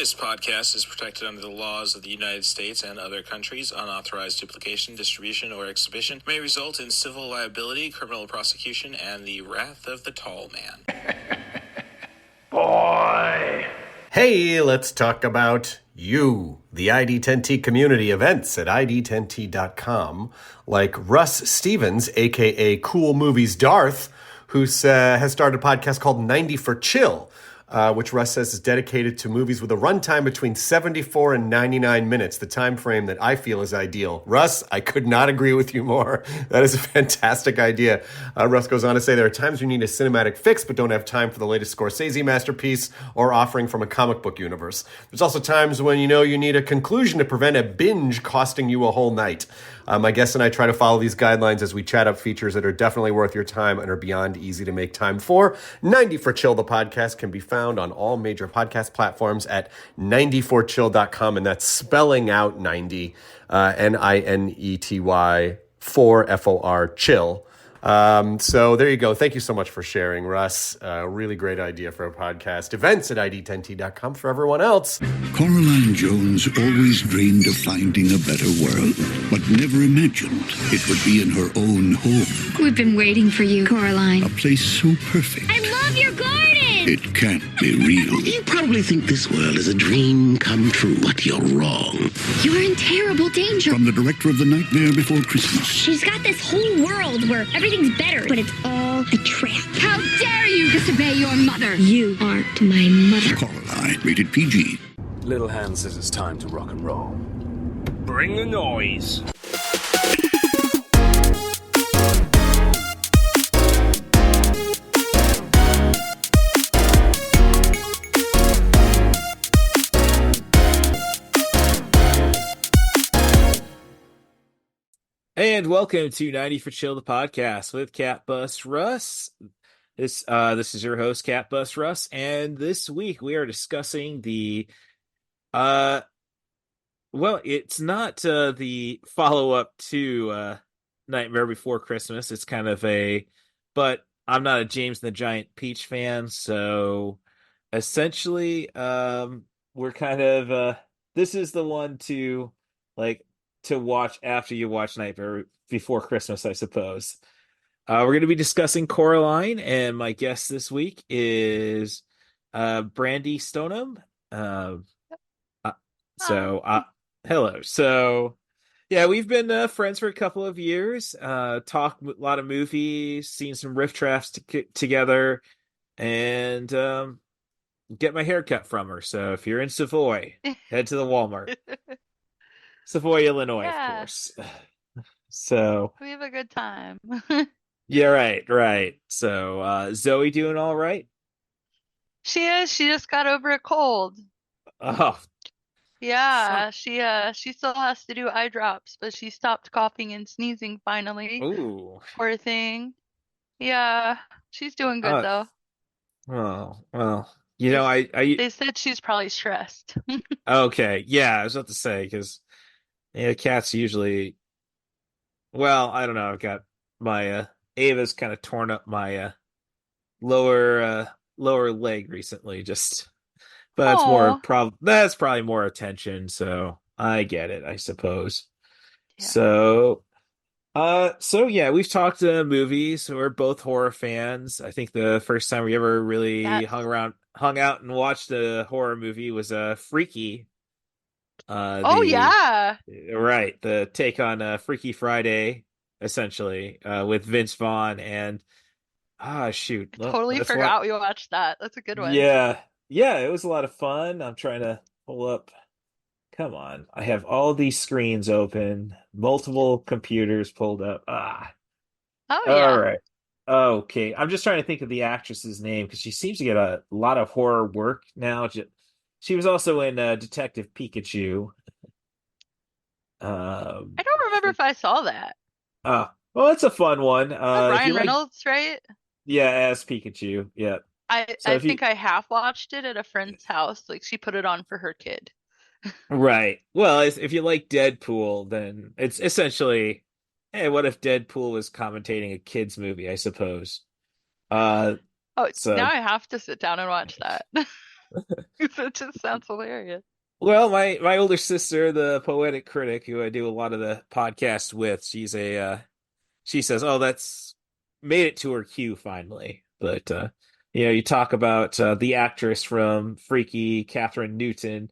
This podcast is protected under the laws of the United States and other countries. Unauthorized duplication, distribution, or exhibition may result in civil liability, criminal prosecution, and the wrath of the tall man. Boy! Hey, let's talk about you, the ID10T community events at ID10T.com, like Russ Stevens, aka Cool Movies Darth, who has started a podcast called 90 for Chill, which Russ says is dedicated to movies with a runtime between 74 and 99 minutes, the time frame that I feel is ideal. Russ, I could not agree with you more. That is a fantastic idea. Russ goes on to say there are times you need a cinematic fix but don't have time for the latest Scorsese masterpiece or offering from a comic book universe. There's also times when you need a conclusion to prevent a binge costing you a whole night. My guest and I try to follow these guidelines as we chat up features that are definitely worth your time and are beyond easy to make time for. 90 for Chill, the podcast, can be found on all major podcast platforms at 90forchill.com, and that's spelling out 90, Ninety, 4 chill. So there you go. Thank you so much for sharing, Russ. Really great idea for a podcast. Events at ID10T.com for everyone else. Coraline Jones always dreamed of finding a better world, but never imagined it would be in her own home. We've been waiting for you, Coraline. A place so perfect. I love your garden! It can't be real. You probably think this world is a dream come true, but you're wrong. You're in terrible danger. From the director of The Nightmare Before Christmas. She's got this whole world where everything's better, but it's all a trap. How dare you disobey your mother? You aren't my mother. Coraline, rated PG. Little Hand says it's time to rock and roll. Bring the noise. And welcome to 90 for Chill, the podcast with Cat Bus Russ. This is your host, Cat Bus Russ, and this week we are discussing the it's not the follow-up to Nightmare Before Christmas. It's kind of but I'm not a James and the Giant Peach fan, so essentially we're kind of this is the one to watch after you watch Nightmare Before Christmas, I suppose. We're going to be discussing Coraline, and my guest this week is Brandy Stoneham. Hello. So, yeah, we've been friends for a couple of years, talked a lot of movies, seen some riff drafts together, and get my hair cut from her. So if you're in Savoy, head to the Walmart. Savoy, Illinois, of course. So we have a good time. Yeah, right. So Zoe doing all right? She is. She just got over a cold. Oh. Yeah, she still has to do eye drops, but she stopped coughing and sneezing finally. Ooh. Poor thing. Yeah, she's doing good though. Oh, well. They said she's probably stressed. Okay, yeah, I was about to say, because cats usually, well, I don't know, I've got my Ava's kind of torn up my lower leg recently, but that's probably more attention, so I get it, I suppose. Yeah. So yeah, we've talked movies. We're both horror fans. I think the first time we ever really hung out and watched a horror movie was Freaky. Yeah. Right. The take on Freaky Friday, essentially, with Vince Vaughn and shoot. I totally forgot we watched that. That's a good one. Yeah, it was a lot of fun. I'm trying to pull up. Come on. I have all these screens open, multiple computers pulled up. Oh, yeah. All right. Okay. I'm just trying to think of the actress's name because she seems to get a lot of horror work now. She was also in Detective Pikachu. I don't remember if I saw that. Well, it's a fun one. Ryan Reynolds, right? Yeah, as Pikachu. Yeah. I think I half watched it at a friend's house. Like she put it on for her kid. Right. Well, if you like Deadpool, then it's essentially, hey, what if Deadpool was commentating a kid's movie, I suppose. Now I have to sit down and watch that. That just sounds hilarious. Well, my older sister, the poetic critic who I do a lot of the podcast with, she says, "Oh, that's made it to her queue finally." But you talk about the actress from Freaky, Catherine Newton,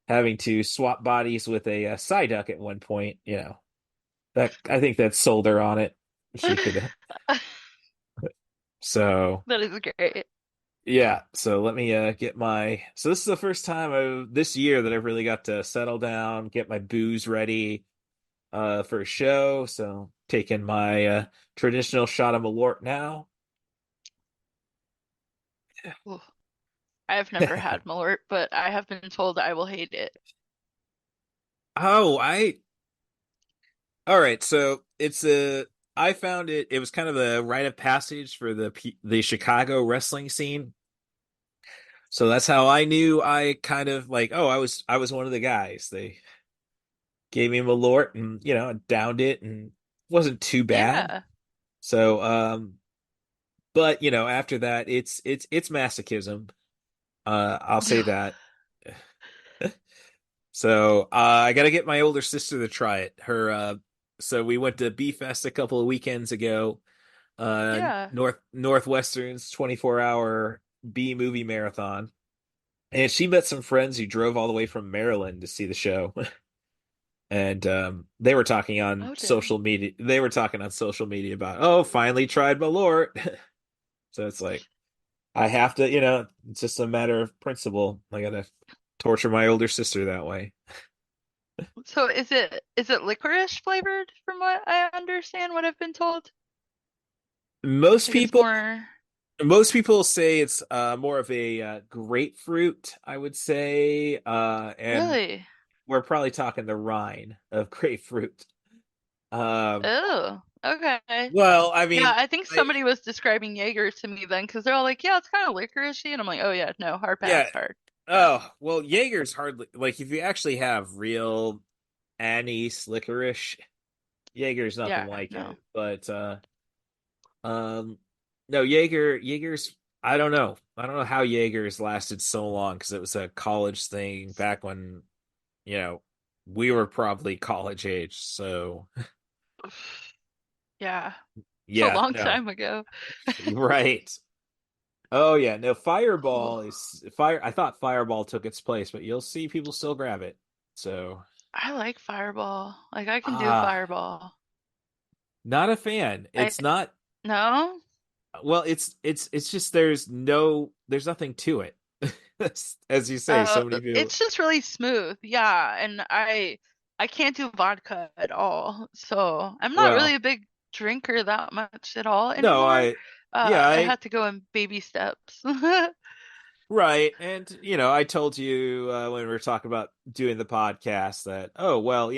having to swap bodies with a Psyduck at one point. That I think that sold her on it. She could. So That is great. yeah. So let me get my. So this is the first time this year that I've really got to settle down, get my booze ready for a show. So taking my traditional shot of Malort now. Ooh, I have never had Malort, but I have been told I will hate it. Oh, all right. So I found it was kind of a rite of passage for the Chicago wrestling scene. So that's how I knew I kind of like, oh, I was one of the guys. They gave me a Malort and, I downed it and wasn't too bad. Yeah. So but after that it's masochism. I'll say that. So I got to get my older sister to try it. So we went to B Fest a couple of weekends ago. Yeah. Northwestern's 24-hour B movie marathon, and she met some friends who drove all the way from Maryland to see the show. And they were talking on Oh, dang. social media. They were talking on social media about, oh, finally tried Malort. So it's like I have to, it's just a matter of principle. I gotta torture my older sister that way. So is it licorice flavored from what I understand, what I've been told? Most Like it's people more Most people say it's more of a grapefruit, I would say, and really? we're probably talking the rind of grapefruit. Um, Oh, okay. well, I Yeah, mean, I think I, somebody was describing Jaeger to me then, because they're all like, yeah, it's kind of licoricey, and I'm like, oh yeah, no, hard yeah. pass, hard pass. Oh, well, Jaeger's hardly like if you actually have real anise licorice, Jaeger's nothing Yeah, like no. it. But um, no, Jaeger's. I don't know how Jaeger's lasted so long because it was a college thing back when you know, we were probably college age. So, Yeah, it's a yeah, long no, time ago. right. Oh, yeah, no, Ooh, Fireball is fire. I thought Fireball took its place, but you'll see people still grab it. So, I like Fireball. Like I can do ah, Fireball. not a fan. I It's not, no? well, it's just there's nothing to it. As you say, so many people, It's just really smooth. Yeah, and I can't do vodka at all. So, I'm not really well, a big drinker that much at all no, anymore. yeah, I had to go in baby steps. right. And, I told you when we were talking about doing the podcast that, oh, well,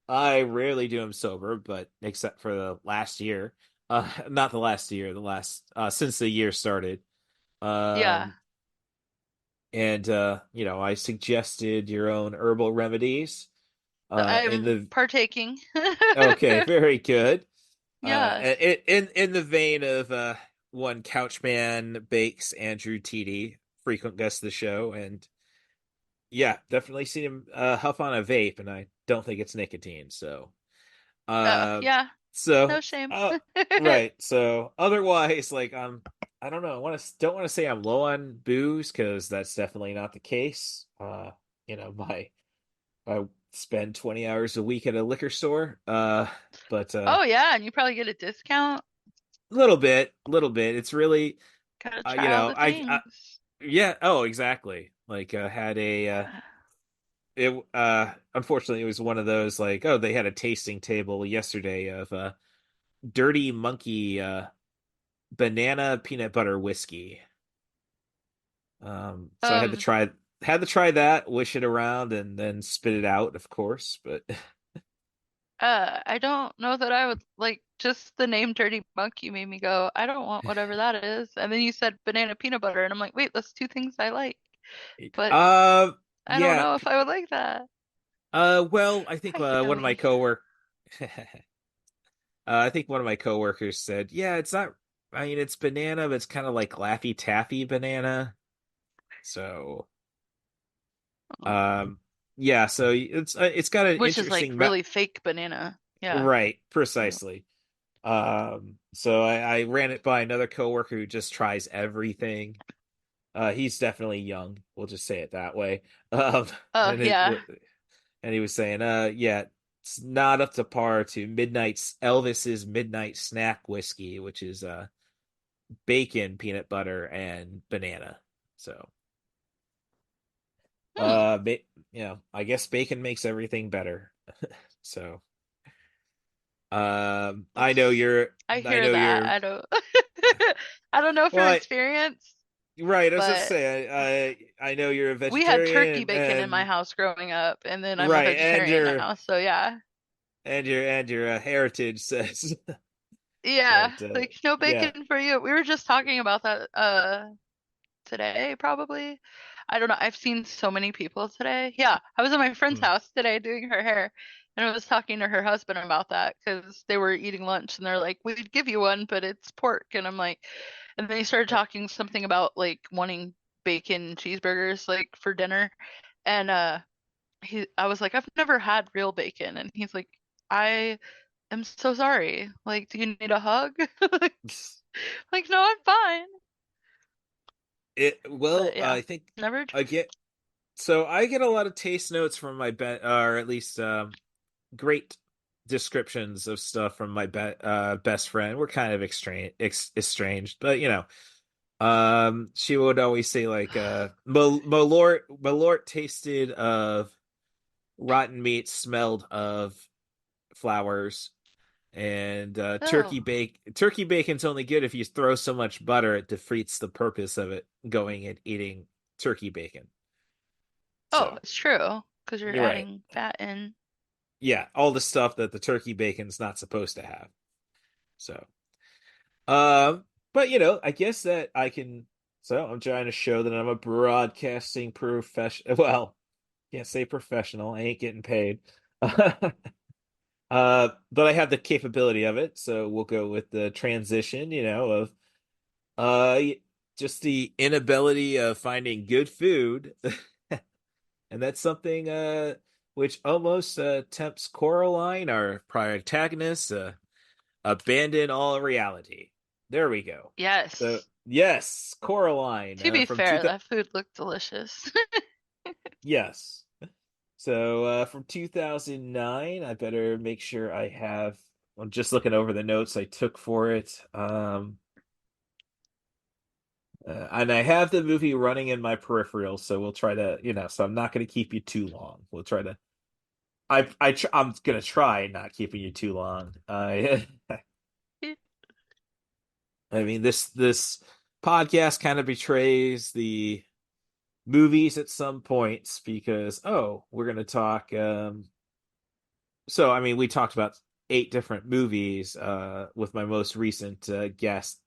I rarely do them sober, but except for the last year. Not the last year, the last since the year started. Yeah, Um and I suggested your own herbal remedies. In I'm the partaking. Okay, very good. Yes. In the vein of one Couchman Bakes Andrew TD, frequent guest of the show, and yeah, definitely seen him huff on a vape, and I don't think it's nicotine. So Uh, Yeah, no so, shame. right. So otherwise, like I don't know. Don't want to say I'm low on booze because that's definitely not the case. My I spend 20 hours a week at a liquor store. But Oh yeah, and you probably get a discount. little bit. It's really, Gotta try all the I things. yeah. Oh, exactly. Like had a Yeah. it unfortunately it was one of those like, oh, they had a tasting table yesterday of Dirty Monkey banana peanut butter whiskey. So I Um, had to try that, wish it around, and then spit it out, of course. But I don't know that I would like just the name Dirty Monkey made me go, I don't want whatever that is. And then you said banana peanut butter, and I'm like, wait, that's two things I like, but uh, I don't yeah. know if I would like that. Well, I think Hi, one of my Haley. cowork, I think one of my coworkers said, yeah, it's not. I mean, it's banana, but it's kind of like Laffy Taffy banana. So, Oh. um, yeah, so it's got an Which is like interesting really fake banana. Yeah. right, Yep. precisely. So I ran it by another coworker who just tries everything. He's definitely young. We'll just say it that way. Um, Oh, and yeah. he was saying, yeah, it's not up to par to Midnight's Elvis's Midnight Snack Whiskey, which is bacon, peanut butter, and banana. So, Hmm. ba I guess bacon makes everything better. So, I know That's, you're, I I hear know that. you're, I don't I don't know well, from experience, right. I was just but saying, I know you're a we had turkey vegetarian bacon in my and house growing up, and then I'm a right, vegetarian now, so yeah. and your heritage says Yeah, that, like no yeah. bacon for you. We were just talking about that today, probably. I don't know. I've seen so many people today. Yeah, I was at my friend's Hmm. house today doing her hair, and I was talking to her husband about that because they were eating lunch, and they're like, "We'd give you one, but it's pork." And I'm like, and they started talking something about like wanting bacon cheeseburgers like for dinner, and I was like, "I've never had real bacon," and he's like, "I am so sorry. Like, do you need a hug?" like, like, no, I'm fine. Well, But yeah, I think never. I get so I get a lot of taste notes from my or at least great descriptions of stuff from my best friend. We're kind of estranged, but she would always say like Malort tasted of rotten meat, smelled of flowers, and Oh, turkey bacon's only good if you throw so much butter it defeats the purpose of it going and eating turkey bacon. oh, So it's true because you're you're right. adding fat in. Yeah, all the stuff that the turkey bacon's not supposed to have. So, um, but I guess that I can. So I'm trying to show that I'm a broadcasting professional. Well, can't say professional. I ain't getting paid. But I have the capability of it, so we'll go with the transition, of uh just the inability of finding good food. And that's something which almost tempts Coraline, our protagonist, abandon all reality. There we go. So Yes. yes, Coraline To be from fair, that food looked delicious. yes. So from 2009, I better make sure I have. I'm just looking over the notes I took for it. And I have the movie running in my peripheral, so we'll try to, so I'm not going to keep you too long. We'll try to. I'm going to try not keeping you too long. I mean, this podcast kind of betrays the movies at some points because we're going to talk. So I mean, we talked about 8 different movies with my most recent guest.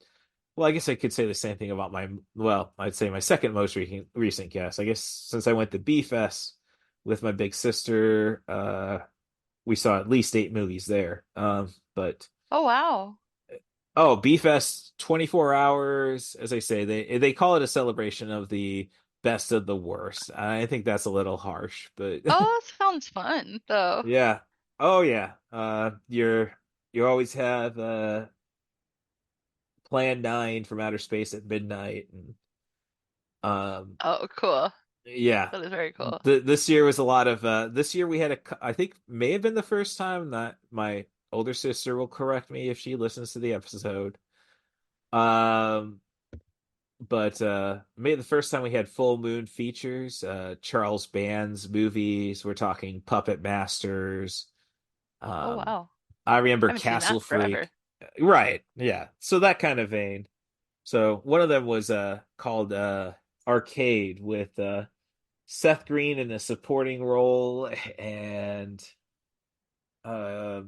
Well, I guess I could say the same thing about I'd say my second most recent guest. I guess since I went to B Fest with my big sister, we saw at least 8 movies there. But Oh, wow. oh, B Fest 24 hours, as I say, they call it a celebration of the best of the worst. I think that's a little harsh, but Oh, that sounds fun, though. yeah. Oh yeah. You always have Plan 9 from Outer Space at midnight and um Oh, cool. yeah. That is very cool. This year was a lot of this year we had I think may have been the first time that my older sister will correct me if she listens to the episode. Um but maybe the first time we had full moon features, Charles Band's movies, we're talking Puppet Masters. Oh, Um wow. I remember I haven't seen Castle that forever. Freak. Right. Yeah. So that kind of vein. So one of them was called Arcade with Seth Green in a supporting role and uh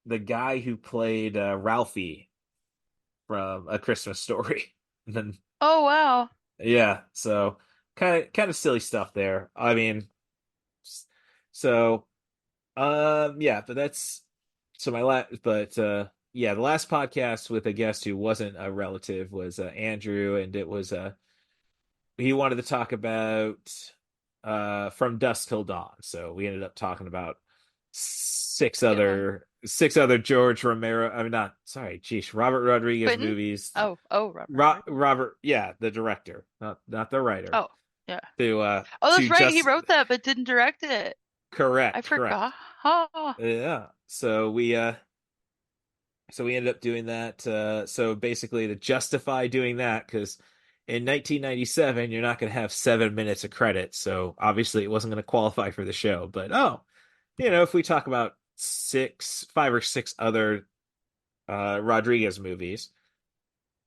the guy who played Ralphie from A Christmas Story. And then Oh, wow. yeah, so kind of silly stuff there. I mean, so yeah, but that's so my last but yeah, the last podcast with a guest who wasn't a relative was Andrew, and it was he wanted to talk about From Dusk Till Dawn. So we ended up talking about Good one. six other George Romero. I mean, not sorry, geez, Robert Rodriguez Quentin? movies. Oh, Robert Rodriguez. Robert, yeah, the director, not the writer. Oh, yeah. Oh, To that's right. He just wrote that but didn't direct it. I correct. forgot. Oh, Yeah. So we ended up doing that. So basically, to justify doing that, because in 1997 you're not going to have 7 minutes of credits, so obviously it wasn't going to qualify for the show. But if we talk about five or six other Rodriguez movies,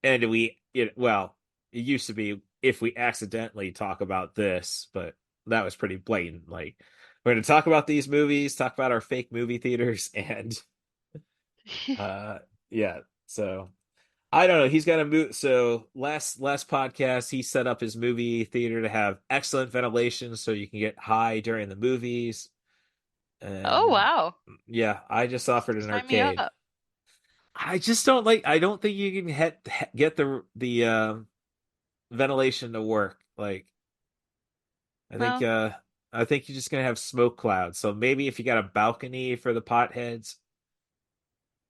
and it used to be if we accidentally talk about this, but that was pretty blatant. Like, we're going to talk about these movies, talk about our fake movie theaters, and uh, yeah. So I don't know. He's got a move. So last podcast, he set up his movie theater to have excellent ventilation, so you can get high during the movies. oh And wow. yeah, I just offered an Sign me arcade. up. I just don't like. I don't think you can get the ventilation to work. Like, I think No. uh I think you're just gonna have smoke clouds. So maybe if you got a balcony for the potheads,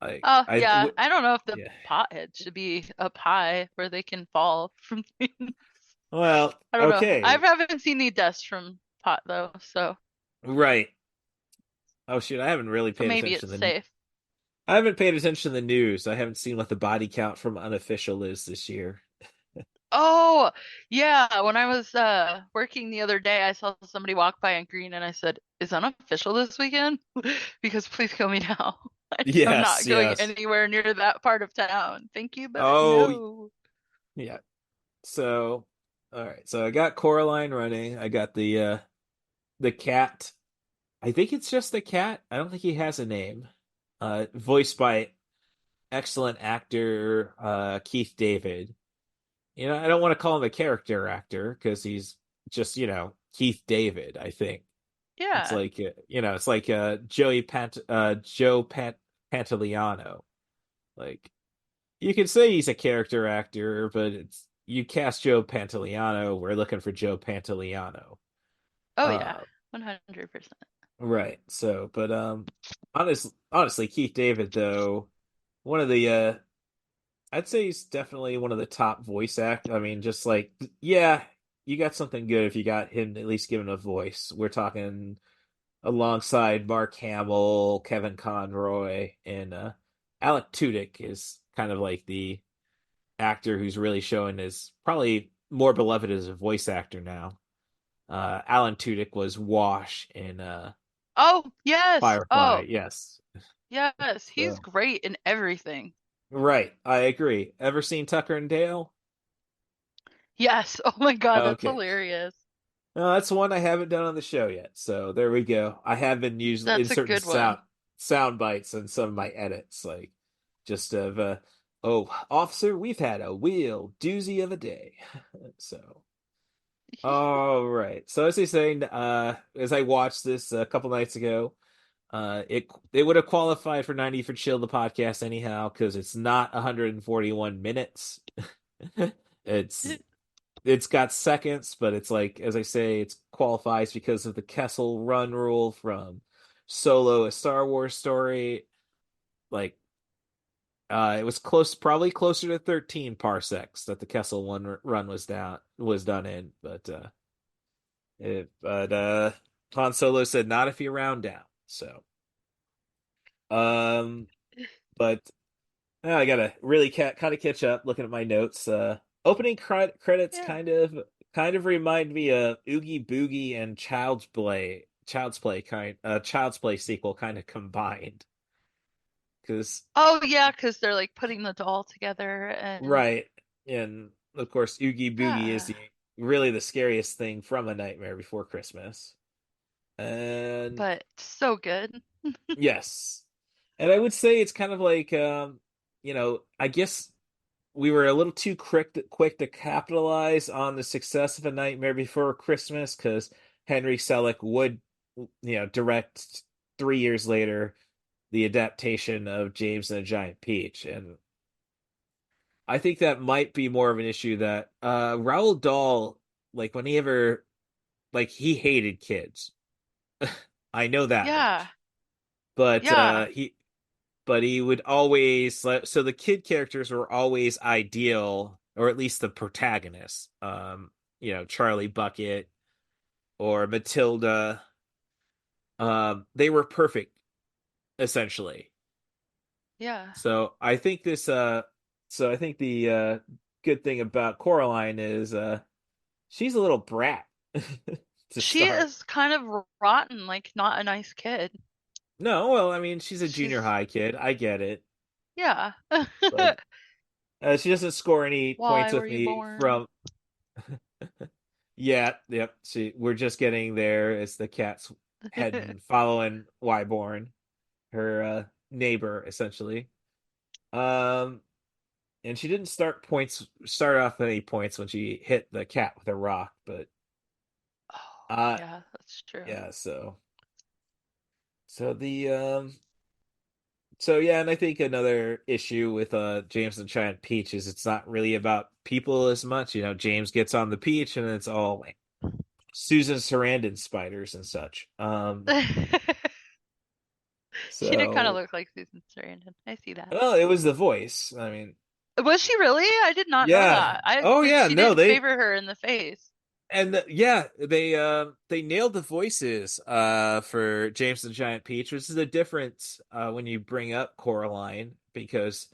like Oh I yeah. w- I don't know if the yeah. pothead should be up high where they can fall from things. Well, I don't know. I okay, haven't seen any dust from pot though, right. Oh shoot, I haven't really so paid maybe attention it's to the safe. I haven't paid attention to the news. I haven't seen what the body count from unofficial is this year. Oh, yeah. When I was working the other day, I saw somebody walk by on green and I said, "Is unofficial this weekend? Because please kill me now. I'm Yes, not going yes. anywhere near that part of town. Thank you, but Oh, no." yeah. So, all right. So I got Coraline running. I got the cat. I think it's just the cat. I don't think he has a name. Voiced by excellent actor Keith David. I don't want to call him a character actor because he's just, Keith David, I think. It's Yeah. like it's like Joe Pantoliano. Like, you could say he's a character actor, but it's you cast Joe Pantoliano, we're looking for Joe Pantoliano. Oh yeah. Uh 100%. right. So, but honestly, Keith David though, one of the I'd say he's definitely one of the top voice act. I mean, just like, yeah, you got something good if you got him at least given a voice. We're talking alongside Mark Hamill, Kevin Conroy, and Alec Tudyk is kind of like the actor who's really showing his probably more beloved as a voice actor now. Alan Tudyk was Wash in Oh, yes. Firefly. Oh, Yes. yes. He's So great in everything. right, I agree. Ever seen Tucker and Dale? Yes. Oh my God, that's Okay. hilarious. No, that's one I haven't done on the show yet. So there we go. I have been usually That's a inserting good one. sound bites in some of my edits, like just of oh, officer, we've had a real doozy of a day. So all right. So as I saying, as I watched this a couple nights ago, it would have qualified for 90 for Chill the podcast anyhow because it's not 141 minutes. it's it's got seconds, but it's like as I say, it qualifies because of the Kessel Run rule from Solo, a Star Wars story. Like it was probably closer to 13 parsecs that the Kessel one run was done in, but Han Solo said not if you round down. So um, but I gotta really kind of catch up looking at my notes. Opening credits Yeah. kind of remind me of Oogie Boogie and Child's Play sequel kind of combined. Because Oh yeah, because they're like putting the doll together and right, and of course Oogie Boogie is yeah. really the scariest thing from A Nightmare Before Christmas. And But so good. yes, and I would say it's kind of like I guess we were a little too quick to capitalize on the success of A Nightmare Before Christmas because Henry Selick would, direct 3 years later the adaptation of James and the Giant Peach, and I think that might be more of an issue that Roald Dahl like whenever like he hated kids. I know that Yeah. much. But Yeah. he would always so the kid characters were always ideal, or at least the protagonists. Charlie Bucket or Matilda. They were perfect essentially. Yeah. So I think the good thing about Coraline is she's a little brat to She start. is kind of rotten, like not a nice kid. No, well, I mean, she's a junior She's high kid. I get it. yeah. But she doesn't score any points Why were with you me born? from. Yeah, yep. We're just getting there as the cat's heading following Wyborn, her neighbor, essentially. Um, and she didn't start off with any points when she hit the cat with a rock, but Oh, uh, yeah, that's true. yeah. So the so yeah, and I think another issue with James and Giant Peach is it's not really about people as much. James gets on the peach and it's all like Susan Sarandon spiders and such. She did kind of So look like Susan Sarandon. I see that. well, it was the voice. I mean, Was she really? I did not know yeah. that. I Oh did. yeah, She no, did favor her in the face. yeah, they nailed the voices for James and Giant Peach, which is a difference when you bring up Coraline because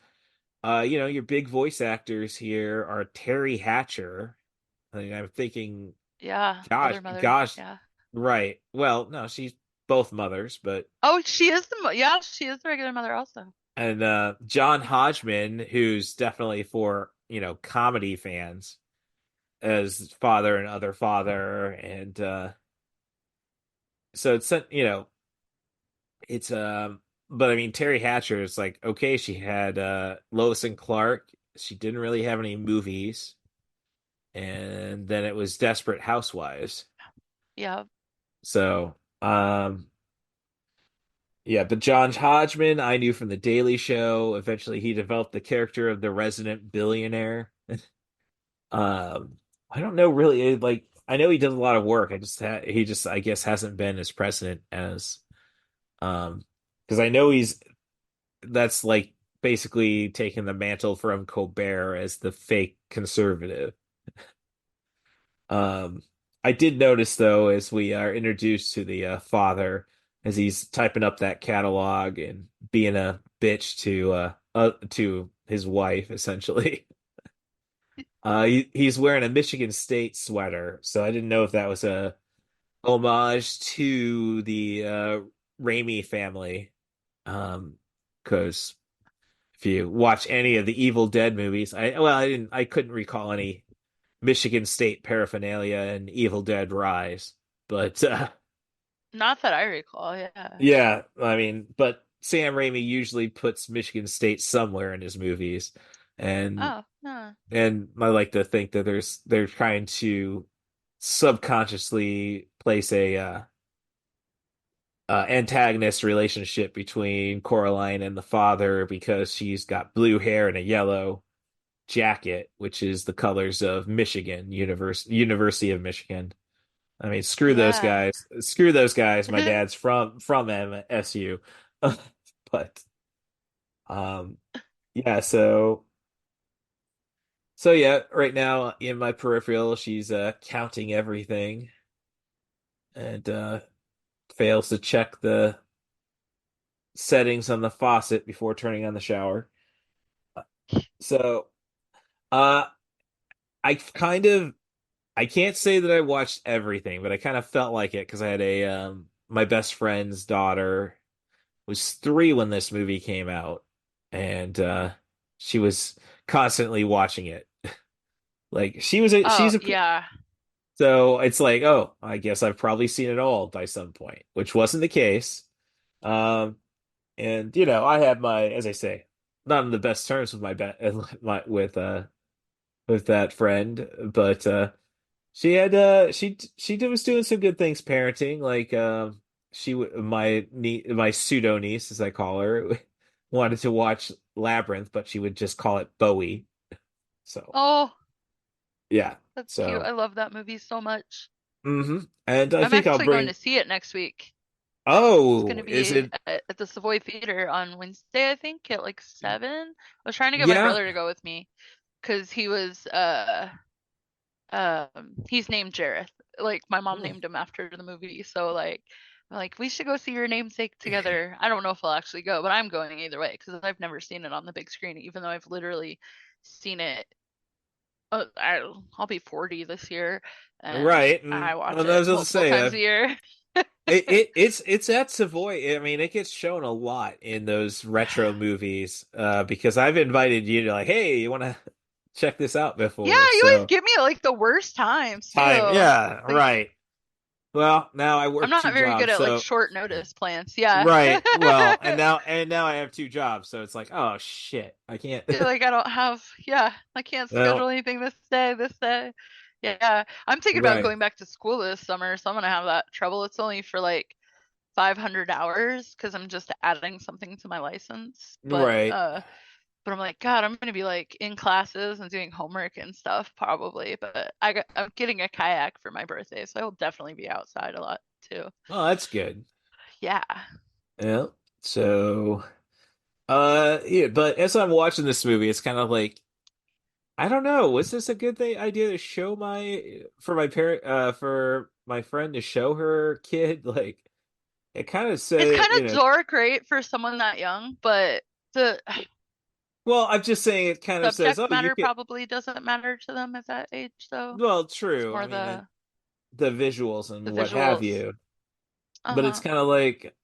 your big voice actors here are Terry Hatcher. I mean, I'm thinking Yeah, gosh, other mother. gosh, Yeah. right. Well, no, she's both mothers, but Oh, she is yeah, she is the regular mother also. and John Hodgman, who's definitely for, comedy fans as Father and Other Father and so it's but I mean Terry Hatcher is like okay, she had Lois and Clark. She didn't really have any movies. And then it was Desperate Housewives. Yeah. So, yeah, but John Hodgman, I knew from The Daily Show. Eventually, he developed the character of the resident billionaire. Um, I don't know really. Like, I know he did a lot of work. He just, I guess, hasn't been as president as, um, because I know that's like basically taking the mantle from Colbert as the fake conservative. Um, I did notice though, as we are introduced to the father, as he's typing up that catalog and being a bitch to his wife, essentially. He's wearing a Michigan State sweater, so I didn't know if that was a homage to the Raimi family. Because if you watch any of the Evil Dead movies, I couldn't recall any Michigan State paraphernalia and Evil Dead Rise. But Not that I recall, yeah. yeah, I mean, but Sam Raimi usually puts Michigan State somewhere in his movies, and Oh, no. I like to think that they're trying to subconsciously place a antagonist relationship between Coraline and the father because she's got blue hair and a yellow jacket, which is the colors of University of Michigan. I mean, screw those Yeah. guys. Screw those guys. My dad's from MSU. But yeah, so yeah, right now in my peripheral, she's counting everything and fails to check the settings on the faucet before turning on the shower. So uh I kind of I can't say that I watched everything, but I kind of felt like it because I had a my best friend's daughter was 3 when this movie came out, and she was constantly watching it. Like Oh, she's a yeah. so it's like, oh, I guess I've probably seen it all by some point, which wasn't the case. Um, and I had as I say, not on the best terms with my with that friend, but was doing some good things parenting. Like my pseudo niece, as I call her, wanted to watch Labyrinth, but she would just call it Bowie. So Oh, Yeah. That's cute. So, I love that movie so much. and I I'm think I'll actually going bring. to see it next week. It's going Oh, to is be it? at the Savoy Theater on Wednesday, I think, at like 7. I was trying to get my Yeah. brother to go with me because he's named Jareth. Like my mom Hmm. named him after the movie, so like I'm like we should go see your namesake together. I don't know if I'll actually go, but I'm going either way because I've never seen it on the big screen, even though I've literally seen it. I'll be 40 this year, and Right, I and watch I it was going to multiple say times a year. it's at Savoy. I mean, it gets shown a lot in those retro movies. Because I've invited you to like, hey, you want to check this out Yeah, before? you always So give me like the worst times time, too. yeah, Like right. Well, now I I'm work not two very good jobs, at like so short notice plans. Yeah. right. Well, and now I have two jobs, so it's like, oh shit, I can't. Like I don't have, yeah, I can't schedule Well, anything this day. Yeah. I'm thinking about right, going back to school this summer, so I'm gonna have that trouble. It's only for like 500 hours because I'm just adding something to my license. right. But I'm like, God, I'm gonna be like in classes and doing homework and stuff probably. But I'm getting a kayak for my birthday, so I will definitely be outside a lot too. Oh, that's good. Yeah. Yeah. So, yeah, but as I'm watching this movie, it's kind of like, I don't know. Was this a good thing idea to show my for my parent for my friend to show her kid? Like it kind of It's said, kind of great for someone that young, but the well, I'm just saying it kind of says, subject oh, you matter could. probably doesn't matter to them at that age, though. Well, It's true. I more mean, the the visuals and the what have visuals. you. But it's Uh-huh. kind of like,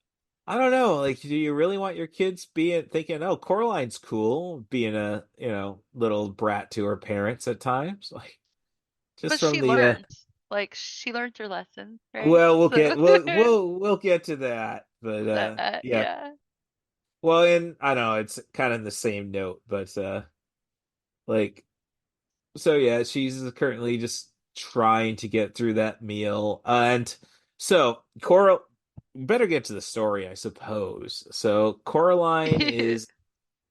I don't know. Like, do you really want your kids being thinking, oh, Coraline's cool, being a little brat to her parents at times, like just But from she the learned. Like she learned her lesson, right? well, we'll So get we'll get to that, but that yeah. yeah. Well, and I know it's kind of the same note, but like so yeah, she's currently just trying to get through that meal. And so Coral better get to the story, I suppose. So Coraline is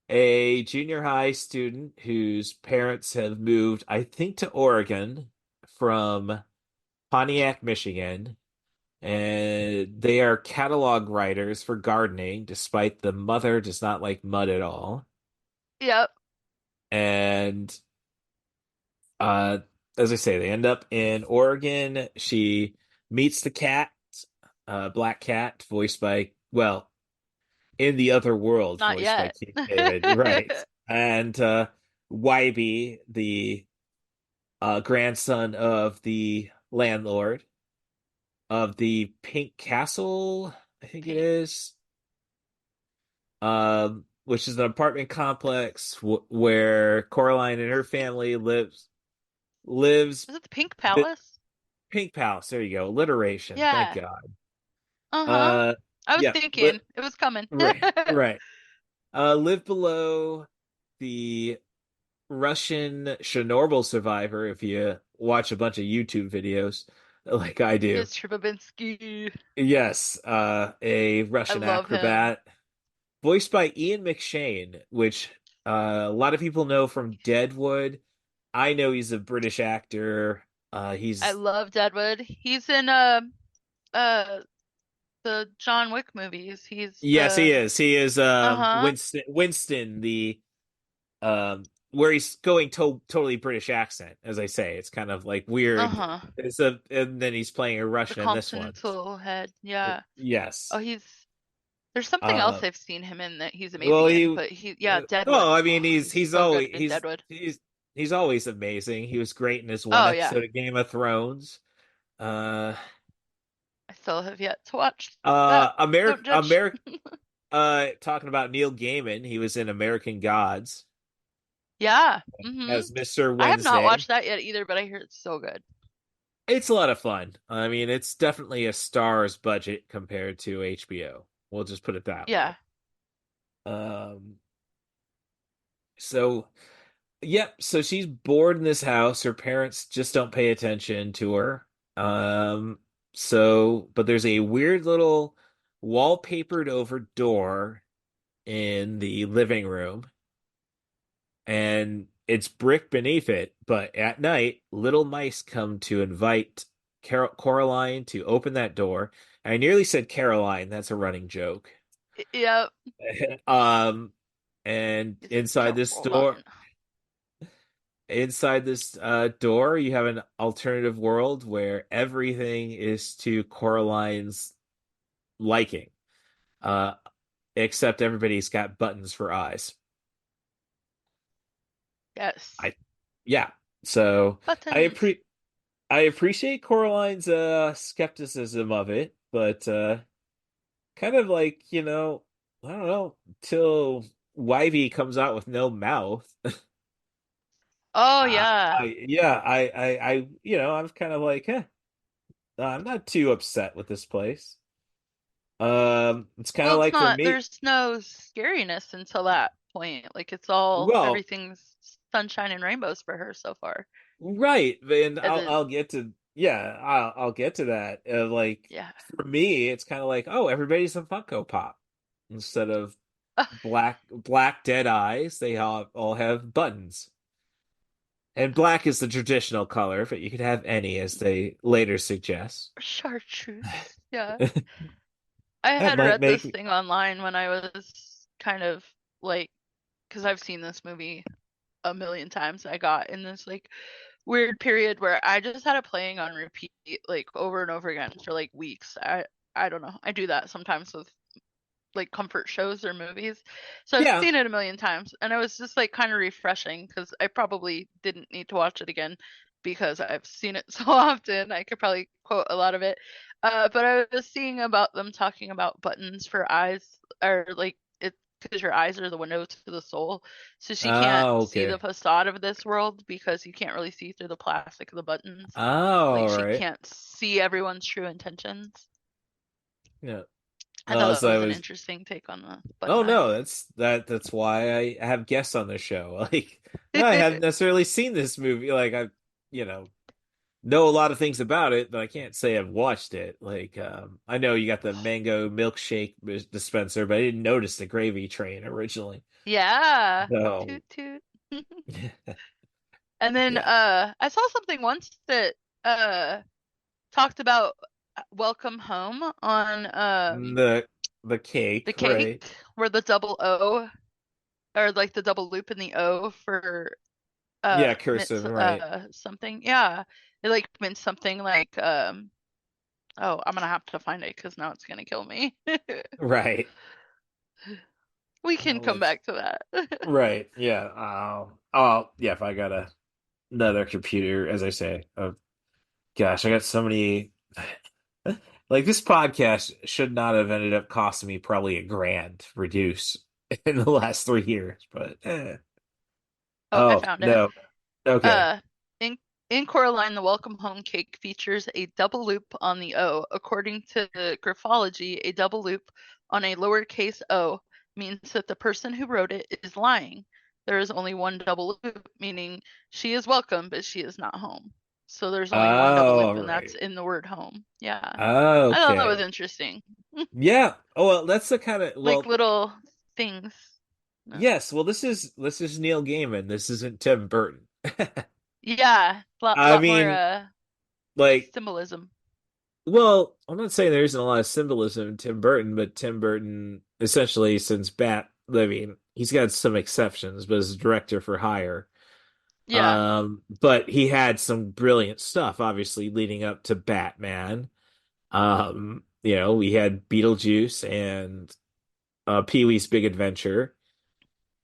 a junior high student whose parents have moved, I think, to Oregon from Pontiac, Michigan. And they are catalog writers for gardening, despite the mother does not like mud at all. Yep. And uh, as I say, they end up in Oregon. She meets the cat, Black Cat, voiced by, well, in the other world, Not voiced by yet. Keith David, right? And Wybie, the grandson of the landlord of the Pink Castle, I think it Pink. is, which is an apartment complex where Coraline and her family lives. Is it the Pink The Palace? Pink Palace. There you go. Alliteration. Thank Yeah. God. Uh-huh. Uh, I was yeah. thinking it was coming. Right. Right. Live below the Russian Chernobyl survivor. If you watch a bunch of YouTube videos, like I do. Mr. Babinski. Yes. A I Russian love him. acrobat voiced by Ian McShane, which a lot of people know from Deadwood. I know he's a British actor. I He's love Deadwood. He's in uh the John Wick movies. He's Yes, he the is. He is uh-huh. Winston, the where he's going totally British accent, as I say. It's kind of like weird. Uh-huh. And then he's playing a The Russian in this one. Continental head. Yeah. Oh, Yes. there's something else Uh I've seen him in that he's well amazing in, he but yeah, well, Deadwood. I mean Oh, he's he's so good always in Deadwood. he's always amazing. He was great in his one Oh yeah. episode of Game of Thrones. Uh I still have yet to watch that. Don't judge. America talking about Neil Gaiman, he was in American Gods Yeah. Mm-hmm. as Mr. I have not Wednesday. watched that yet either, but I hear it's so good. It's a lot of fun. I mean, it's definitely a star's budget compared to HBO. We'll just put it that Yeah. way. Um, so yep, so she's bored in this house. Her parents just don't pay attention to her. Um, but there's a weird little wallpapered over door in the living room, and it's brick beneath it, but at night, little mice come to invite Coraline to open that door. I nearly said Caroline. That's a running joke. Yep. Um, and Is it Caroline? inside this door, you have an alternative world where everything is to Coraline's liking, uh, except everybody's got buttons for eyes. Yes. I, yeah. So I Buttons. appre I appreciate Coraline's skepticism of it, but kind of like, I don't know, till Wivey comes out with no mouth. Oh I, yeah. yeah, I'm kind of like, I'm not too upset with this place. It's kind Well, of it's like for not. me. There's no scariness until that point. Like it's all Well, everything's sunshine and rainbows for her so far. right, and And I'll then I'll get to yeah, I'll get to that. Like yeah. for me, it's kind of like, oh, everybody's a Funko Pop instead of black dead eyes. They all have buttons, and black is the traditional color, but you could have any, as they later suggest. Chartreuse. Yeah. I That had might read make this thing online when I was kind of like, because I've seen this movie a million times. I got in this like weird period where I just had it playing on repeat like over and over again for like weeks. I don't know. I do that sometimes with like comfort shows or movies. So I've yeah. seen it a million times and it was just like kind of refreshing because I probably didn't need to watch it again because I've seen it so often. I could probably quote a lot of it. But I was seeing about them talking about buttons for eyes or like it because your eyes are the window to the soul. So she can't Oh, see the okay. facade of this world because you can't really see through the plastic of the buttons. Oh, Like all she right. can't see everyone's true intentions. Yeah. I thought Well, that so I was an was. interesting take on the Oh button eyes. no, that's why I have guests on the show. Like, no, I haven't necessarily seen this movie. Like, I, you know a lot of things about it, but I can't say I've watched it. Like, I know you got the mango milkshake dispenser, but I didn't notice the gravy train originally. Yeah. So, Toot toot. And then yeah, I saw something once that uh talked about Welcome Home on the the cake, the cake right? where the double O or like the double loop in the O for Yeah, meant cursive, right, something. Yeah. It like meant something like oh, I'm gonna have to find it because now it's gonna kill me. right. We can Well, come let's back to that. right, yeah. Yeah. If I got another computer, as I say, gosh, I got so many. Like this podcast should not have ended up costing me probably $1,000 to produce in the last 3 years, but Oh, I oh found it. no, okay. Uh, in in Coraline, the Welcome Home cake features a double loop on the O. According to graphology, a double loop on a lowercase o means that the person who wrote it is lying. There is only one double loop, meaning she is welcome, but she is not home. So there's only one double Oh, loop, and that's right. in the word home. Yeah. I thought that was Okay. interesting. Yeah. Oh, well, that's the kind of Like well, little things. No. yes. Well, this is Neil Gaiman. This isn't Tim Burton. Yeah, I lot more mean, like, symbolism. well, I'm not saying there isn't a lot of symbolism in Tim Burton, but Tim Burton, essentially, since I mean, he's got some exceptions, but as a director for hire. Yeah. But he had some brilliant stuff, obviously, leading up to Batman. We had Beetlejuice and Pee-wee's Big Adventure.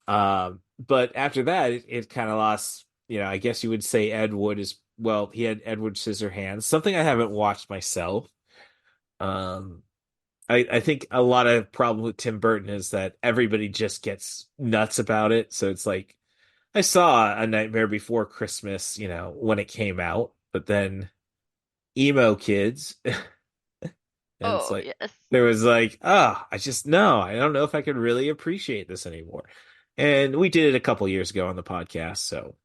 But after that, it kind of lost, I guess you would say Ed Wood is, well, he had Edward Scissorhands, something I haven't watched myself. Um, I think a lot of problem with Tim Burton is that everybody just gets nuts about it. So it's like I saw A Nightmare Before Christmas, when it came out, but then emo kids, and it's Oh, like yes. there was like, I just no, I don't know if I could really appreciate this anymore. And we did it a couple years ago on the podcast, so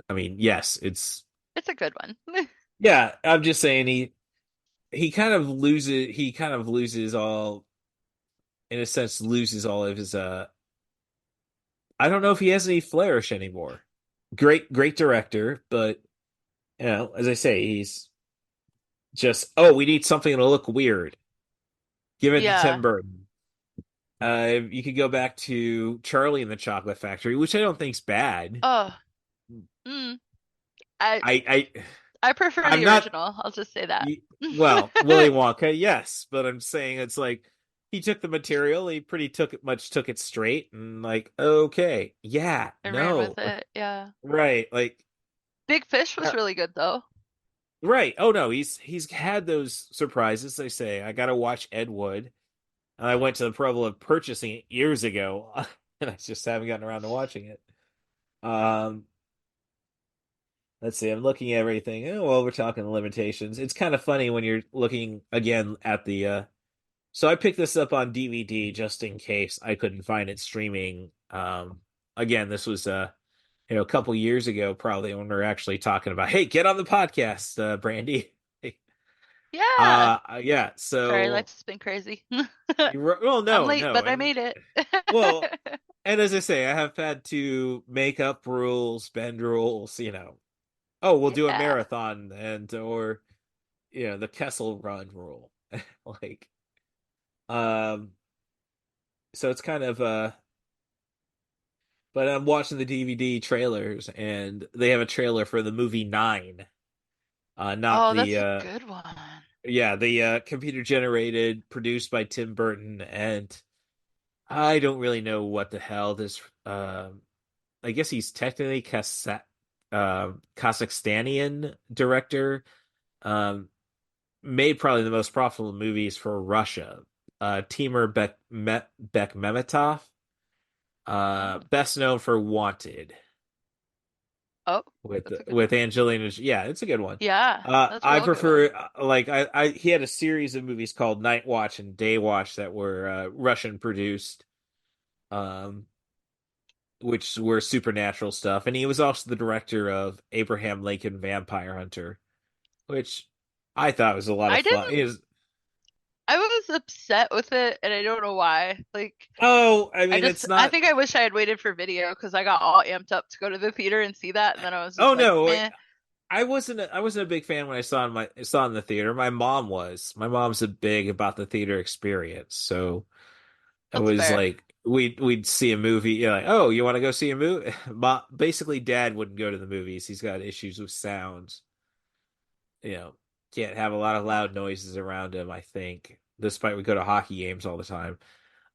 I mean, yes, it's It's a good one. yeah. I'm just saying he kind of loses all, in a sense, loses all of his I don't know if he has any flourish anymore. great director, but as I say, he's just, oh, we need something to look weird. Give it to Tim Yeah. Burton. You could go back to Charlie and the Chocolate Factory, which I don't think's bad. Oh, mm, I I I I prefer I'm the not original. I'll just say that. well, Willy Wonka, yes, but I'm saying it's like he took the material, he pretty took it straight and like, okay, yeah, And ran no. with it. Yeah. Right, like Big Fish uh, was really good though. right. Oh no, he's had those surprises. I say I gotta watch Ed Wood. And I went to the trouble of purchasing it years ago, and I just haven't gotten around to watching it. Um, let's see. I'm looking at everything. Oh, well, we're talking limitations. It's kind of funny when you're looking again at the. So I picked this up on DVD just in case I couldn't find it streaming. Again, this was a couple years ago, probably when we were actually talking about, hey, get on the podcast, Brandy. Yeah. Yeah. Sorry, So, life's been crazy. well, I'm no, late, no, but I and made it. well, and as I say, I have had to make up rules, bend rules. Oh, we'll do a Yeah. marathon or the Kessel Run rule. Like um so it's kind of but I'm watching the DVD trailers and they have a trailer for the movie 9. Not Oh, the that's a good one. yeah, the computer generated produced by Tim Burton, and I don't really know what the hell this I guess he's technically Kazakhstanian director. Um, Made probably the most profitable movies for Russia. Timur Bekmambetov, Oh. best known for Wanted Oh, with that's a good with one. Angelina. Yeah, it's a good one. Yeah, that's a I real good one. prefer like he had a series of movies called Night Watch and Day Watch that were Russian produced. Um, which were supernatural stuff. And he was also the director of Abraham Lincoln Vampire Hunter, which I thought was a lot of I fun. didn't I was upset with it and I don't know why. Like Oh, I mean, it's I not. think I wish I had waited for video because I got all amped up to go to the theater and see that and then I was Oh just like, no, meh, I wasn't a big fan when I saw it in the theater. My mom was. My mom's a big about the theater experience, so it that's was fair. like we'd see a movie. You're like, oh, you want to go see a movie? Basically, Dad wouldn't go to the movies. He's got issues with sounds. you know, can't have a lot of loud noises around him, I think, despite we go to hockey games all the time.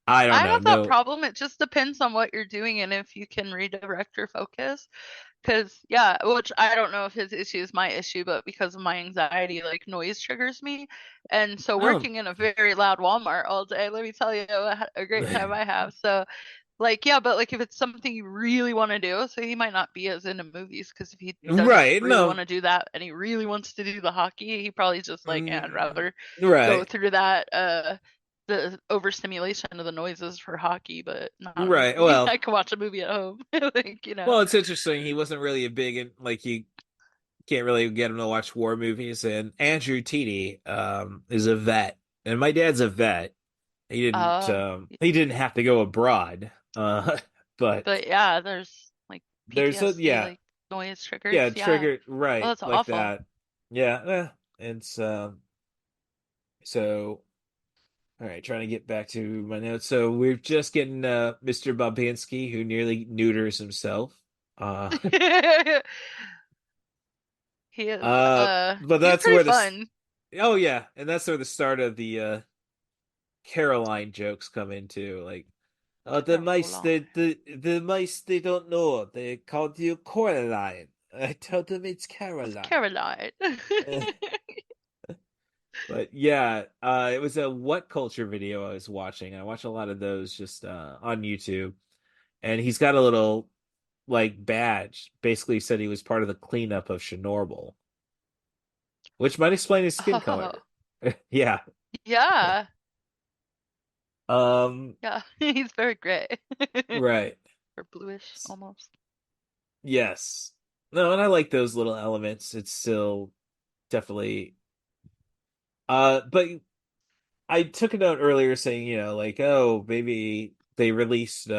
I don't I know. have that No. problem. It just depends on what you're doing and if you can redirect your focus. Because, yeah, which I don't know if his issue is my issue, but because of my anxiety, like noise triggers me. And so Oh. working in a very loud Walmart all day, let me tell you a great time I have. So, like, yeah, but like if it's something you really want to do, so he might not be as into movies because if he doesn't Right. really want No. to do that and he really wants to do the hockey, he probably just like, yeah, I'd Mm, rather go right. through that the overstimulation of the noises for hockey, but not a Right. movie. Well, I could watch a movie at home, like. it's interesting. He wasn't really a big like you can't really get him to watch war movies. And Andrew Teedy is a vet, and my dad's a vet. Uh, He didn't have to go abroad. But but yeah, there's like there's a PTSD, yeah like noise triggers. yeah Yeah. triggered Oh, right that's like awful. that. Yeah. It's so all right. Trying to get back to my notes. So we're just getting Mr. Bobinsky who nearly neuters himself. Uh, He is. but He's that's pretty where this. fun. Oh yeah, and that's where the start of the Caroline jokes come into. Like, the mice, Caroline. the mice, they don't know. They called you Coraline. I told them it's It's Caroline. Caroline. But yeah, it was a what culture video I was watching. I watch a lot of those just on YouTube, and he's got a little like badge. Basically, said he was part of the cleanup of Chernobyl, which might explain his skin Oh, color. Yeah. yeah. Um. Yeah. He's very gray. Right. Or bluish almost. Yes. No, and I like those little elements. It's still definitely. But I took a note earlier saying, like, oh, maybe they released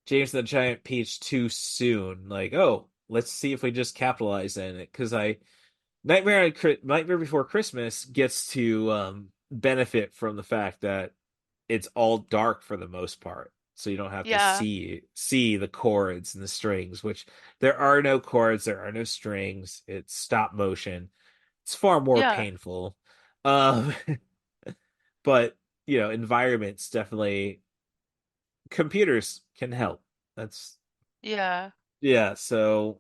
James and the Giant Peach too soon. Like, oh, let's see if we just capitalize on it. Because Nightmare Before Christmas gets to benefit from the fact that it's all dark for the most part. So you don't have to Yeah. see the chords and the strings, which there are no chords, there are no strings. It's stop motion. It's far more Yeah. painful. Um, but environments definitely computers can help. That's Yeah. yeah. So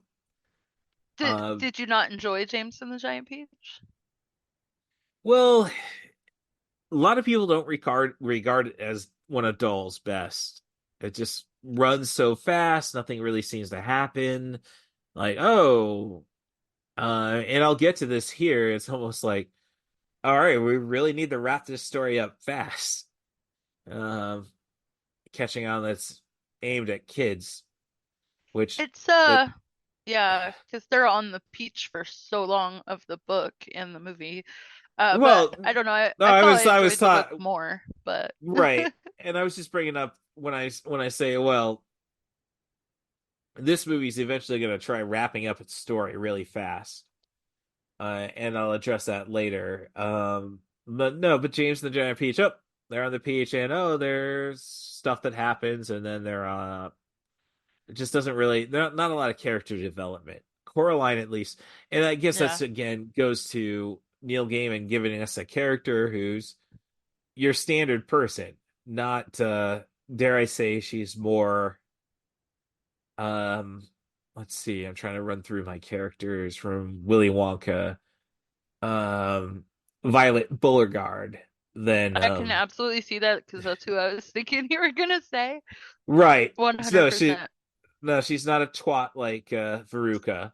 uh, Did you not enjoy James and the Giant Peach? well, a lot of people don't regard it as one of Doll's best. It just runs so fast, nothing really seems to happen. Like, oh, and I'll get to this here. It's almost like, all right, we really need to wrap this story up fast. Um, Catching on that's aimed at kids, which It's it yeah, because they're on the peach for so long of the book and the movie. But well, I don't know. no, I thought I I was enjoyed the book taught more, but right, and I was just bringing up when I say, well, this movie's eventually going to try wrapping up its story really fast, and I'll address that later. But no, but James and the Giant Peach, oh, they're on the peach, and oh, there's stuff that happens, and then they're it just doesn't really not a lot of character development. Coraline, at least, and I guess yeah. that's again goes to Neil Gaiman giving us a character who's your standard person, not dare I say she's more um let's see, I'm trying to run through my characters from Willy Wonka. Um Violet Beauregard than I can absolutely see that because that's who I was thinking you were gonna say. right. No, 100%. no, she's not a twat like Veruca.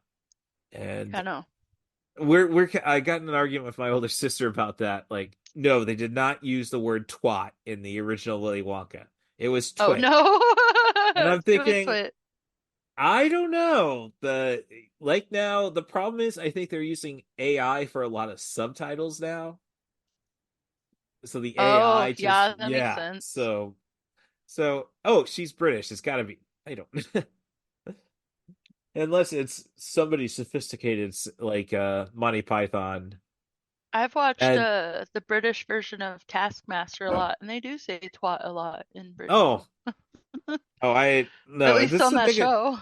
And I know. I got in an argument with my older sister about that. Like, no, they did not use the word twat in the original Willy Wonka. It was Oh twit. no. And I'm It was thinking, Twit. I don't know. Now the problem is I think they're using AI for a lot of subtitles now. So the Oh, AI just yeah, that makes yeah. sense. So oh, she's British. It's gotta be. I don't unless it's somebody sophisticated like Monty Python. I've watched And the British version of Taskmaster a lot, and they do say twat a lot in Britain. oh, oh, I At no. least on that show.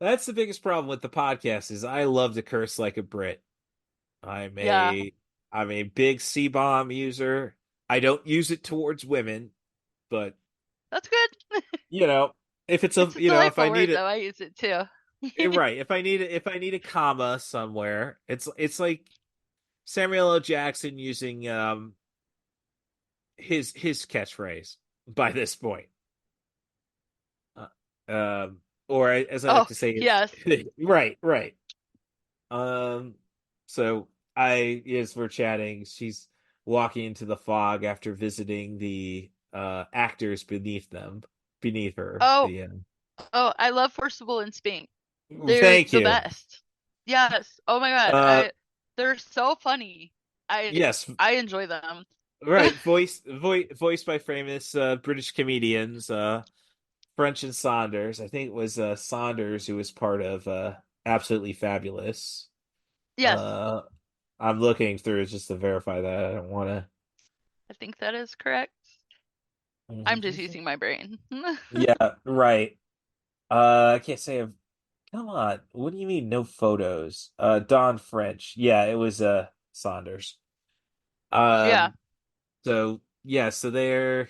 That's the biggest problem with the podcast is I love to curse like a Brit. I'm Yeah, a I'm a big C bomb user. I don't use it towards women, but that's good. you know, if it's a It's a if I delightful need word, it though. I use it too. right, if I need a comma somewhere, it's like Samuel L. Jackson using his catchphrase by this point. Uh, or as I like Oh, to say, it's yes. right, right. Um, so as we're chatting, she's walking into the fog after visiting the actors beneath her. Oh, oh, I love Forcible and Spink. They're Thank the you. best. Yes. Oh my God. Uh, They're so funny. yes, I enjoy them. right. Voiced by famous British comedians, French and Saunders. I think it was Saunders who was part of Absolutely Fabulous. Yes, Uh, I'm looking through just to verify that. I don't want I think that is correct. I'm just to. using my brain. Yeah, right. I can't say I've. Come on. What do you mean no photos? Don French. Yeah, it was Saunders. Yeah. Um. So yeah. So they're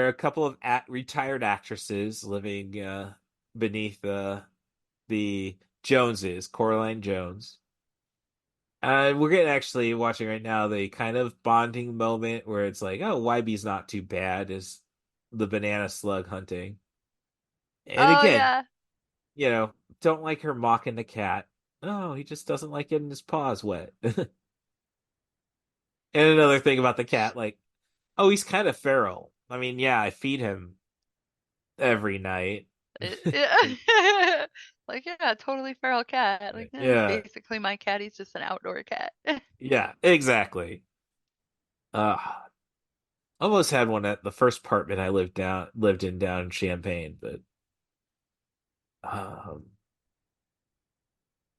a couple of retired actresses living beneath the Joneses, Coraline Jones. We're getting actually watching right now the kind of bonding moment where it's like, oh, YB's not too bad as the banana slug hunting. And Oh again, yeah. don't like her mocking the cat. Oh, he just doesn't like getting his paws wet. And another thing about the cat, like, oh, he's kind of feral. I mean, yeah, I feed him every night. Yeah. Like yeah, totally feral cat. Like Yeah, basically my cat. He's just an outdoor cat. yeah, exactly. Uh, Almost had one at the first apartment I lived in down in Champaign, but um,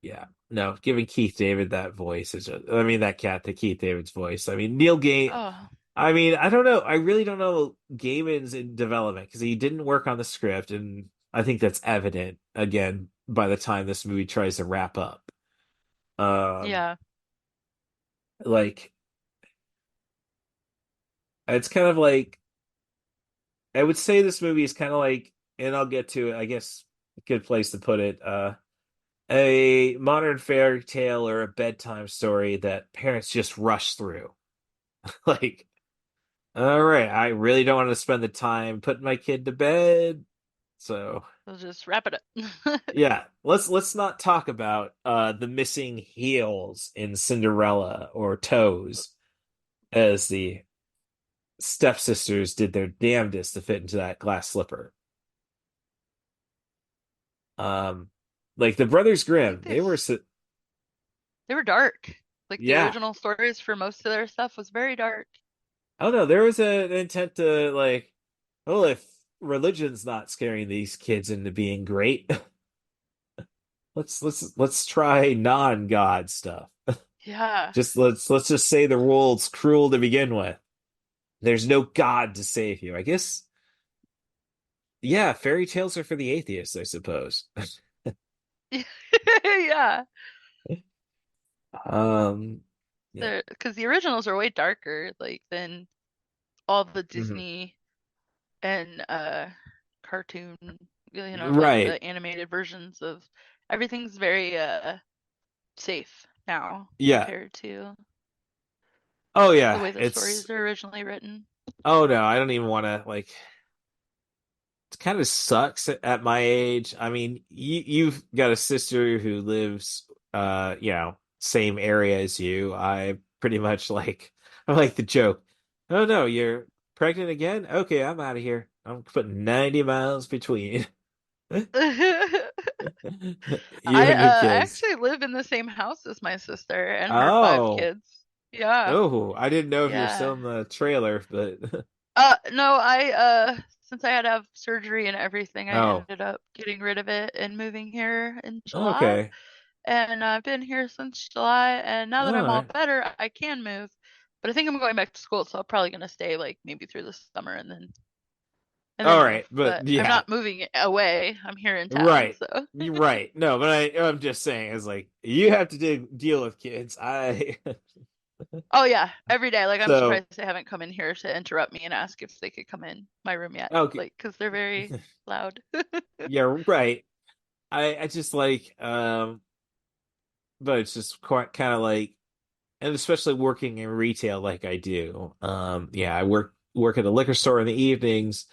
yeah, no, giving Keith David that voice is just, I mean that cat to Keith David's voice. I mean Neil Gaiman. Oh, I mean I don't know. I really don't know Gaiman's in development because he didn't work on the script, and I think that's evident again by the time this movie tries to wrap up. Um, yeah. like it's kind of like I would say this movie is kind of like, and I'll get to it. I guess a good place to put it. A modern fairy tale or a bedtime story that parents just rush through. Like, all right, I really don't want to spend the time putting my kid to bed. So, We'll just wrap it up. yeah, let's not talk about the missing heels in Cinderella or toes as the stepsisters did their damnedest to fit into that glass slipper. Um, like the Brothers I think Grimm, they were they were dark. Like the yeah. original stories for most of their stuff was very dark. I don't know. There was an intent to like, well, if religion's not scaring these kids into being great, let's try non-God stuff. Yeah. Just let's just say the world's cruel to begin with. There's no God to save you. I guess, yeah, fairy tales are for the atheists, I suppose. Yeah. Um, yeah. Because the originals are way darker, like than all the Mhm. Disney and cartoon, like Right. the animated versions of everything's very safe now Yeah. compared to Oh the yeah. way the It's stories are originally written. oh no, I don't even want to like it kind of sucks at my age. I mean, you've got a sister who lives same area as you. I pretty much like I like the joke. Oh no, you're pregnant again? Okay, I'm out of here. I'm putting 90 miles between you I and your kids. actually live in the same house as my sister and her five Oh. kids. Yeah. Oh, I didn't know if you're still Yeah. in the trailer, but No, since I had to have surgery and everything, I oh. ended up getting rid of it and moving here in July. Okay. And I've been here since July, and now that All I'm all right. better, I can move. But I think I'm going back to school, so I'm probably gonna stay like maybe through the summer and then All move. right, but But I'm yeah. not moving away. I'm here in town, Right. so. You're right. No, but I'm just saying, it's like you have to deal with kids. I Oh yeah, every day. Like I'm so surprised they haven't come in here to interrupt me and ask if they could come in my room yet. okay. Like, 'cause they're very loud. Yeah, right. I just like but it's just quite kind of like, and especially working in retail like I do. Yeah, I work at a liquor store in the evenings,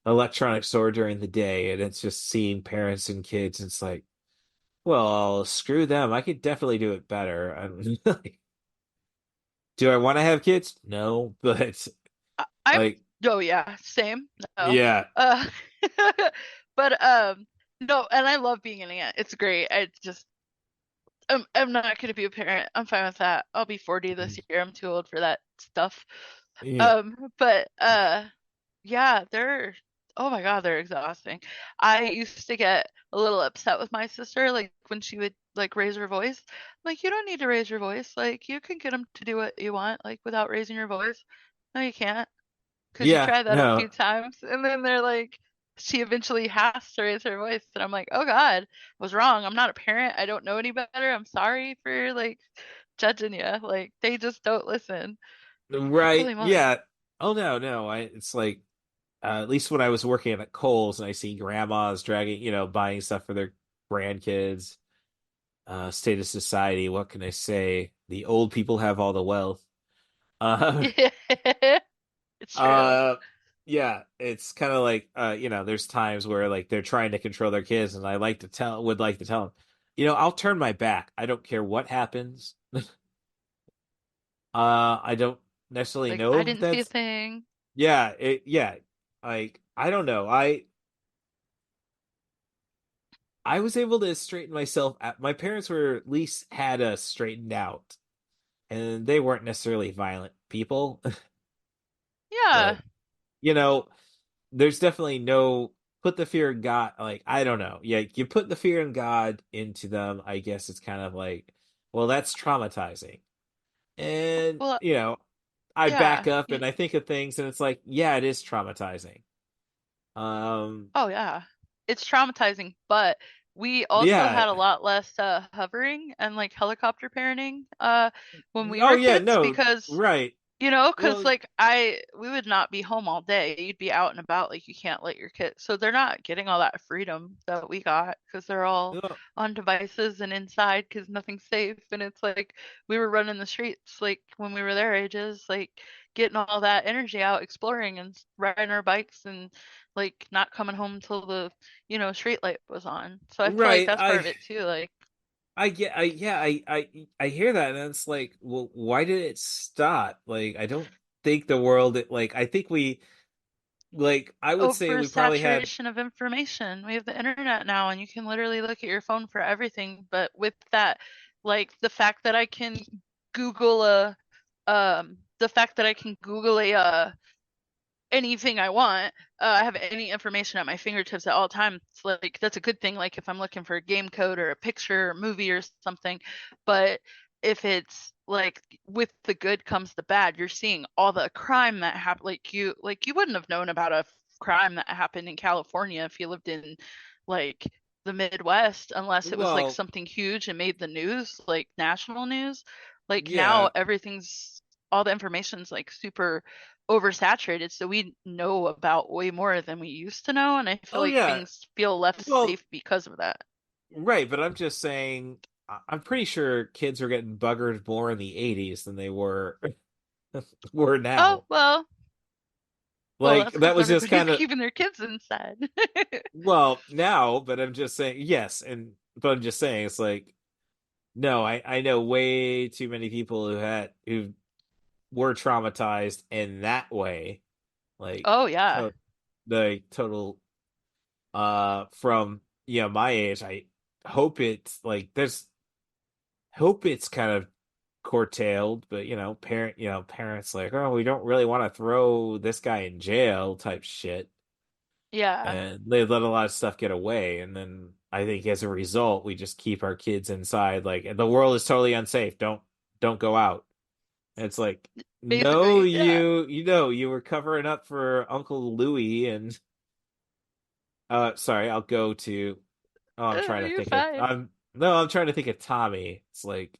electronic store during the day, and it's just seeing parents and kids. And it's like, well, screw them. I could definitely do it better. Do I want to have kids? No, but I'm like, oh yeah, same. No. yeah, Uh but no, and I love being an aunt. It's great. I'm not gonna be a parent. I'm fine with that. I'll be 40 this year. I'm too old for that stuff. yeah, But yeah, they're oh my God, they're exhausting. I used to get a little upset with my sister, like when she would like raise her voice. Like, you don't need to raise your voice. Like, you can get them to do what you want, like without raising your voice. No, you can't. Because you yeah. try that a No, few times, and then they're like, she eventually has to raise her voice. And I'm like, oh God, I was wrong. I'm not a parent. I don't know any better. I'm sorry for like judging you. Like, they just don't listen. right, Holy moly. yeah. Oh no, no. It's like at least when I was working at Kohl's and I see grandmas dragging, buying stuff for their grandkids. State of society. What can I say? The old people have all the wealth. Uh, Yeah, it's true. uh, yeah, it's kind of like there's times where like they're trying to control their kids, and I would like to tell them, I'll turn my back. I don't care what happens. I don't necessarily Like, know I if didn't see a that's thing. yeah. Like I don't know. I was able to straighten myself out. My parents were at least had us straightened out, and they weren't necessarily violent people. Yeah. But you know, there's definitely no put the fear in God. Like, I don't know. Yeah, you put the fear in God into them. I guess it's kind of like, well, that's traumatizing. And, Well, I back yeah. up and I think of things and it's like, yeah, it is traumatizing. Um, Oh yeah. It's traumatizing, but we also yeah. had a lot less hovering and like helicopter parenting when we Oh, were yeah, kids no, because right. because Well, like we would not be home all day. You'd be out and about, like you can't let your kids. So they're not getting all that freedom that we got because they're all no, on devices and inside because nothing's safe. And it's like we were running the streets like when we were their ages, like getting all that energy out, exploring and riding our bikes and like not coming home till the street light was on. So I feel like right. that's part of it too. Like, I get, I hear that, and it's like, well, why did it stop? Like, I don't think the world, like, I think I would say we probably had, oversaturation of information. We have the internet now, and you can literally look at your phone for everything. But with that, like the fact that I can Google anything I want. I have any information at my fingertips at all times. Like that's a good thing. Like if I'm looking for a game code or a picture or movie or something, but if it's like with the good comes the bad, you're seeing all the crime that happened. Like you wouldn't have known about a crime that happened in California if you lived in like the Midwest unless it was like well, something huge and made the news, like national news. Like yeah, now everything's all the information's like super oversaturated, so we know about way more than we used to know, and I feel oh like yeah, things feel less well, safe because of that. right, but I'm just saying, I'm pretty sure kids are getting buggered more in the '80s than they were Oh, now. well, Like that's that because was just everybody's kind of, keeping their kids inside. well, now, but I'm just saying, yes, but I'm just saying, it's like, no, I know way too many people who were traumatized in that way, like Oh yeah. to, the total from my age. I hope it's like there's hope it's kind of curtailed, but parents like, oh, we don't really want to throw this guy in jail type shit, Yeah. and they let a lot of stuff get away, and then I think as a result we just keep our kids inside, like the world is totally unsafe, don't go out. And it's like, no, Basically, yeah. you were covering up for Uncle Louie. And sorry, I'll go to, oh, I'm trying to You're think of, fine. I'm trying to think of Tommy. It's like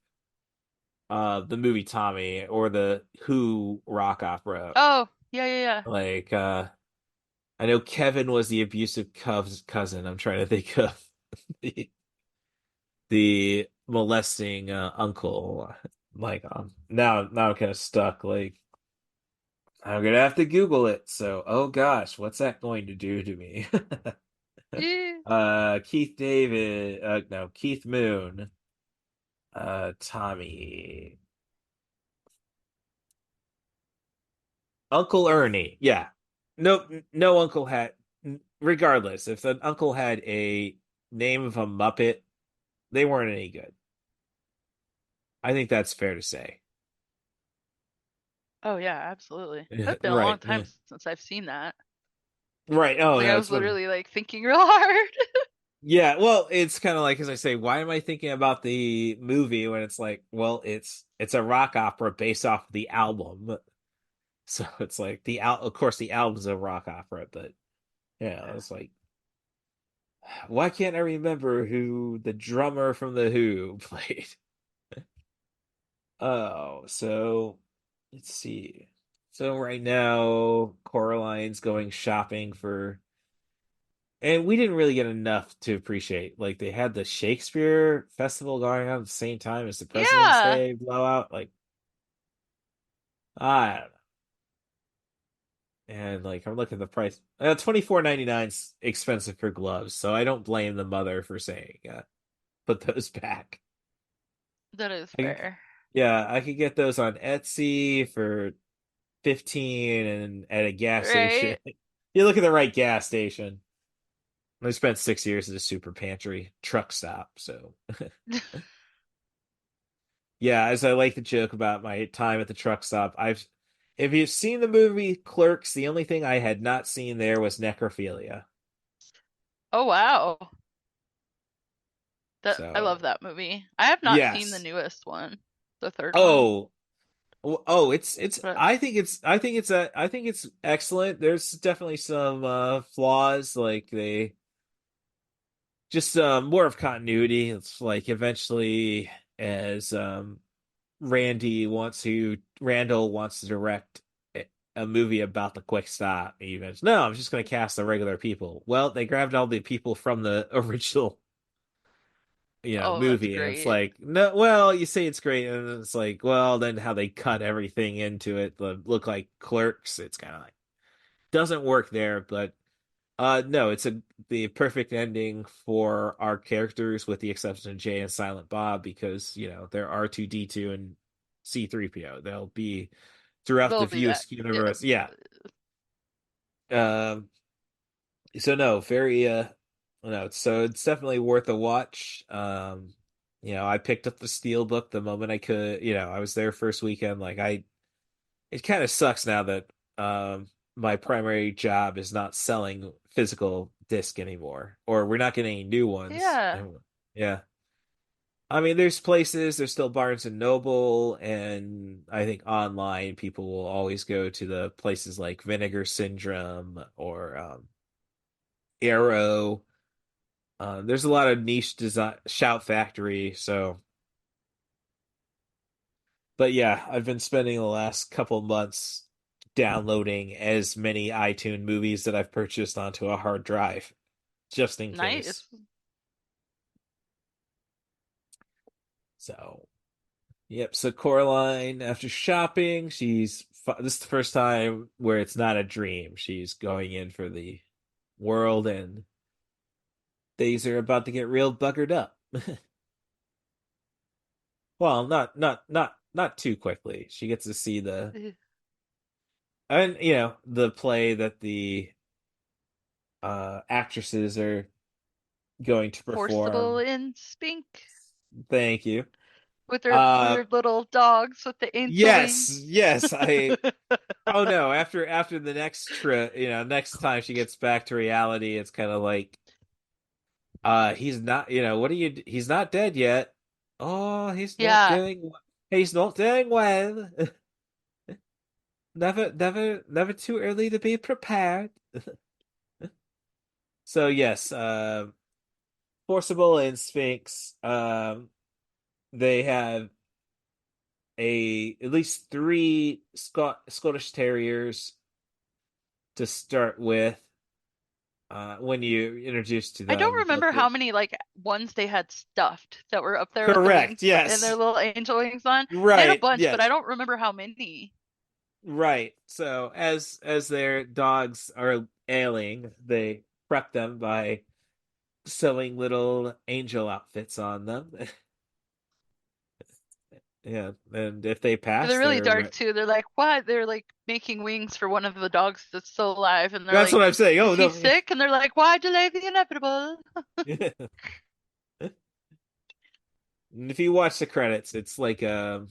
the movie Tommy, or the Who rock opera. Oh, yeah, yeah, yeah. Like I know Kevin was the abusive cousin. I'm trying to think of the, the molesting uncle. Like, now I'm kind of stuck. Like, I'm gonna have to Google it. So, oh gosh, what's that going to do to me? Yeah. Keith David, no, Keith Moon, Tommy, Uncle Ernie. Yeah, no uncle had. Regardless, if an uncle had a name of a Muppet, they weren't any good. I think that's fair to say. Oh yeah, absolutely. It's been a long Right. time since I've seen that. Right. Oh, Like yeah, I it's was been. literally like thinking real hard. Yeah, well, it's kind of like, as I say, why am I thinking about the movie when it's like, well, it's a rock opera based off the album. So it's like of course the album's a rock opera, but yeah, it's like, why can't I remember who the drummer from the Who played? Oh, so let's see. So right now, Coraline's going shopping for, and we didn't really get enough to appreciate. Like, they had the Shakespeare festival going on at the same time as the President's Yeah. Day blowout. Like, I don't know. And like, I'm looking at the price. 24.99's expensive for gloves, so I don't blame the mother for saying, put those back. That is I could, fair. yeah, I could get those on Etsy for 15, and at a gas station. Right? You look at the right gas station. I spent 6 years at a super pantry truck stop, so yeah, as I like to joke about my time at the truck stop, If you've seen the movie Clerks, the only thing I had not seen there was necrophilia. Oh wow. That I love So that movie. I have not seen the yes. newest one, the third one. Oh, oh, it's But I think it's excellent. There's definitely some flaws, like they just more of continuity. It's like eventually as Randall wants to direct a movie about the quick stop. He goes, no, I'm just going to cast the regular people. Well, they grabbed all the people from the original, oh, that's movie, and it's great. like, no, well, you say it's great, and it's like, well, then how they cut everything into it, look like Clerks. It's kind of like doesn't work there, but no, it's the perfect ending for our characters, with the exception of Jay and Silent Bob, because they're R2D2 and C3PO. They'll be throughout the They'll be that. Viewers Yeah. universe. Yeah. Um. So no, very no. So it's definitely worth a watch. I picked up the Steel book the moment I could. I was there first weekend. Like it kind of sucks now that my primary job is not selling physical disc anymore, or we're not getting any new ones. Yeah. And yeah, I mean, there's still Barnes and Noble, and I think online people will always go to the places like Vinegar Syndrome or Arrow. There's a lot of niche design, Shout Factory. So, but yeah, I've been spending the last couple months downloading as many iTunes movies that I've purchased onto a hard drive, just in case. Nice. So, yep. So Coraline, after shopping, this is the first time where it's not a dream. She's going in for the world, and things are about to get real buggered up. Well, not too quickly. She gets to see the play that the actresses are going to Forcible perform. in Spink Thank you. with their Uh weird little dogs with the angel yes, wings. yes. I Oh no, after the next trip, next time she gets back to reality, it's kind of like he's not, what are you he's not dead yet. Oh, Yeah. he's not doing well. Never too early to be prepared. So yes, Forcible and Sphinx, they have at least three Scottish Terriers to start with. When you introduce to I don't them, but remember how many like ones they had stuffed that were up there with the wings correct, and their yes, little angel wings on. They had a right, bunch, but I yes, don't remember how many. right. So as their dogs are ailing, they prep them by sewing little angel outfits on them. Yeah, and if they pass, They're really they're dark too. They're like, what? They're like making wings for one of the dogs that's still alive, and they're that's like, what I'm saying. is Oh he no. sick? And they're like, why delay the inevitable? And if you watch the credits, it's like there's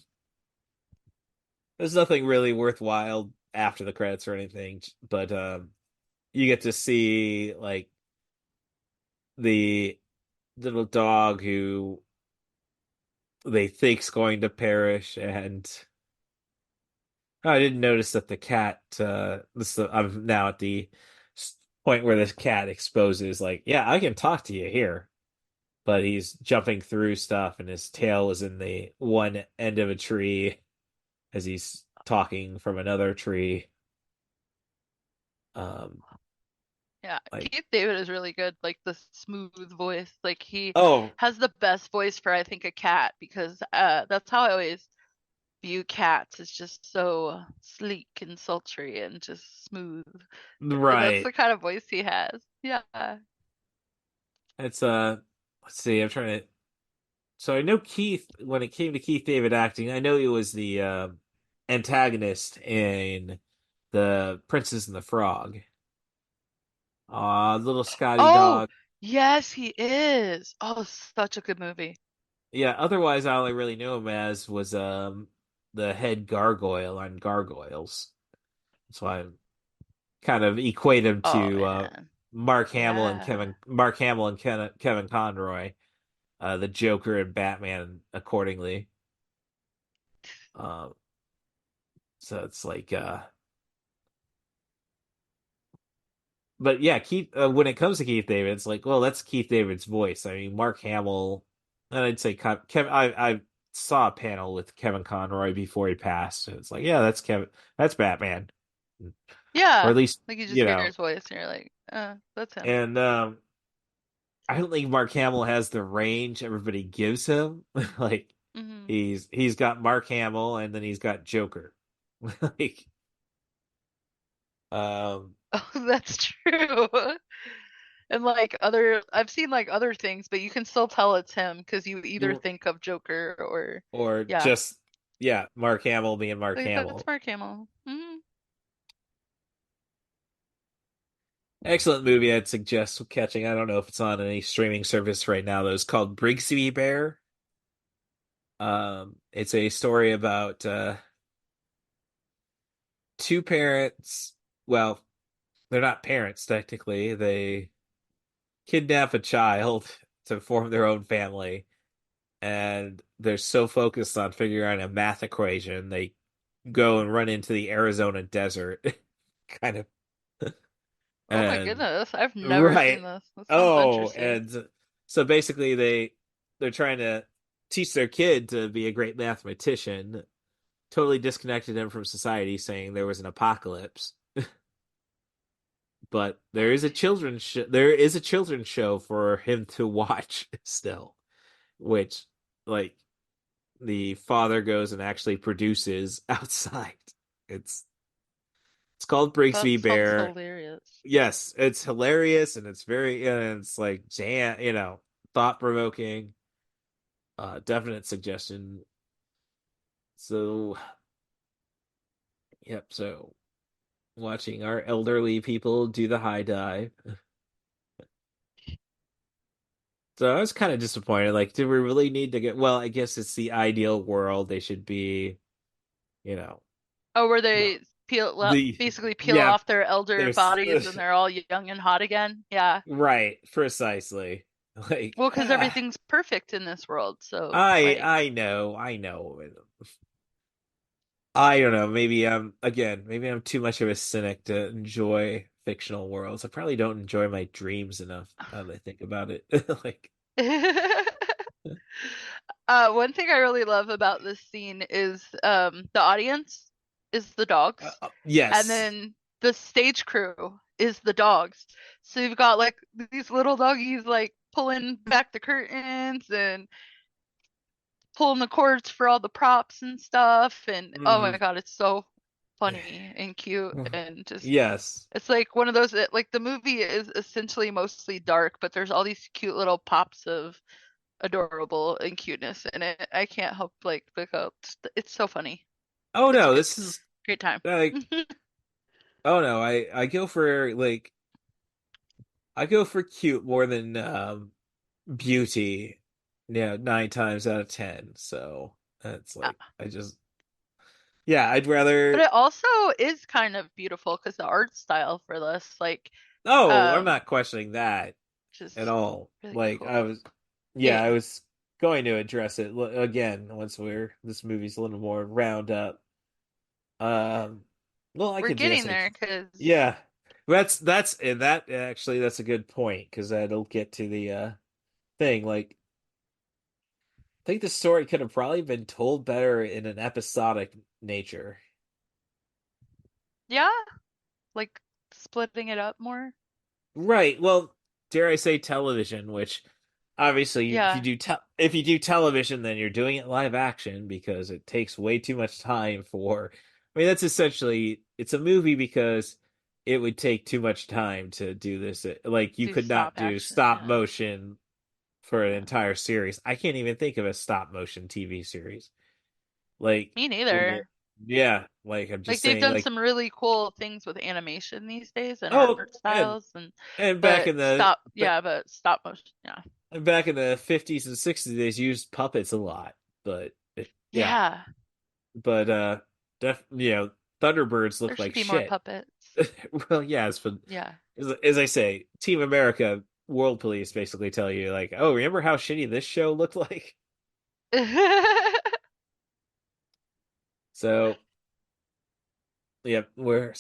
nothing really worthwhile after the credits or anything, but you get to see like the little dog who they think's going to perish, and I didn't notice that the cat. I'm now at the point where this cat exposes, like, yeah, I can talk to you here, but he's jumping through stuff, and his tail is in the one end of a tree as he's talking from another tree. Um, Yeah, like, Keith David is really good, like the smooth voice. Like he oh, has the best voice for I think a cat because that's how I always view cats. It's just so sleek and sultry and just smooth. And that's right. the kind of voice he has. Yeah. It's let's see. I'm trying to. So I know Keith. When it came to Keith David acting, I know he was the antagonist in the Princess and the Frog. Little Scotty Oh, dog. yes, he is. Oh, such a good movie. Yeah. Otherwise, I only really knew him as was the head gargoyle on Gargoyles. That's why I kind of equate him Oh to man. Yeah. Mark Hamill and Kevin Conroy, the Joker and Batman accordingly. Uh, so it's like but yeah, Keith. When it comes to Keith David, it's like, well, that's Keith David's voice. I mean, Mark Hamill, and I'd say Kevin. I saw a panel with Kevin Conroy before he passed, and it's like, yeah, that's Kevin. That's Batman, or at Yeah. least Like you just you hear know. his voice and you're like, that's him. And I don't think Mark Hamill has the range everybody gives him. Like Hmm. he's got Mark Hamill, and then he's got Joker. Like um, Oh, that's true. And like I've seen like other things, but you can still tell it's him because you either think of Joker or, or yeah, just yeah, Mark Hamill being Mark like that's Hamill. Mark Hamill. Hmm. Excellent movie. I'd suggest catching. I don't know if it's on any streaming service right now, though. It's called Brigsby Bear. It's a story about two parents. Well, they're not parents technically. They kidnap a child to form their own family, and they're so focused on figuring out a math equation, they go and run into the Arizona desert, kind of. Oh my And goodness, I've never right. seen this. This sounds Oh, interesting. and so basically they're trying to teach their kid to be a great mathematician, totally disconnected him from society, saying there was an apocalypse. But there is a children's show for him to watch still, which like the father goes and actually produces outside. It's it's called That Brigsby sounds Bear. hilarious. Yes, it's hilarious and it's very and it's like thought provoking. Definite suggestion. So, yep. So, watching our elderly people do the high dive. So I was kind of disappointed. Like, do we really need to get? Well, I guess it's the ideal world. They should be, you know, Oh, where well, they the basically peel yeah. off their elder There's bodies and they're all young and hot again. Yeah. right, precisely. Like, Well, because everything's perfect in this world, so like, I know. I don't know. Maybe I'm too much of a cynic to enjoy fictional worlds. I probably don't enjoy my dreams enough now that I think about it. Like, one thing I really love about this scene is the audience is the dogs, and yes. then the stage crew is the dogs. So you've got like these little doggies like pulling back the curtains and pulling the cords for all the props and stuff, and oh Hmm. my God, it's so funny and cute and just Yes. it's like one of those that like the movie is essentially mostly dark, but there's all these cute little pops of adorable and cuteness in it. I can't help like pick up. It's so funny. Oh It's no, great. this is Great time. like oh no, I go for like I go for cute more than beauty. Yeah, 9 times out of 10. So that's Uh, like I just yeah, I'd but rather it also is kind of beautiful because the art style for this, like, oh, I'm um, not questioning that at just all. really Like cool. I Yeah, was going to address it again once this movie's a little more round up. Um, well, I we're could just getting say, there because yeah, that's and that actually that's a good point because that'll get to the thing. Like, I think the story could have probably been told better in an episodic nature. yeah, like splitting it up more. Right. Well, dare I say television, which obviously if you Yeah, if you do television, then you're doing it live action because it takes way too much time for. I mean, that's essentially it's a movie because it would take too much time to do this. Like you do could not stop do action. stop Yeah, motion for an yeah. entire series. I can't even think of a stop motion TV series. Like, Me well, neither. yeah, like I'm Like just they've saying, done like, some really cool things with animation these days and oh, art styles and and back but in the stop yeah, but stop motion. Yeah. back in the 50s and 60s, they used puppets a lot, but yeah, Yeah. but Thunderbirds There look should like be more shit. puppets. Well, yes, but Yeah. as I say, Team America World Police basically tell you like, oh, remember how shitty this show looked like? So yeah, we're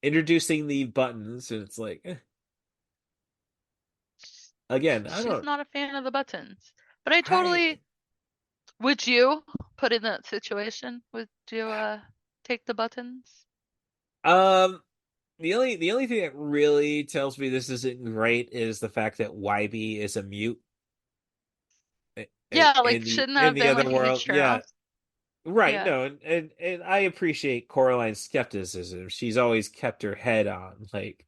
introducing the buttons, and it's like again, I She's don't. not a fan of the buttons. But I I totally would you put in that situation? Would you take the buttons? um the only thing that really tells me this isn't great is the fact that YB is a mute Yeah, like in the shouldn't that have been other like a world. huge Yeah, turnoff? right. Yeah. No, and I appreciate Coraline's skepticism. She's always kept her head on. Like,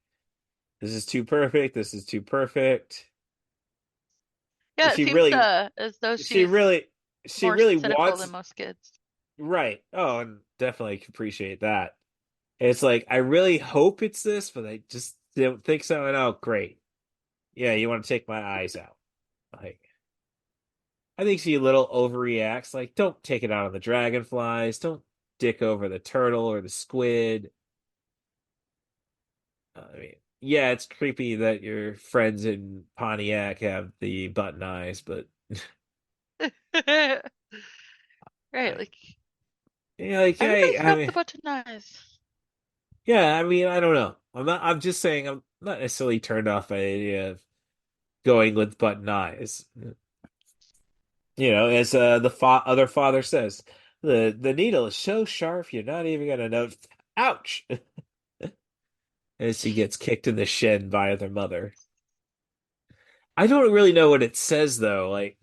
this is too perfect. This is too perfect. Yeah, it She seems really, as though she she's really, she more really cynical wants. than most kids. Right. Oh, and definitely appreciate that. It's like I really hope it's this, but I just don't think so. And oh, great. Yeah, you want to take my eyes out? Like, I think she a little overreacts. Like, don't take it out on the dragonflies. Don't dick over the turtle or the squid. I mean, yeah, it's creepy that your friends in Pontiac have the button eyes, but Right, I, like yeah, like everybody's I got mean, the button eyes. yeah, I mean, I don't know. I'm not. I'm just saying, I'm not necessarily turned off by the idea of going with button eyes. As the other father says, the needle is so sharp you're not even gonna know. Ouch! As he gets kicked in the shin by their mother. I don't really know what it says though. Like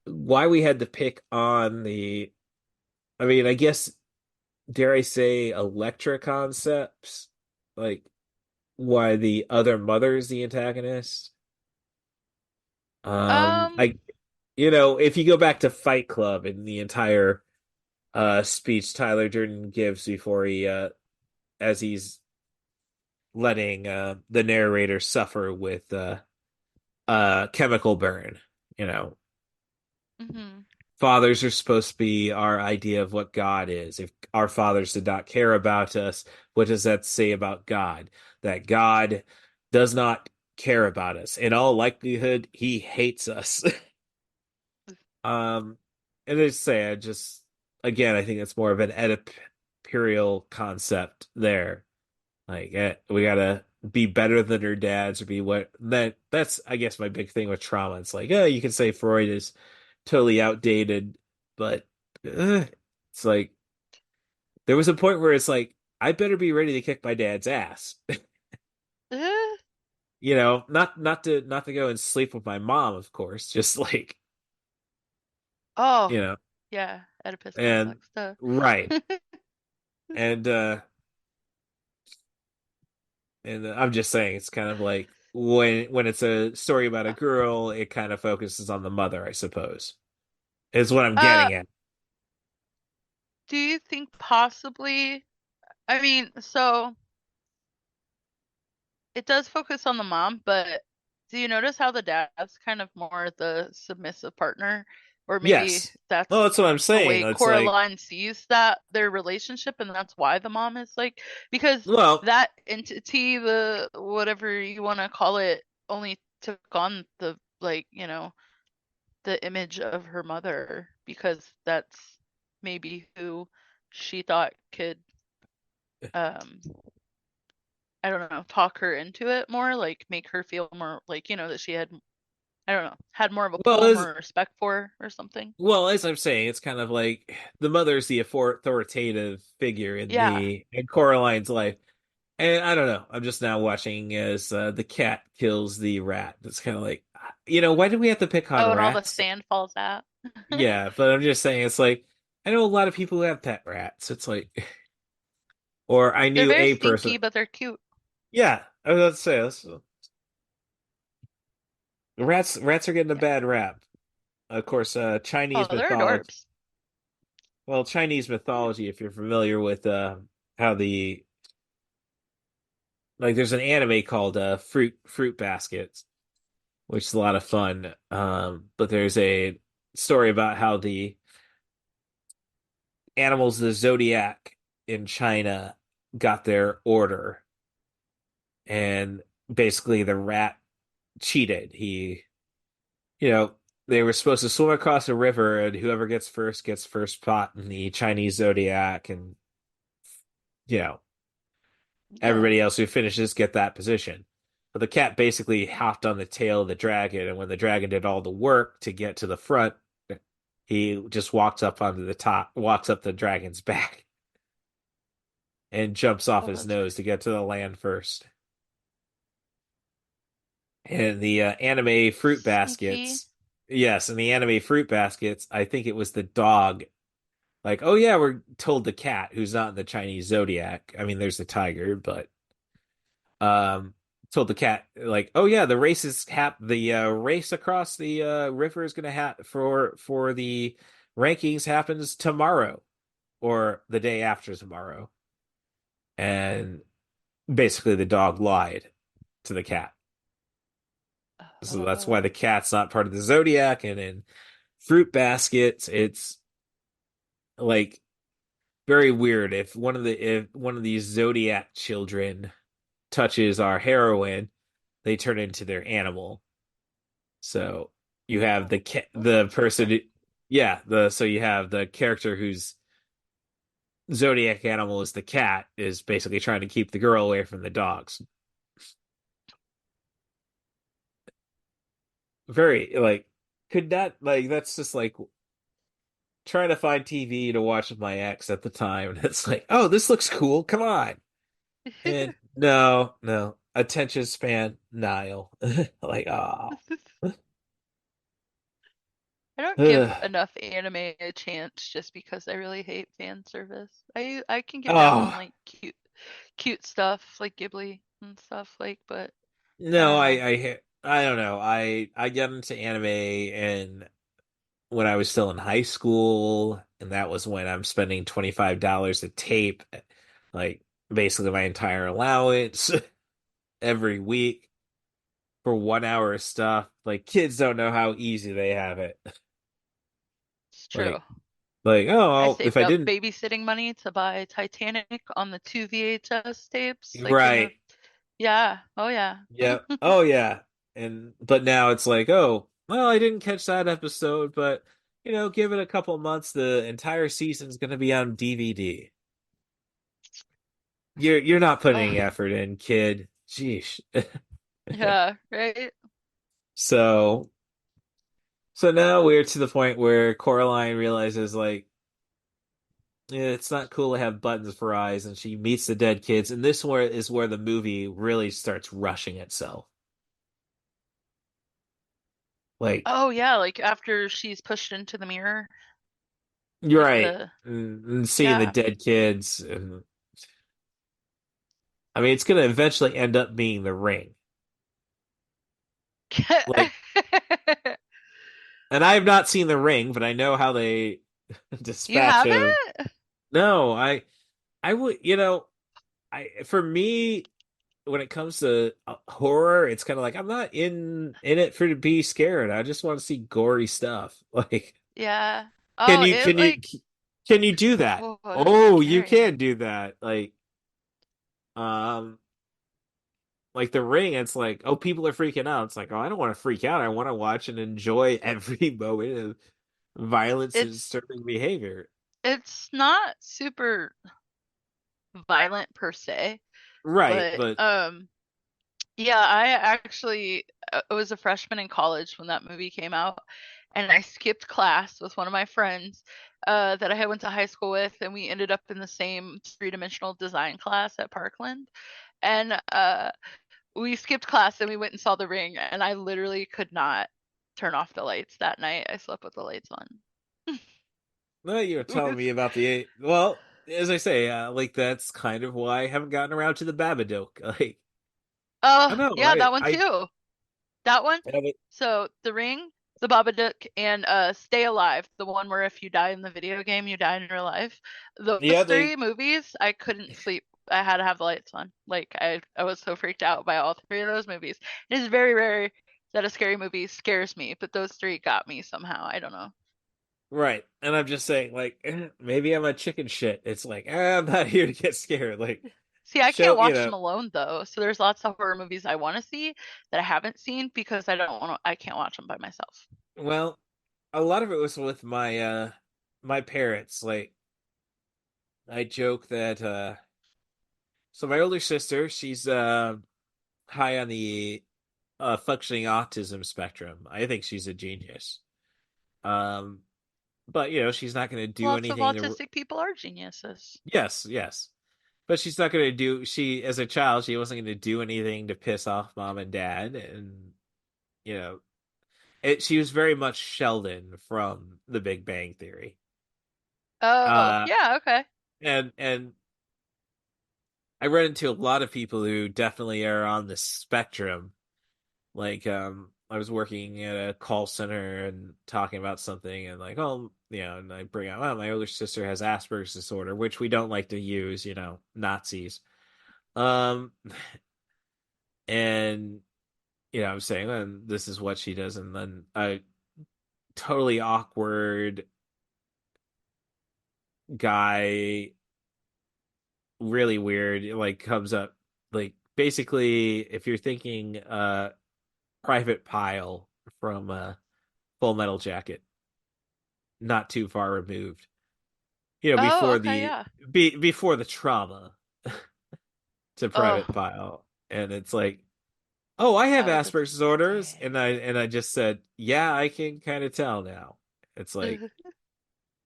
why we had to pick on the. I mean, I guess dare I say Electra concepts, like why the other mother is the antagonist. Um, I if you go back to Fight Club and the entire speech Tyler Durden gives before he as he's letting the narrator suffer with chemical burn, you know. mhm. Fathers are supposed to be our idea of what God is. If our fathers did not care about us, what does that say about God? That God does not care about us. In all likelihood, he hates us. Um, and I say, I just again, I think it's more of an Oedipal concept there. Like, we gotta be better than our dads, or be what that's I guess my big thing with trauma. It's like, you can say Freud is totally outdated, but it's like there was a point where it's like I better be ready to kick my dad's ass. Eh, Not to go and sleep with my mom, of course, just like oh, you know, yeah, Oedipus and complex stuff. right. And I'm just saying it's kind of like when it's a story about a girl, it kind of focuses on the mother, I suppose. Is what I'm Uh, getting at. do you think possibly? I mean, so it does focus on the mom, but do you notice how the dad's kind of more the submissive partner? Or maybe Yes. Well, that's that's what I'm the saying. way It's like, Coraline sees that their relationship, and that's why the mom is like, because well, that entity, the whatever you want to call it, only took on the like, the image of her mother because that's maybe who she thought could um I don't know, talk her into it more, like make her feel more like, that she had, I don't know, had more of a well, pull, more respect for her or something. as I'm saying, it's kind of like the mother's the authoritative figure in Yeah. Coraline's life. And I don't know. I'm just now watching as the cat kills the rat. It's kind of like, why do we have to pick on Oh, and all the rats? sand falls out. Yeah, but I'm just saying, it's like I know a lot of people who have pet rats. It's like, or I They're knew very a person. stinky, but they're cute. Yeah, I was about to say rats are getting a Yeah. bad rap. Of course, Oh, Chinese they're mythology. adorbs. Well, Chinese mythology, if you're familiar with how there's an anime called Fruit Baskets, which is a lot of fun. But there's a story about how animals of the zodiac in China got their order, and basically the rat cheated. You know, they were supposed to swim across a river, and whoever gets first spot in the Chinese zodiac, and you know, Yeah. everybody else who finishes get that position. But the cat basically hopped on the tail of the dragon, and when the dragon did all the work to get to the front, he just walks up onto the top, walks up the dragon's back, and jumps off Oh, his that's nose to get to the land first. And the anime fruit sneaky. baskets, yes, in the anime fruit baskets, I think it was the dog. Like, oh yeah, we're told the cat who's not in the Chinese zodiac. I mean, there's the tiger, but um, told the cat like, oh yeah, the race across the river is gonna have for the rankings happens tomorrow or the day after tomorrow, and basically the dog lied to the cat. So that's why Uh, the cat's not part of the zodiac. And in fruit baskets, it's like very weird. If one of these zodiac children touches our heroine, they turn into their animal. So you have the person, yeah, the so you have the character whose zodiac animal is the cat is basically trying to keep the girl away from the dogs. Very like could that like that's just like trying to find TV to watch with my ex at the time, and it's like, oh, this looks cool. Come on. And no, no. Attention span, Nile. Like, ah. I don't give Ugh. enough anime a chance just because I really hate fan service. I can get down on Oh, like cute stuff like Ghibli and stuff like, but I no, don't know. I don't know. I got into anime and when I was still in high school, and that was when I'm spending $25 a tape, like basically my entire allowance every week for 1 hour of stuff. Like kids don't know how easy they have it. It's true. Like oh I well, if saved I up didn't babysitting money to buy Titanic on the two VHS tapes, like in the right. yeah. Oh yeah. Yeah. Oh yeah. And but now it's like, oh, well, I didn't catch that episode, but give it a couple months, the entire season's gonna be on DVD. You're not putting any Ugh. effort in, kid. Jeez. Yeah, right? So so now we're to the point where Coraline realizes like yeah, it's not cool to have buttons for eyes, and she meets the dead kids, and this where is where the movie really starts rushing itself. Like Oh yeah, like after she's pushed into the mirror, you're like right. the And seeing the yeah. dead kids, and I mean, it's going to eventually end up being the ring. Like, and I have not seen the ring, but I know how they You dispatch of. haven't? No, I would, for me, when it comes to horror, it's kind of like I'm not in it for to be scared. I just want to see gory stuff. Like, Yeah. can Oh, you it can you like can you do that? oh, Oh, you scary. can do that. Um, like the ring, it's like, oh, people are freaking out. It's like, oh, I don't want to freak out. I want to watch and enjoy every moment of violence and It's disturbing behavior. it's not super violent per se, Right, but but yeah, I actually I was a freshman in college when that movie came out, and I skipped class with one of my friends that I had went to high school with, and we ended up in the same three-dimensional design class at Parkland. And we skipped class and we went and saw The Ring, and I literally could not turn off the lights that night. I slept with the lights on. no, you were It telling was me about well, as I say, like that's kind of why I haven't gotten around to the Babadook. Like, I oh know, yeah, that one too. That one. I haven't, So The Ring, The Babadook, and Stay Alive, the one where if you die in the video game, you die in real life. Those yeah, three movies, I couldn't sleep. I had to have the lights on. Like I was so freaked out by all three of those movies. It is very rare that a scary movie scares me, but those three got me somehow. I don't know. right. And I'm just saying, like, maybe I'm a chicken shit. It's like, I'm not here to get scared. Like, See, I can't show, watch them alone though. So there's lots of horror movies I want to see that I haven't seen because I don't want to, I can't watch them by myself. well, a lot of it was with my parents. Like, I joke that so my older sister, she's high on the functioning autism spectrum. I think she's a genius. Um, but she's not going to do Lots of anything to. autistic people are geniuses. Yes, yes. But she's not going to do. She, as a child, she wasn't going to do anything to piss off mom and dad, and you know, she was very much Sheldon from The Big Bang Theory. Oh, Uh, yeah, okay. and I run into a lot of people who definitely are on the spectrum. Like, I was working at a call center and talking about something, and like, oh, and I bring out, oh, my older sister has Asperger's disorder, which we don't like to use, Nazis. Um, and I'm saying, and this is what she does, and then a totally awkward guy, really weird, like comes up, like basically, if you're thinking, Private Pile from Full Metal Jacket, not too far removed. Oh, Before okay, the yeah. before the trauma to Oh, Private Pile, and it's like, oh, I have that was a Asperger's disorders, and I just said, yeah, I can kind of tell now. It's like,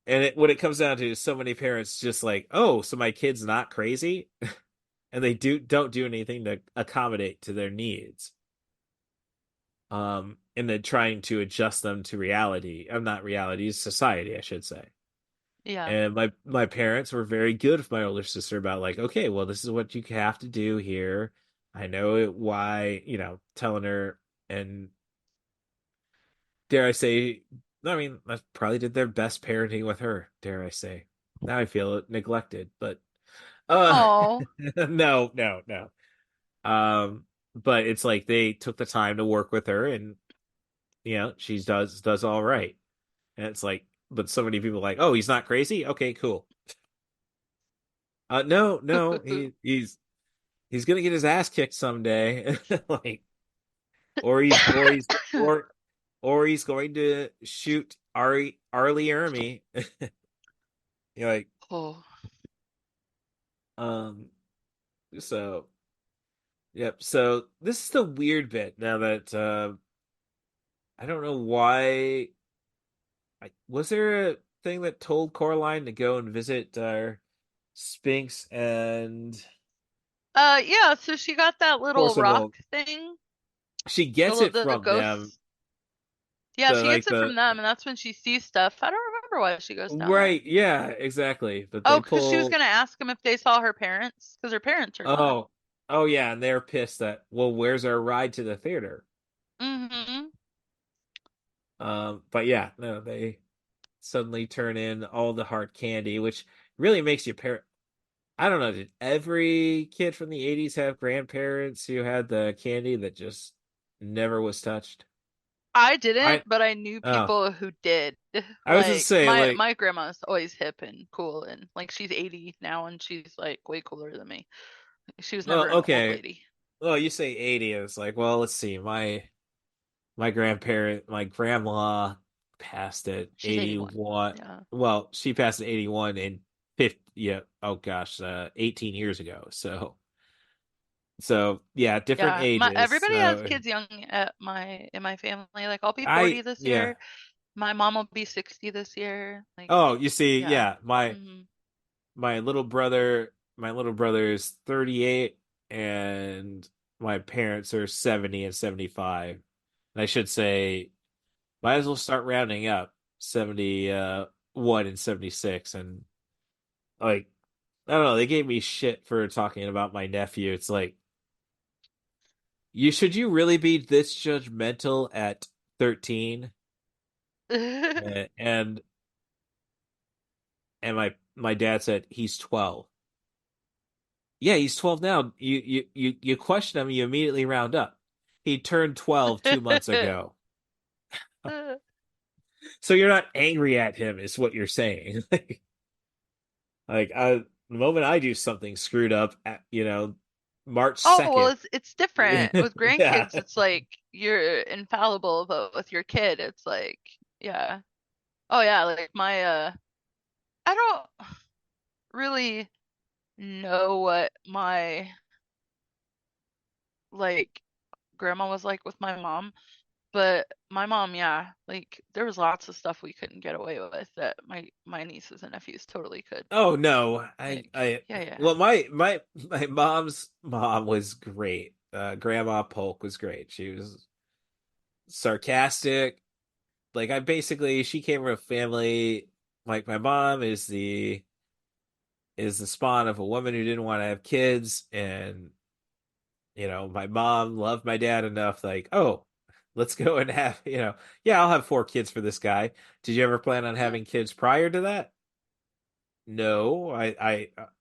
and what it comes down to is so many parents just like, oh, so my kid's not crazy, and they don't do anything to accommodate to their needs. And then trying to adjust them to reality. Not reality, society, I should say. yeah. And my parents were very good with my older sister about like, okay, well, this is what you have to do here. I know it, why, telling her, and dare I say, I mean, I probably did their best parenting with her, dare I say. Now I feel neglected, but uh Oh, no, no, no. But it's like they took the time to work with her, and she does all right. And it's like, but so many people are like, oh, he's not crazy? Okay, cool. No, no, he's gonna get his ass kicked someday. Like, or he's going to shoot Arlie Ermy. You're like, oh. um, so yep. So this is the weird bit now that I don't know why. Was there a thing that told Coraline to go and visit Spinks and Yeah, so she got that little rock Forcible? thing, She gets it the from them. ghosts. Yeah, The she gets like it from the them, and that's when she sees stuff. I don't remember why she goes down there. Right, yeah, exactly. But Oh, they because she was pull. gonna ask them if they saw her parents, because her parents are gone. Oh, oh yeah, and they're pissed that, well, where's our ride to the theater? Mm-hmm. But yeah, no, they suddenly turn in all the hard candy, which really makes you I don't know, did every kid from the 80s have grandparents who had the candy that just never was touched? I I didn't, but I knew oh, people who did. I was gonna Like say, my like, my grandma's always hip and cool, and like she's 80 now, and she's like way cooler than me. She was well, never an old okay. lady. Well, you say 80, it's like, well, let's see. My grandma passed at She's 81. 81. Yeah. Well, she passed at 81 in 50, yeah, oh gosh, 18 years ago. So yeah, different Yeah, my ages. everybody has So kids young at my in my family. Like I'll be 40 I this yeah. year. My mom will be 60 this year. Like Oh, you see, yeah. yeah, my Hmm. my little brother, my little brother is 38, and my parents are 70 and 75. And I should say, might as well start rounding up, 71 and 76. And like, I don't know, they gave me shit for talking about my nephew. It's like, you really be this judgmental at 13? And my dad said he's 12. Yeah, he's 12 now. You question him, you immediately round up. He turned 12 2 months ago. So you're not angry at him, is what you're saying. The moment I do something screwed up, March Oh, well, 2nd. it's different. With Yeah. grandkids, it's like you're infallible, but with your kid, it's like, yeah. Oh yeah, like my I don't really know what my like grandma was like with my mom, but my mom, yeah, like there was lots of stuff we couldn't get away with that my nieces and nephews totally could. Oh no. Like, yeah, yeah. Well, my mom's mom was great. Grandma Polk was great. She was sarcastic. Like she came from a family, like my mom is the spawn of a woman who didn't want to have kids, and my mom loved my dad enough, like, oh, let's go and have, yeah, I'll have 4 kids for this guy. Did you ever plan on having kids prior to that? No,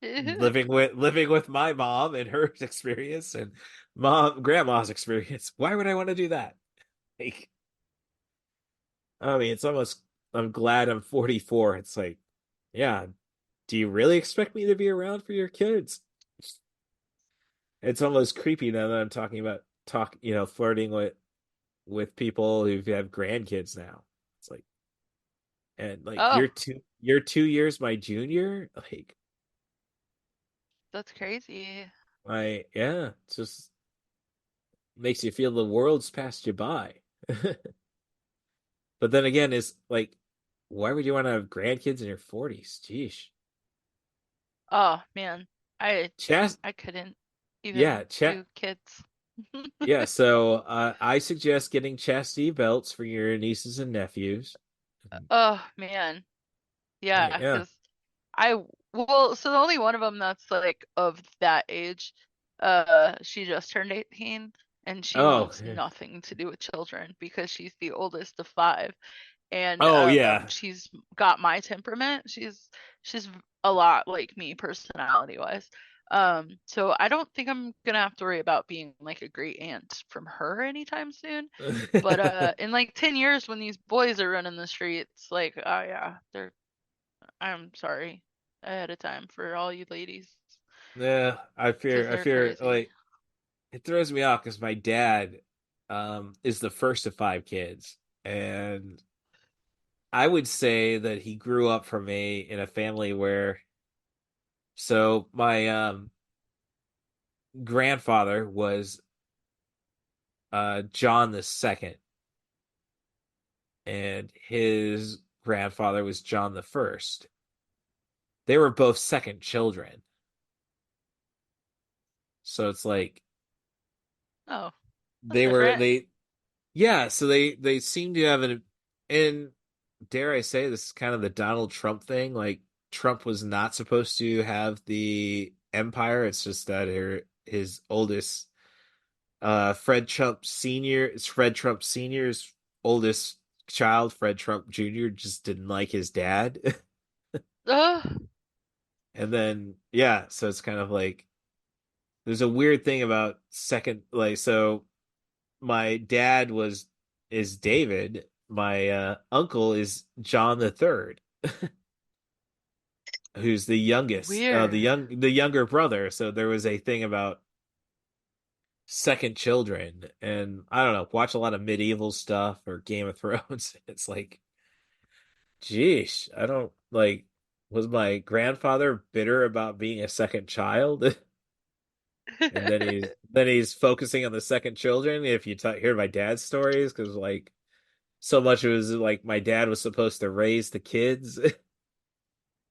living with my mom and her experience and grandma's experience. Why would I want to do that? Like, I mean, it's almost. I'm glad I'm 44. It's like, yeah. Do you really expect me to be around for your kids? It's almost creepy now that I'm talking about flirting with people who have grandkids now. It's like, and like Oh, you're 2 years my junior. Like, that's crazy. yeah, it's just makes you feel the world's passed you by. But then again, it's like, why would you want to have grandkids in your 40s? Jeez. Oh man, I Chast I couldn't yeah, even chat do kids. yeah, so I suggest getting chastity belts for your nieces and nephews. Oh man. Yeah, Yeah. because I so the only one of them that's like of that age, she just turned 18 and she Oh. wants nothing to do with children because she's the oldest of five and Oh yeah. she's got my temperament. She's a lot like me personality wise. So I don't think I'm gonna have to worry about being like a great aunt from her anytime soon. But in like 10 years when these boys are running the streets, like, oh yeah, I'm sorry ahead of time for all you ladies Yeah, because I they're fear crazy. like it throws me off because my dad is the first of 5 kids, and I would say that he grew up in a family where my grandfather was John the second, and his grandfather was John the first. They were both second children. So it's like Oh, that's they were different. they yeah, so they seem to have and dare I say this is kind of the Donald Trump thing. Like Trump was not supposed to have the empire. It's just that his oldest Fred Trump Senior's oldest child, Fred Trump Jr., just didn't like his dad. Ugh. And then yeah, so it's kind of like there's a weird thing about second, like, so my dad was is David. My uncle is John the Third, who's the youngest, Weird. the younger brother. So there was a thing about second children, and I don't know. Watch a lot of medieval stuff or Game of Thrones. It's like, geez, I don't like. Was my grandfather bitter about being a second child? And then he's focusing on the second children. If you hear my dad's stories, because like so much it was like my dad was supposed to raise the kids,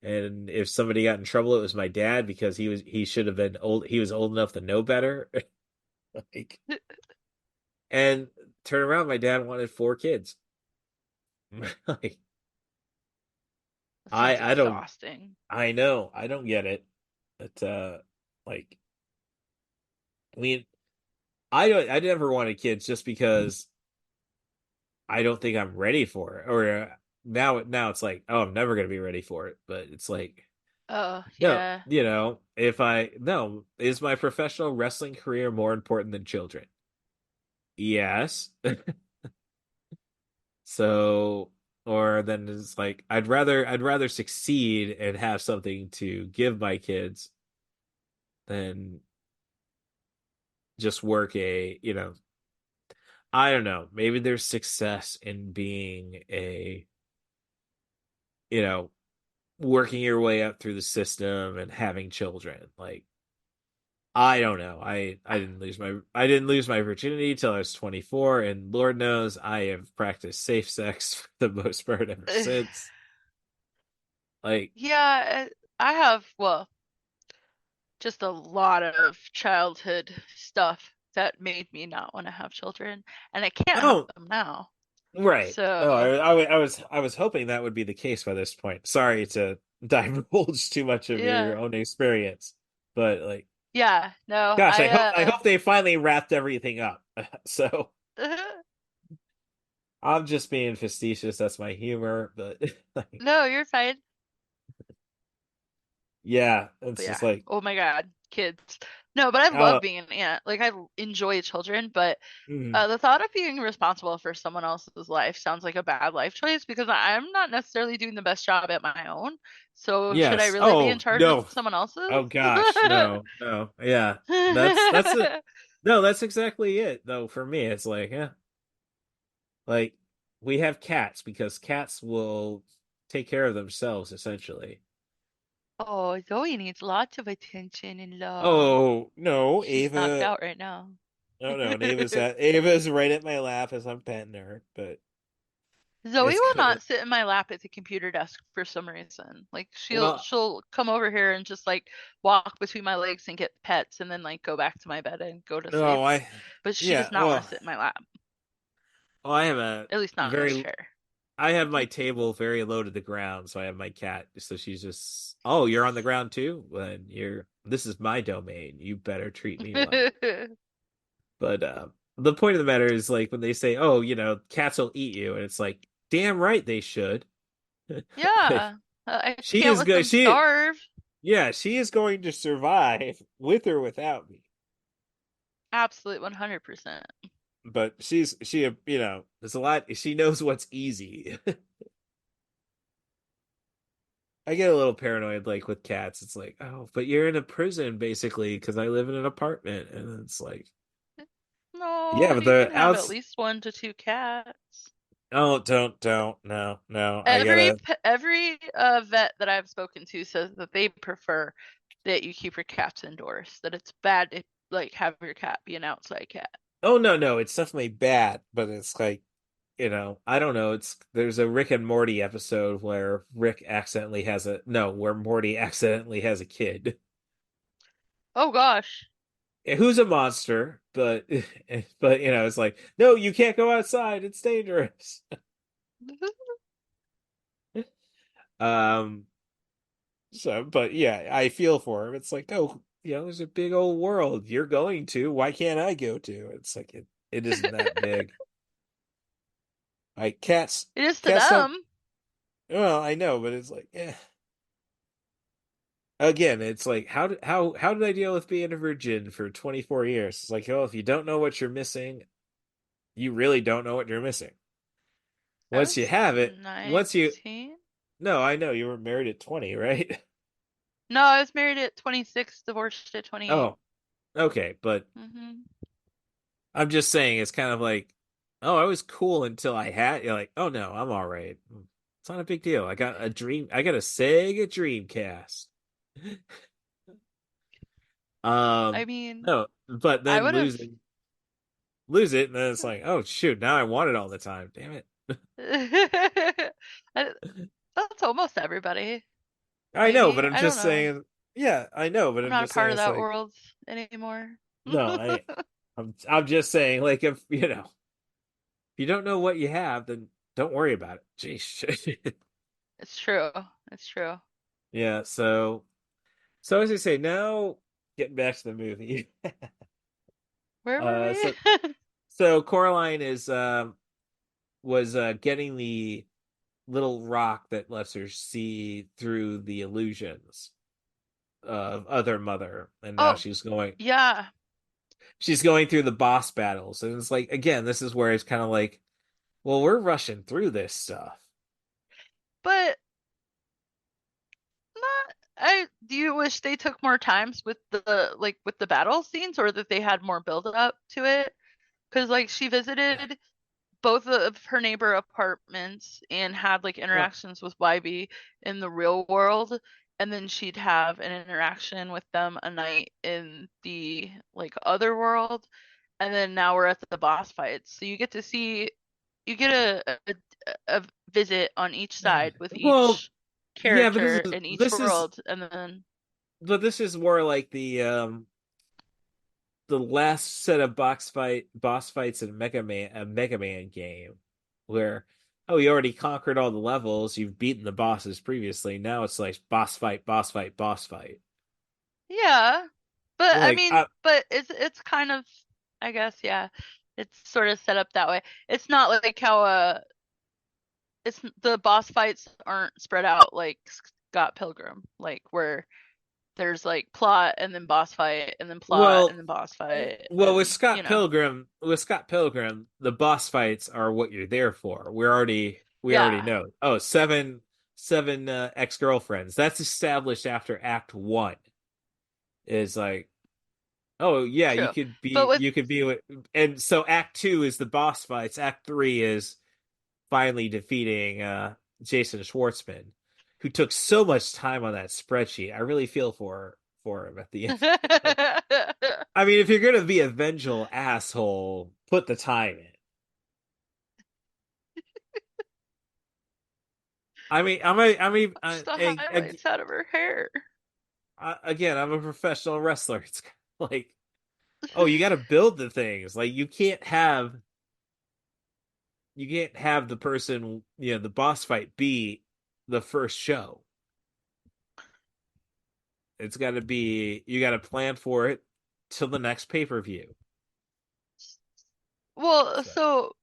and if somebody got in trouble, it was my dad because he should have been old. He was old enough to know better. Like, and turn around, my dad wanted 4 kids. Like, That sounds I don't exhausting. I know I don't get it. But like I mean I never wanted kids just because I don't think I'm ready for it. Or now it's like, oh, I'm never gonna be ready for it. But it's like, Oh, no, yeah. if I no, is my professional wrestling career more important than children? Yes. So or then it's like I'd rather succeed and have something to give my kids than just work I don't know, maybe there's success in being you know working your way up through the system and having children. Like, I don't know. I didn't lose my virginity till I was 24, and Lord knows I have practiced safe sex for the most part ever since. Like, Yeah, I have, well, just a lot of childhood stuff that made me not want to have children, and I can't have oh, them now. right. No, So, I was hoping that would be the case by this point. Sorry to divulge too much of your yeah. own experience, but like, Yeah, no, gosh, I hope they finally wrapped everything up. So I'm just being facetious. That's my humor, but like, no, you're fine. yeah, But it's yeah, just like, oh my God, kids. No, but I love oh, being an aunt. Like, I enjoy children, but mm, the thought of being responsible for someone else's life sounds like a bad life choice because I'm not necessarily doing the best job at my own. So should I yes. really be in Oh charge of no. someone else's? Oh gosh, no, no. Yeah, that's it. No, that's exactly it. Though for me, it's like, yeah, like we have cats because cats will take care of themselves essentially. Oh, Zoe needs lots of attention and love. Oh no, She's knocked Ava. out right now. Oh no, and Ava's right at my lap as I'm petting her, but Zoe it's will good. not sit in my lap at the computer desk for some reason. Like she'll Well, she'll come over here and just like walk between my legs and get pets and then like go back to my bed and go to sleep. no, But she yeah, does not want to sit in my lap. I have a At least not in this very chair. I have my table very low to the ground, so I have my cat. So she's just, oh, you're on the ground too? Then this is my domain. You better treat me well. But the point of the matter is, like, when they say, oh, cats will eat you, and it's like, damn right they should. Like, Yeah. I she can't is let good. them starve. Yeah, she is going to survive with or without me. Absolute 100%. But there's a lot. She knows what's easy. I get a little paranoid, like with cats. It's like, oh, but you're in a prison basically because I live in an apartment, and it's like, yeah, No, but you the can have at outs. least 1 to 2 cats. Oh, don't, no, no. I Every gotta. pe- every vet that I've spoken to says that they prefer that you keep your cats indoors. That it's bad to like have your cat be an outside cat. Oh no, no, it's definitely bad, but it's like, I don't know. There's a Rick and Morty episode where Rick accidentally has a no, where Morty accidentally has a kid Oh gosh. who's a monster, but it's like, no, you can't go outside. It's dangerous. Um. So, but yeah, I feel for him. It's like, oh, there's a big old world you're going to. Why can't I go to? It's like it isn't that big. Like It is to cats don't. them. Well, I know, but it's like, eh. Again, it's like, how did I deal with being a virgin for 24 years? It's like, oh, if you don't know what you're missing, you really don't know what you're missing. I Once you was have it, once you, 19. no, I know you were married at 20, right? No, I was married at 26, divorced at 28. Oh, okay, but Hmm. I'm just saying it's kind of like, oh, I was cool until I had. You're like, oh no, I'm all right. It's not a big deal. I got a Sega Dreamcast. I mean, No, but I then would have. lose it, and then it's like, oh shoot, now I want it all the time. Damn it. That's almost everybody. I know, but Maybe. I'm I don't just know. saying. Yeah, I know, but I'm I'm not a just part saying of it's that like, world anymore. no, I'm just saying, like, if you don't know what you have, then don't worry about it. Jeez. It's true. It's true. Yeah, so as I say, now getting back to the movie. Where were Uh we? so so Coraline is was getting the little rock that lets her see through the illusions of other mother, and now Oh, yeah. she's going through the boss battles, and it's like, again, this is where it's kind of like, well, we're rushing through this stuff. but not. I do you wish they took more times with the with the battle scenes, or that they had more build up to it? Because like she visited both of her neighbor apartments and had like Well, interactions with YB in the real world, and then she'd have an interaction with them a night in the like other world, and then now we're at the boss fights. So you get to see you get a visit on each side with well, each yeah, but this character is in each this is world, and then but this is more like the last set of boss fights in Mega Man game, where oh, you already conquered all the levels, you've beaten the bosses previously. Now it's like boss fight, boss fight, boss fight. yeah. But I Like mean, but it's kind of, I guess, yeah. It's sort of set up that way. It's not like how it's the boss fights aren't spread out like Scott Pilgrim, like where there's like plot and then boss fight and then plot and well, then boss fight well, and you know. With Scott Pilgrim, the boss fights are what you're there for. We already Yeah, know. Oh, seven ex-girlfriends. That's established after Act 1. Is like, oh yeah, true. But with you could be with, and so Act 2 is the boss fights. Act 3 is finally defeating Jason Schwartzman, who took so much time on that spreadsheet. I really feel for him at the end. Like, I mean, if you're gonna be a vengeful asshole, put the time in. watch the highlights out of her hair. Again, I'm a professional wrestler. It's kind of like, oh, you got to build the things. Like you can't have the person, the boss fight be the first show. It's got to be, you got to plan for it till the next pay-per-view. Well, So so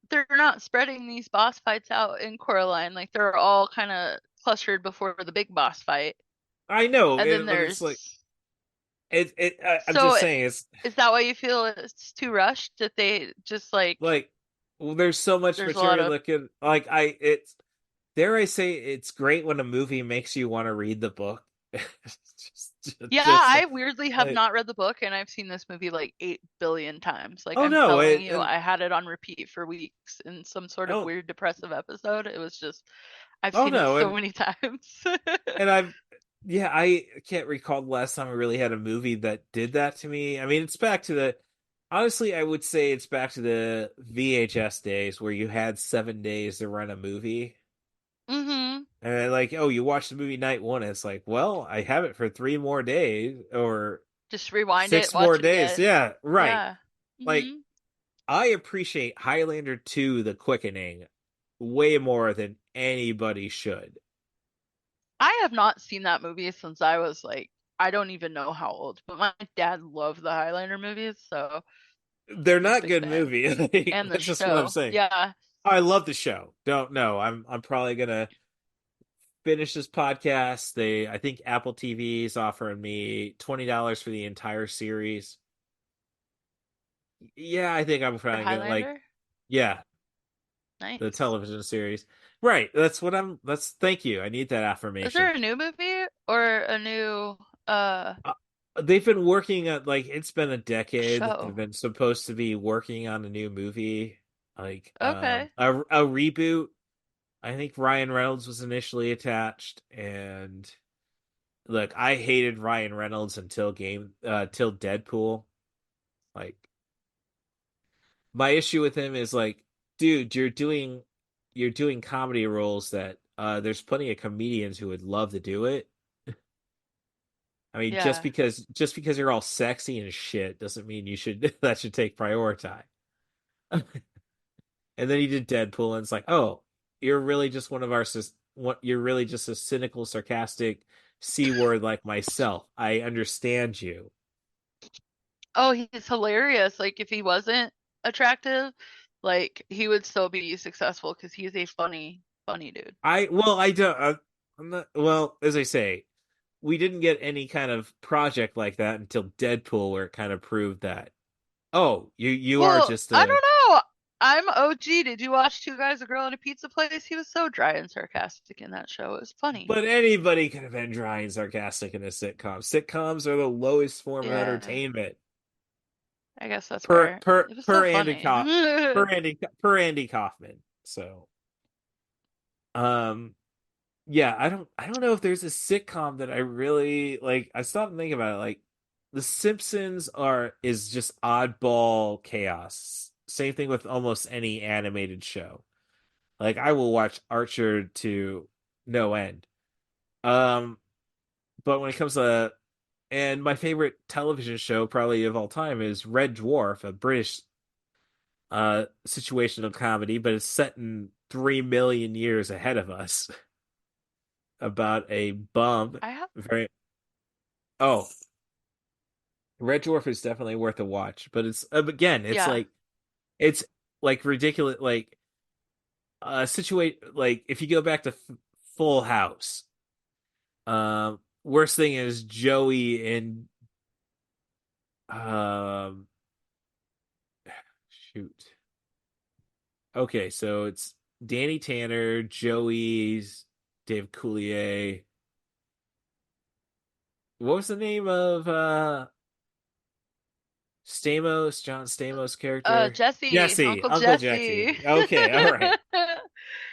they're not spreading these boss fights out in Coraline. Like they're all kind of clustered before the big boss fight. I know, And then but it's like there's I'm so just saying, it's is that why you feel it's too rushed that they just like like, well, there's so much there's a lot material of that can, like, it's, dare I say, it's great when a movie makes you want to read the book. yeah, Just I weirdly have like, not read the book and I've seen this movie like 8 billion times. Like oh I'm no, telling you, and I had it on repeat for weeks in some sort of oh weird depressive episode. It was just I've oh seen it no, so many times. and I've yeah, I can't recall the last time I really had a movie that did that to me. I mean, it's back to the honestly, I would say it's back to the VHS days where you had 7 days to run a movie. Mhm. And then, like, oh, you watch the movie night one, and it's like, well, I have it for 3 more days or Just rewind it, six more watch it days. again. Yeah, right. Yeah. Like, Mhm. I appreciate Highlander 2, The Quickening, way more than anybody should. I have not seen that movie since I was like, I don't even know how old, but my dad loved the Highlander movies, so They're I'm a not big good fan. movies. And the That's just what I'm show. saying. Yeah. I love the show. Don't know. I'm probably gonna finish this podcast. I think Apple TV is offering me $20 for the entire series. Yeah, I think I'm For probably gonna like, Highlander? yeah, the Nice. television series. Right. Thank you. I need that Is there affirmation. a new movie or a new Uh, they've been working on, like, it's been a decade that they've show? been supposed to be working on a new movie, like Okay. a reboot. I think Ryan Reynolds was initially attached, and look, I hated Ryan Reynolds till Deadpool. Like, my issue with him is like, dude, you're doing comedy roles that there's plenty of comedians who would love to do it. I mean, Yeah. just because you're all sexy and shit doesn't mean you should that should take priority. And then he did Deadpool, and it's like, oh, you're really just one of our what you're really just a cynical, sarcastic C word like myself. I understand you. Oh, he's hilarious. Like if he wasn't attractive, like he would still be successful because he's a funny dude. I don't. I'm not. Well, as I say, we didn't get any kind of project like that until Deadpool, where it kind of proved that, oh, you are Well, just I a don't know. I'm OG. Did you watch Two Guys, a Girl, and a Pizza Place? He was so dry and sarcastic in that show. It was funny. But anybody could have been dry and sarcastic in a sitcom. Sitcoms are the lowest form of Yeah, entertainment. I guess that's Per fair. per It was still per Andy funny. Co- per Andy Kaufman. So, um, yeah, I don't know if there's a sitcom that I really like. I stopped and think about it. Like, The Simpsons is just oddball chaos. Same thing with almost any animated show. Like, I will watch Archer to no end. Um, but when it comes to and my favorite television show probably of all time is Red Dwarf, a British situational comedy, but it's set in 3 million years ahead of us about a bum. I have, Very oh, Red Dwarf is definitely worth a watch, but it's again, yeah. it's like ridiculous, like situate like if you go back to Full House, worst thing is Joey and um shoot. Okay, so it's Danny Tanner, Joey's, Dave Coulier. What was the name of John Stamos character? Jesse, Jesse, Uncle Uncle Jesse. Jesse. Okay, all right.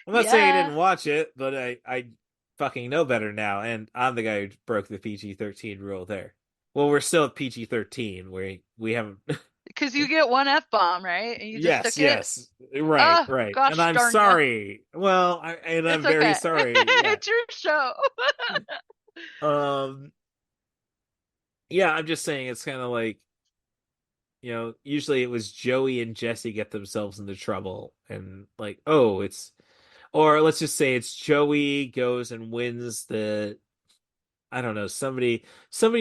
I'm not saying I Yeah, didn't watch it, but I fucking know better now, and I'm the guy who broke the PG-13 rule there. Well, we're still at PG-13. We haven't. because you get one F-bomb, right? And you just Yes, took it. yes, right, Oh, right, and gosh I'm darn you. sorry. Well, I'm It's very okay. sorry. Yeah. It's your show. Um. Yeah, I'm just saying it's kind of like, usually it was Joey and Jesse get themselves into trouble and like, oh, or let's just say it's Joey goes and wins I don't know, somebody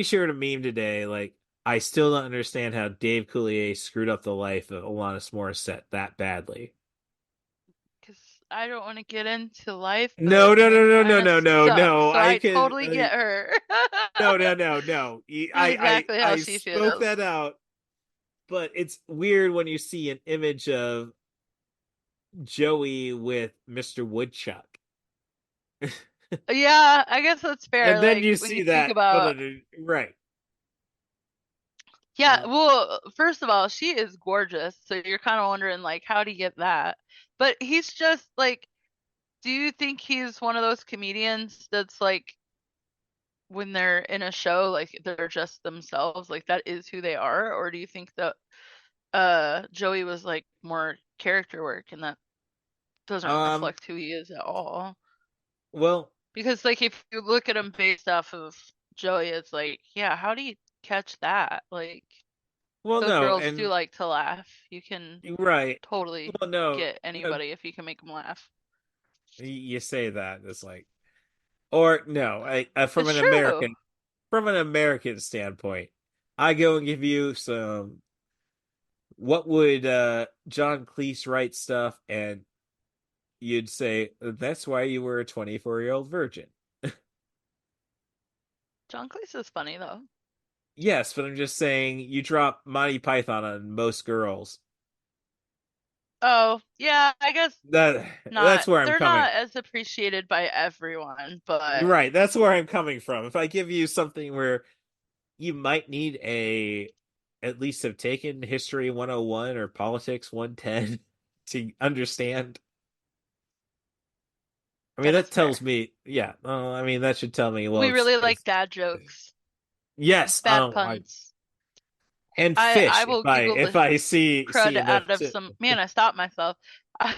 shared a meme today like I still don't understand how Dave Coulier screwed up the life of Alanis Morissette that badly. Because I don't want to get into life, No, but no, no, men no, no, kind of no, no, suck. no. So I totally get her. No, no, no, no. That's exactly how I she spoke feels. that out, but it's weird when you see an image of Joey with Mr. Woodchuck. Yeah, I guess that's fair. And then Like you when you see think that about, right. yeah, Uh, well, first of all, she is gorgeous. So you're kind of wondering, like, how do you get that? But he's just like, do you think he's one of those comedians that's like, when they're in a show, like they're just themselves, like that is who they are? Or do you think that Joey was like more character work and that doesn't um reflect who he is at all? well, Because like if you look at him based off of Joey, it's like, yeah, how do you catch that? Like those no, girls do and like to laugh. You can right. totally Well, no, get no, anybody if you can make them laugh. you say that it's like or no, It's true. from an American standpoint, I go and give you some what would John Cleese write stuff and you'd say that's why you were a 24-year-old virgin. John Cleese is funny though. Yes, but I'm just saying you drop Monty Python on most girls. Oh, yeah, I guess That's not. where I'm They're coming. not as appreciated by everyone, but Right, that's where I'm coming from. If I give you something where you might need at least have taken history 101 or politics 110 to understand. I mean that is that tells fair. me, yeah. I mean that should tell me well We really it's like dad jokes, yes, bad puns. and I fish will giggle if the I see crud enough out of to, some man, I stopped myself. I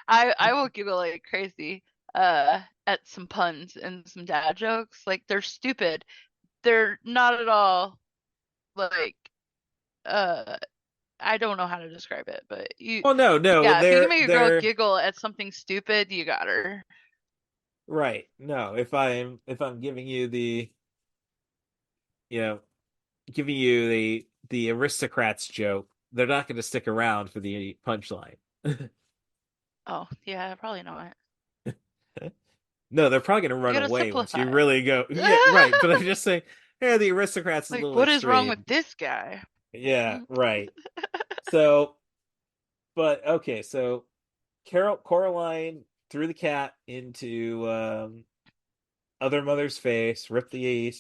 I will giggle like crazy at some puns and some dad jokes. Like they're stupid. They're not at all like uh I don't know how to describe it, but well no, yeah, if you can make a girl they're giggle at something stupid, you got her. right. No, if I'm giving you you know, giving you the aristocrats joke, they're not going to stick around for the punchline. Oh, yeah, probably not. No, they're probably going to You run gotta away once you simplify really go. Yeah, right. But I'm it. just saying, yeah, the aristocrats is a Like, little what is wrong with extreme. this guy? Yeah, right. So But okay, so Coraline threw the cat into other mother's face, ripped the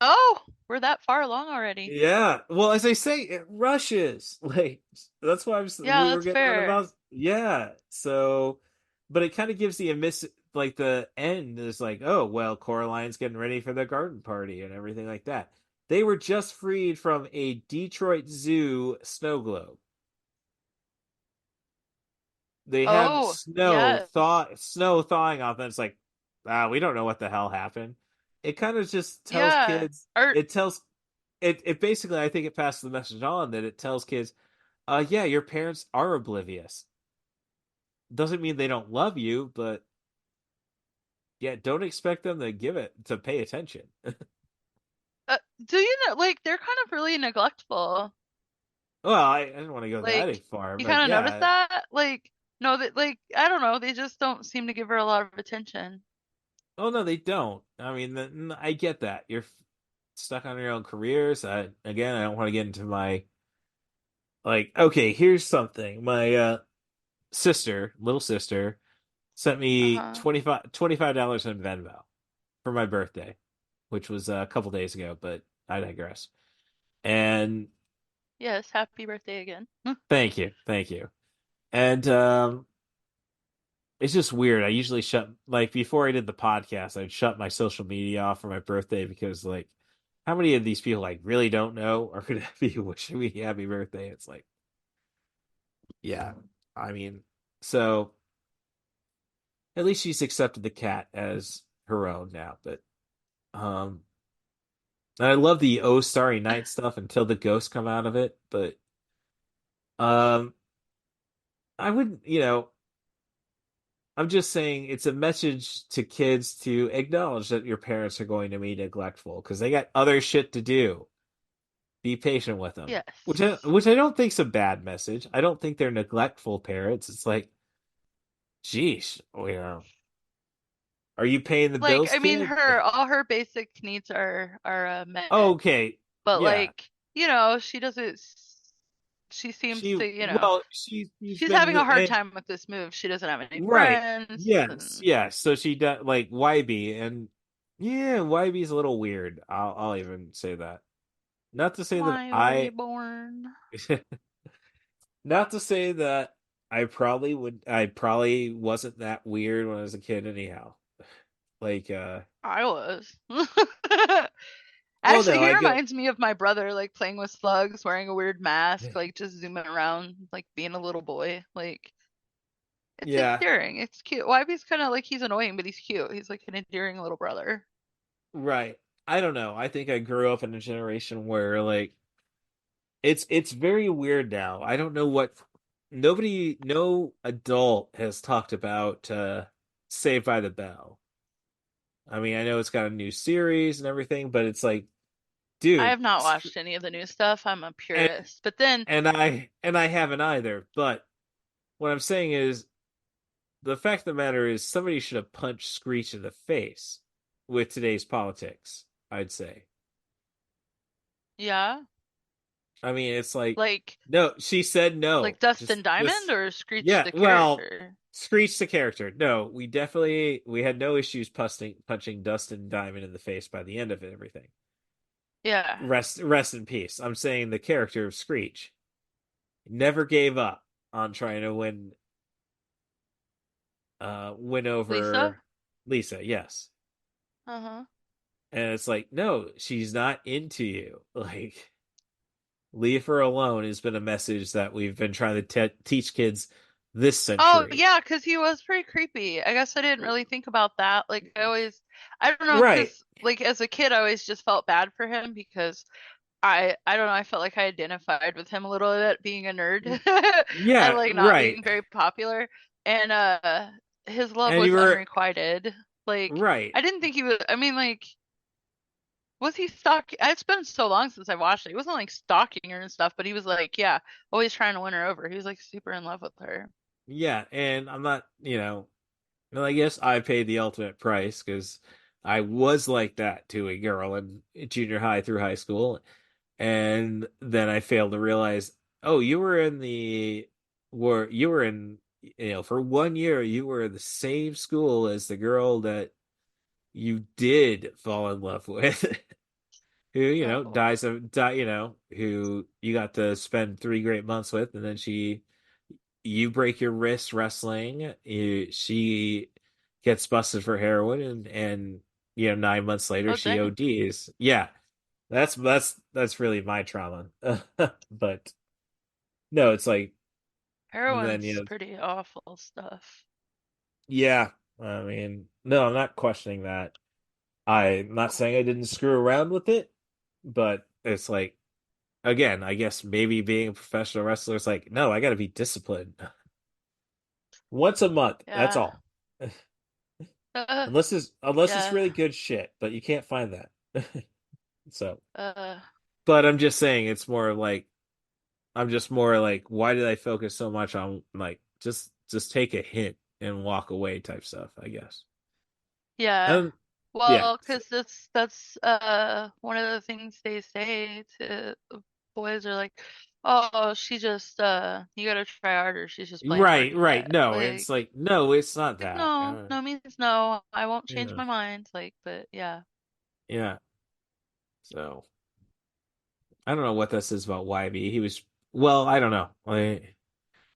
Oh, we're that far along already. yeah. Well, as I say, it rushes. Like that's why Yeah, we were that's getting on fair. about yeah. So, but it kind of gives the miss like the end is like, oh well, Coraline's getting ready for the garden party and everything like that. They were just freed from a Detroit Zoo snow globe. They have Oh, yes. snow thawing off, and it's like, we don't know what the hell happened. It kind of just tells Yeah. kids. Or It tells it basically. I think it passes the message on that it tells kids, yeah, your parents are oblivious. Doesn't mean they don't love you, but yeah, don't expect them to give it to pay attention. do you know, like, they're kind of really neglectful. Well, I didn't want to go Like, that far, you but kind of notice yeah. that? Like, no, that, like, I don't know, they just don't seem to give her a lot of attention. Oh no, they don't. I mean, I get that you're stuck on your own careers. Again, I don't want to get into my like. Okay, here's something. My little sister, sent me Uh-huh. $25 in Venmo for my birthday, which was a couple days ago, but I digress. And Yes, happy birthday again. thank you. And it's just weird. I usually shut like before I did the podcast, I'd shut my social media off for my birthday because like how many of these people like really don't know are gonna be wishing me happy birthday? It's like, yeah. I mean, so at least she's accepted the cat as her own now, but um and I love the Oh Starry Night stuff until the ghosts come out of it, but um I wouldn't, I'm just saying it's a message to kids to acknowledge that your parents are going to be neglectful because they got other shit to do. Be patient with them. Yes. Which I don't think's a bad message. I don't think they're neglectful parents. It's like, geez, are you paying the Like, bills, I mean, kid? her all her basic needs are met, Okay, but yeah. like, she doesn't. She seems to, She's she's been having a hard time with this move. She doesn't have any right. friends, Yes, and yes. So she does like YB, and yeah, YB's a little weird. I'll even say that. Not to say that why I reborn? not to say that I probably wasn't that weird when I was a kid anyhow. Like I was. well Actually, no, he I get reminds me of my brother, like playing with slugs, wearing a weird mask, like just zooming around, like being a little boy. Like, it's yeah, endearing. It's cute. YB's kind of like, he's annoying, but he's cute. He's like an endearing little brother. right. I don't know. I think I grew up in a generation where like it's very weird now. I don't know what no adult has talked about Saved by the Bell. I mean, I know it's got a new series and everything, but it's like, I dude, have not watched any of the new stuff. I'm a and purist. But then, I haven't either. But what I'm saying is the fact of the matter is somebody should have punched Screech in the face with today's politics, I'd say. yeah, I mean, it's like like no, she said like no. Dustin Diamond Just or Screech yeah, the well, character. Screech the character. No, we had no issues punching Dustin Diamond in the face by the end of it, everything. Yeah. Rest in peace. I'm saying the character of Screech never gave up on trying to win Lisa? over Lisa, yes. Uh-huh. And it's like, no, she's not into you. Like, leave her alone has been a message that we've been trying to teach kids this Oh, century. yeah, because he was pretty creepy. I guess I didn't really think about that. Like, I don't know, Right. because like as a kid, I always just felt bad for him because I don't know, I felt like I identified with him a little bit being a nerd and Yeah, like not right. being very popular. And his love And you was were unrequited. Like, right. I didn't think he was, I mean, like, was he stalking? It's been so long since I watched it. He wasn't like stalking her and stuff, but he was like, yeah, always trying to win her over. He was like super in love with her. Yeah, and I'm not, well, I guess I paid the ultimate price because I was like that to a girl in junior high through high school. And then I failed to realize, oh, you were in the were in, for 1 year you were in the same school as the girl that you did fall in love with, who, Oh, who you got to spend 3 great months with, and then you break your wrist wrestling. She gets busted for heroin, and 9 months later oh she dang. ODs. Yeah, that's really my trauma. But no, it's like then Heroin's pretty awful stuff. yeah. I mean, no, I'm not questioning that. I'm not saying I didn't screw around with it, but it's like, again, I guess maybe being a professional wrestler is like, no, I got to be disciplined once a month. That's Yeah. all. Uh, Unless it's yeah. really good shit, but you can't find that. So, Uh, but I'm just saying it's more like I'm just more like, why did I focus so much on like just take a hint and walk away type stuff, I guess. yeah. And yeah. Well, 'cause that's one of the things they say to boys are like, oh, she just you gotta try harder. She's just playing hard Right, to right. get. No, it's like, no, it's not Like that. no, no means no. I won't change Yeah. my mind. Like, but yeah. Yeah. So I don't know what this is about YB. Well, I don't know.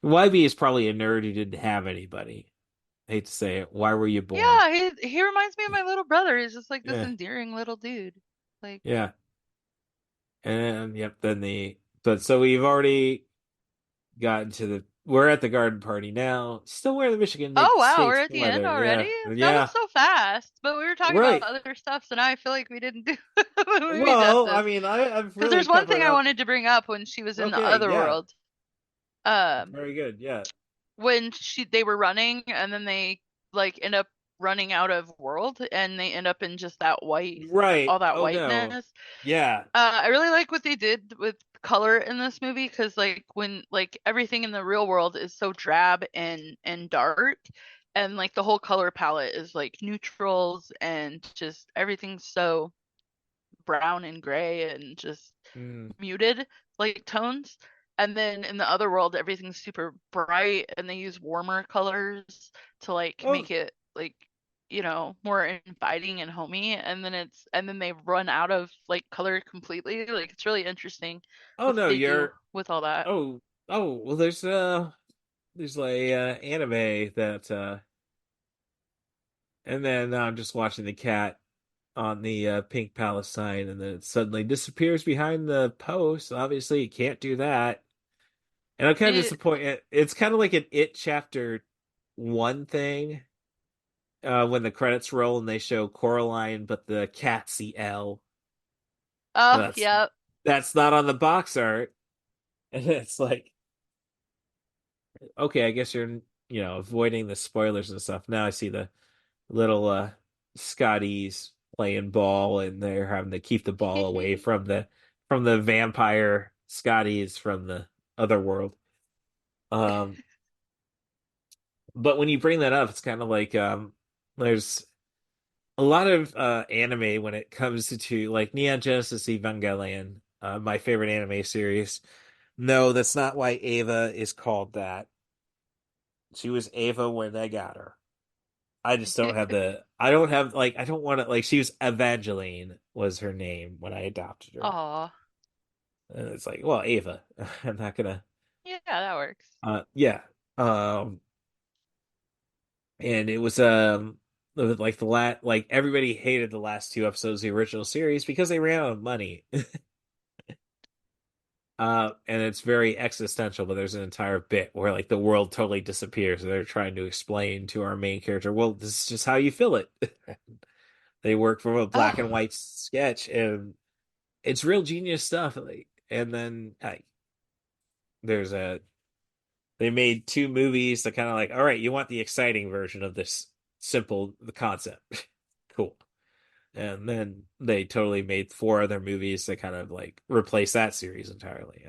YB is probably a nerd who didn't have anybody. I hate to say it. Why were you born? Yeah, he reminds me of my little brother. He's just like this Yeah. endearing little dude. Like, Yeah. And yep, but so we've already gotten to we're at the garden party now. Still wearing the Michigan oh wow, State we're at the end sweater. already? Yeah. That was Yeah. so fast. But we were talking about Right. other stuff, so now I feel like we didn't do the movie Well, I justice. mean, I've Because really there's one covered thing I up. wanted to bring up when she was in the Okay, other yeah. world. Um, Very good. Yeah. when they were running and then they like end up running out of world and they end up in just that white, Right. all that Oh no. whiteness. Yeah. I really like what they did with color in this movie because like when like everything in the real world is so drab and dark, and like the whole color palette is like neutrals and just everything's so brown and gray and just Mm. muted like tones. And then in the other world, everything's super bright and they use warmer colors to like Oh, make it like, more inviting and homey. And then they run out of like color completely. Like it's really interesting oh what no, they do you're with all that. oh well there's like anime that and then I'm just watching the cat on the pink palace sign, and then it suddenly disappears behind the post. Obviously, you can't do that. And I'm kind of It, disappointed. It's kind of like an It Chapter 1 thing, when the credits roll and they show Coraline, but the cat's the L. oh, That's yeah. that's not on the box art. And it's like, okay, I guess you're, avoiding the spoilers and stuff. Now I see the little Scotties playing ball, and they're having to keep the ball away from the vampire Scotties from the other world. Um, but when you bring that up, it's kind of like there's a lot of anime when it comes to like Neon Genesis Evangelion, my favorite anime series. No, that's not why Ava is called that. She was Ava when they got her. I just don't have I don't have like I don't want to like she was Evangeline was her name when I adopted her. Aw. And it's like, well, Ava. I'm not gonna Yeah, that works. yeah. Um and like like everybody hated the last two episodes of the original series because they ran out of money. And it's very existential, but there's an entire bit where like the world totally disappears and they're trying to explain to our main character, well, this is just how you feel it. They work from a black and Oh. white sketch, and it's real genius stuff. Like, and then there's a they made two movies that kind of like, all right, you want the exciting version of this simple the concept. Cool. And then they totally made four other movies that kind of like replace that series entirely.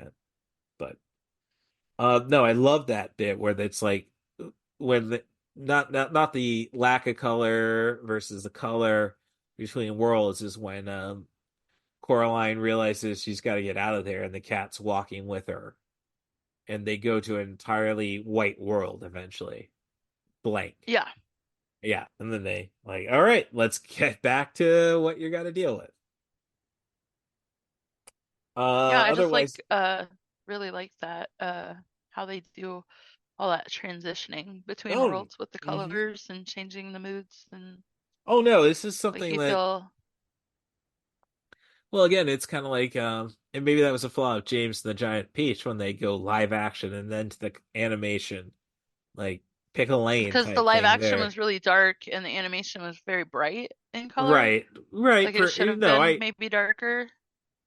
But no, I love that bit where it's like when not the lack of color versus the color between worlds is when Coraline realizes she's got to get out of there and the cat's walking with her. and they go to an entirely white world eventually, blank. Yeah. Yeah, and then they like, all right, let's get back to what you got to deal with. Yeah, I just Otherwise, really like that how they do all that transitioning between oh, worlds with the hmm colors and changing the moods and oh no, this is like something you that, feel well, again, it's kind of like, and maybe that was a flaw of James and the Giant Peach when they go live action and then to the animation, like pick a lane because the type live thing action there. was really dark and the animation was very bright in color. Right, right. Like it For should have no, been I maybe darker.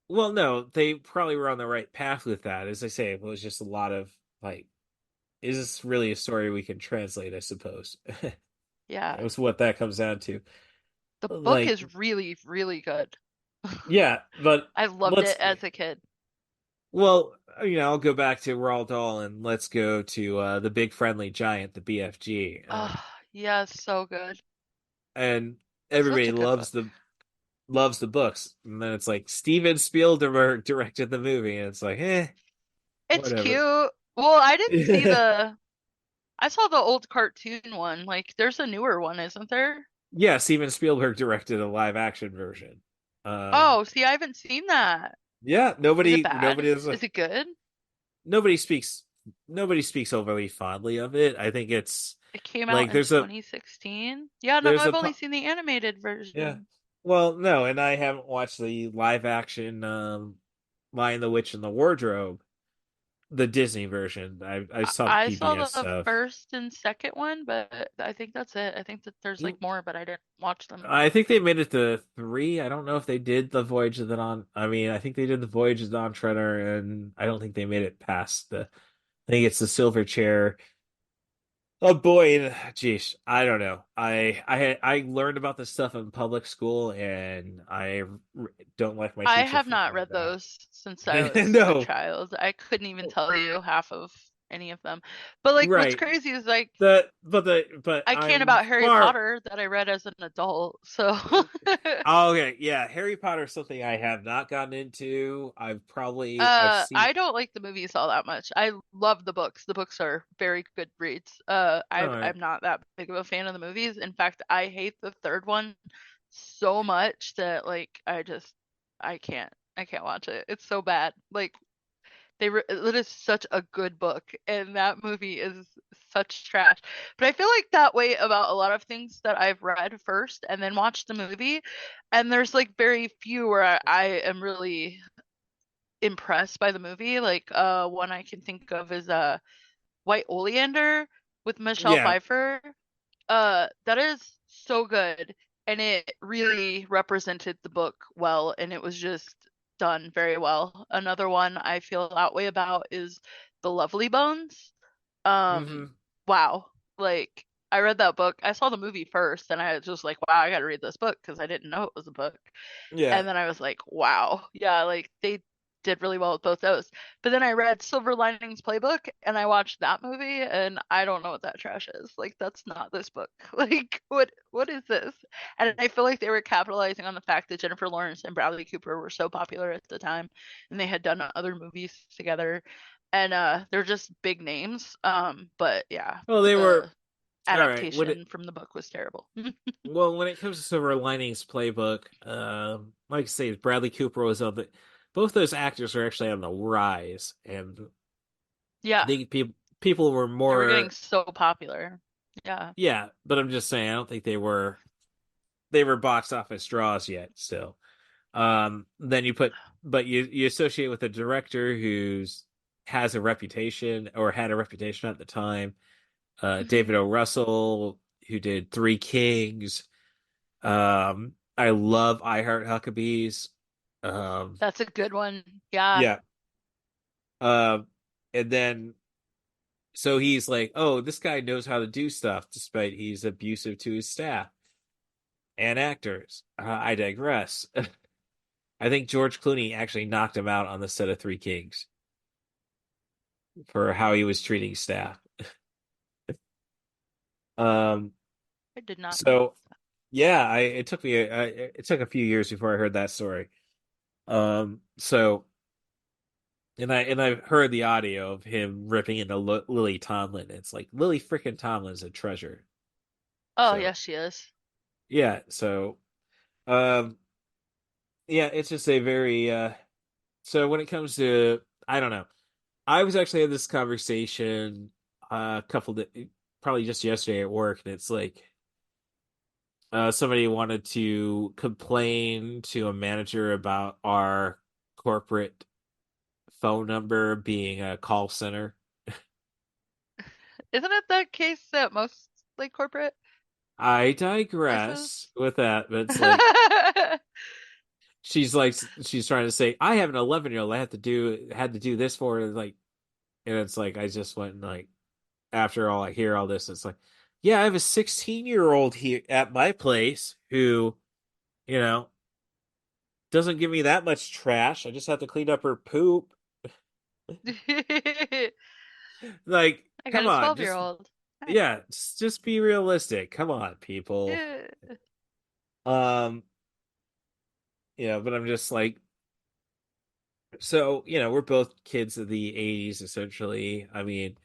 well, no, they probably were on the right path with that. As I say, it was just a lot of like, is this really a story we can translate? I suppose Yeah. it was what that comes down to. The book Like, is really, really good. yeah, but I loved let's it as a kid. well, I'll go back to Roald Dahl and let's go to the Big Friendly Giant, the BFG, Oh, yeah, so good. and Such everybody a good book. loves the books, and then it's like Steven Spielberg directed the movie, and it's like, It's whatever. cute. Well, I didn't see I saw the old cartoon one. Like, there's a newer one, isn't there? Yeah, Steven Spielberg directed a live action version. Um, Oh, see, I haven't seen that. yeah, Is it nobody bad? is Is it good? nobody speaks nobody speaks overly fondly of it. I think it's It came out like in 2016. Yeah, no, there's a I've only seen the animated yeah. version. Well, no, and I haven't watched the live action Lion the Witch and the Wardrobe, the Disney version. I saw the I saw PBS the stuff. first and second one, but I think that's it. I think that there's like more, but I didn't watch them. I think they made it to three. I don't know if they did the Voyage of the Dawn. I mean, I think they did the Voyage of the Dawn Treader, and I don't think they made it past the. I think it's the Silver Chair. Oh boy, geez, I don't know. I learned about this stuff in public school, and don't like my I teacher have for not doing read that. those since I was a No, child. I couldn't even tell you half of any of them. But like what's right. crazy is like But I can I'm about Harry far. Potter that I read as an adult. So Oh, okay, yeah, Harry Potter is something I have not gotten into. I've seen. I don't like the movies all that much. I love the books. The books are very good reads. All right. I'm not that big of a fan of the movies. In fact, I hate the third one so much that like I can't watch it. It's so bad. Like it is such a good book and that movie is such trash. But I feel like that way about a lot of things that I've read first and then watched the movie. And there's like very few where I am really impressed by the movie. Like one I can think of is White Oleander with Michelle Yeah. Pfeiffer. That is so good and it really represented the book well and it was just done very well. Another one I feel that way about is The Lovely Bones. Hmm. Wow. Like I read that book. I saw the movie first and I was just like, wow, I got to read this book because I didn't know it was a book. Yeah. And then I was like, wow, yeah, like they did really well with both those. But then I read Silver Linings Playbook and I watched that movie and I don't know what that trash is. Like that's not this book. Like what is this? And I feel like they were capitalizing on the fact that Jennifer Lawrence and Bradley Cooper were so popular at the time and they had done other movies together and they're just big names. But yeah, Well, they the were all right. adaptation from the book was terrible. Well, when it comes to Silver Linings Playbook, like I say, Bradley Cooper was on the. Both those actors are actually on the rise, and I Yeah, think people were they were getting more. so popular. Yeah. Yeah, but I'm just saying, I don't think they were box office draws yet. Still, then but you associate with a director who's has a reputation or had a reputation at the time. Hmm. David O. Russell, who did Three Kings. I love I Heart Huckabees. Um, That's a good one. Yeah. yeah. Um, and then so he's like, oh, this guy knows how to do stuff, despite he's abusive to his staff and actors. I digress. I think George Clooney actually knocked him out on the set of Three Kings for how he was treating staff. Um, I did not know so yeah, it took a few years before I heard that story. So I've heard the audio of him ripping into Lily Tomlin. It's like Lily freaking Tomlin's a treasure. Oh, So yes, she is. yeah, so um yeah, it's just a very so when it comes to I don't know. I was actually had this conversation a probably just yesterday at work, and it's like somebody wanted to complain to a manager about our corporate phone number being a call center. Isn't it the case at most like corporate I places? digress with that, but it's like she's trying to say I have an 11-year-old I had to do this for her, like, and it's like I just went and like after all I hear all this, it's like, yeah, I have a 16-year-old here at my place who, you know, doesn't give me that much trash. I just have to clean up her poop. I Like, got come a on, 12-year old. Hi. yeah, just be realistic. Come on, people. Yeah. Um, but I'm just like, so, we're both kids of the 80s, essentially. I mean,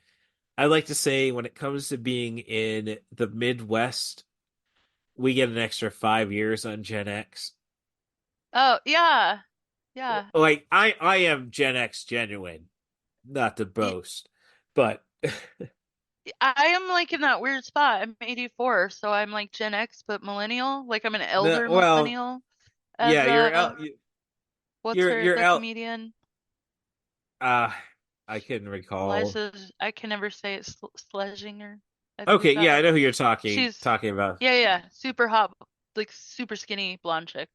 I like to say when it comes to being in the Midwest, we get an extra 5 years on Gen X. Oh, yeah. Yeah. Like, I am Gen X genuine, not to Y- boast, but I am like in that weird spot. I'm 84, so I'm like Gen X, but millennial. Like I'm an no, elder well, millennial, as yeah, what's her you're the out. comedian? Uh, I couldn't recall. Eliza, I can never say it. Schlesinger, I think Okay, it's yeah, I that. know who you're talking She's talking about. yeah, yeah, super hot, like super skinny blonde chick.